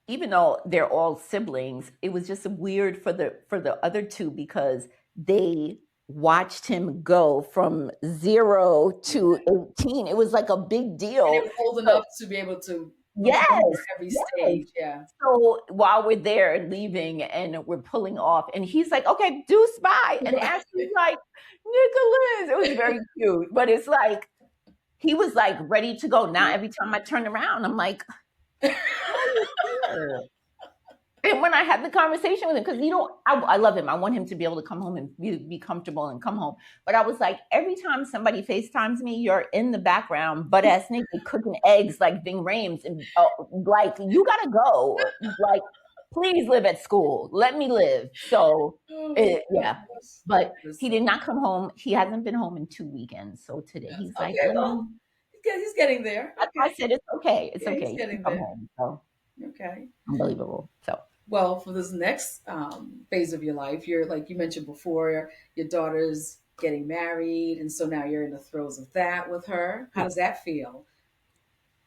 even though they're all siblings, it was just weird for the other two because they watched him go from 0 to 18. It was like a big And they deal. were old So enough to be able to remember yes, every yes. stage. Yeah. So while we're there leaving and we're pulling off, and he's like, "Okay, deuce, bye," and Ashley's like, "Nicholas," it was very cute, but it's like he was like ready to go. Now every time I turn around, I'm like, "Why are you here?" And when I had the conversation with him, because I love him. I want him to be able to come home and be comfortable and come home. But I was like, every time somebody FaceTimes me, you're in the background, butt ass naked, cooking eggs like Ving Rhames, and like you gotta go. Like, please live at school. Let me live. So, Oh my yeah. gosh. But That's he so did not come home. He hasn't been home in 2 weekends. So today yes. he's like, Okay, let well, me. he's getting there. I Okay. said it's okay. It's Yeah, okay. he's You can getting come there. home. So Okay. unbelievable. So. Well, for this next phase of your life, you're like you mentioned before, your daughter's getting married, and so now you're in the throes of that with her. How does that feel?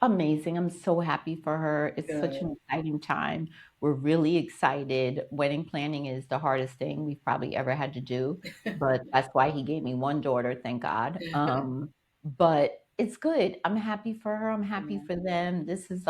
Amazing. I'm so happy for her. It's such Good. an exciting time. We're really excited. Wedding planning is the hardest thing we've probably ever had to do, but that's why he gave me one daughter, thank God. But it's good. I'm happy for her. I'm happy Yeah. for them. This is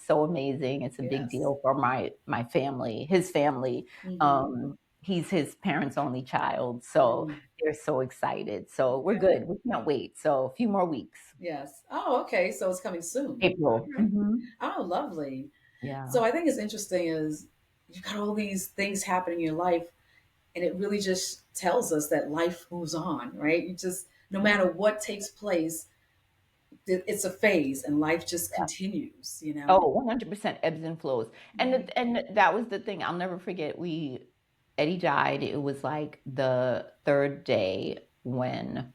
so amazing. It's a big Yes. deal for my family, his family. Hmm. He's his parents' only child, so Mm. they're so excited. So we're Okay. good. We can't wait. So a few more weeks. Yes. Oh, okay. So it's coming soon. All April. right. Mhm. Oh, lovely. Yeah. So I think it's interesting is you've got all these things happening in your life, and it really just tells us that life moves on, right? You just no Yeah. matter what takes place, it's a phase, and life just Yeah. continues. You know. Oh, 100% ebbs and flows. Right. And that was the thing. I'll never forget. Eddie died. It was like the third day when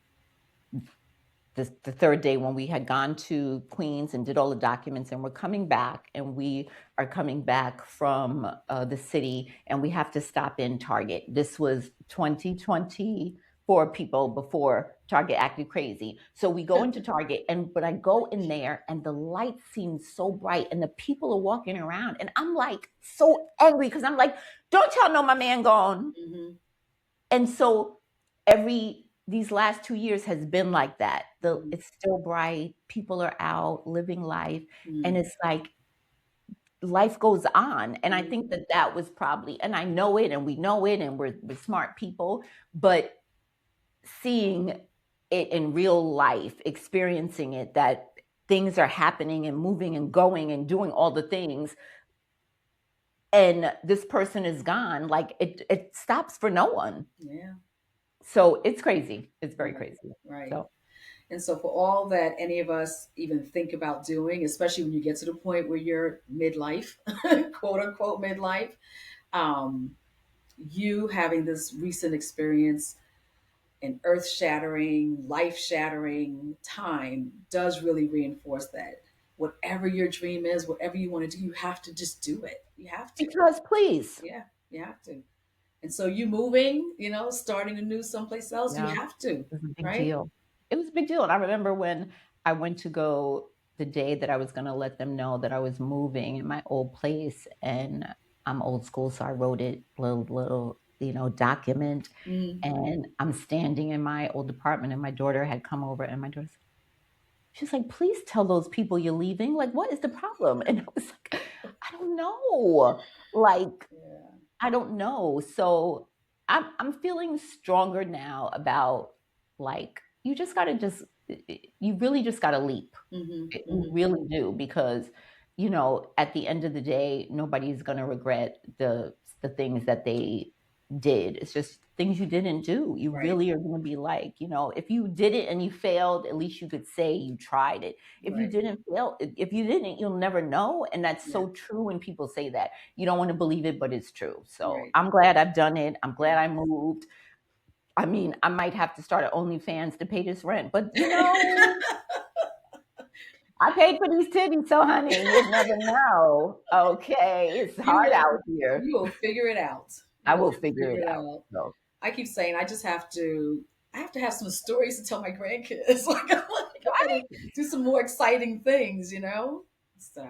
we had gone to Queens and did all the documents, and we're coming back, and we are coming back from the city, and we have to stop in Target. This was 2024 people before Target acted crazy. So we go into Target, but I go in there, and the lights seem so bright, and the people are walking around, and I'm like so angry because I'm like, don't y'all know my man gone? Hmm. And so these last 2 years has been like that. It's still bright, people are out living life, and Hmm. it's like life goes on. And I think Hmm. that was probably, and I know it, and we know it, and we're smart people, but seeing it in real life, experiencing it, that things are happening and moving and going and doing all the things, and this person is gone, like it stops for no one. Yeah. So it's crazy. It's very Right. crazy. Right. So And so, for all that any of us even think about doing, especially when you get to the point where you're midlife, quote unquote midlife, um, you having this recent experience, an earth shattering, life shattering time does really reinforce that. Whatever your dream is, whatever you want to do, you have to just do it. You have to. because please, Yeah, you have to. And so, you moving, starting anew someplace else, you yeah, have to, it was a big right? deal. It was a big deal. And I remember when I went to go the day that I was going to let them know that I was moving in my old place, and I'm old school, so I wrote it little document, Mm. and I'm standing in my old apartment, and my daughter had come over, and my daughter, she's like, please tell those people you're leaving. Like, what is the problem? And I was like, I don't know. Like, Yeah. I don't know. So I'm feeling stronger now about, like, you really just gotta leap. Hmm. You Hmm. really do, because at the end of the day, nobody's gonna regret the things that they did. It's just things you didn't do. You Right. really are gonna be like, if you did it and you failed, at least you could say you tried it. If you Right. didn't fail, if you didn't, you'll never know. And that's Yeah. so true when people say that. You don't want to believe it, but it's true. So Right. I'm glad I've done it. I'm Yeah. glad I moved. I mean, I might have to start an OnlyFans to pay this rent, but I paid for these titties, so honey, you'd never know. Okay, it's You hard will out here. you will figure it out. I You will will figure figure it it out. out. So I keep saying I have to have some stories to tell my grandkids. I gotta right. do some more exciting things, you know? So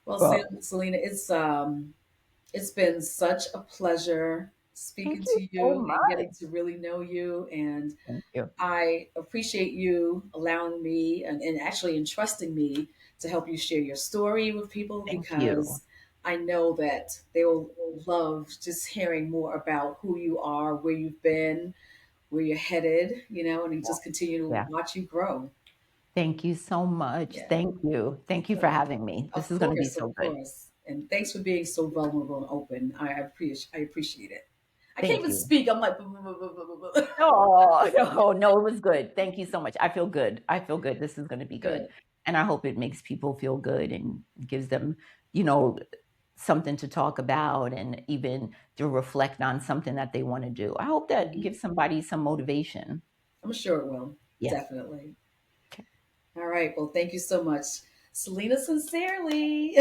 well, Well, Selena, it's been such a pleasure thank speaking you to so you and much. getting to really know you. And Thank you. I appreciate you allowing me and actually entrusting me to help you share your story with people Thank you. because I know that they will love just hearing more about who you are, where you've been, where you're headed, and you just continue to Yeah. watch you grow. Thank you so much. Yeah. Thank you. Thank you for having me. This Of is going to be course, so of good. course. And thanks for being so vulnerable and open. I appreciate it. I can't Thank even you. speak. I'm like, Oh, no, no, it was good. Thank you so much. I feel good. I feel good. This is going to be good. good. And I hope it makes people feel good and gives them, you know, something to talk about and even to reflect on something that they want to do. I hope that Mhm. gives somebody some motivation. I'm sure it will. Yes. Definitely. Okay. All right. Well, thank you so much. Selena, sincerely.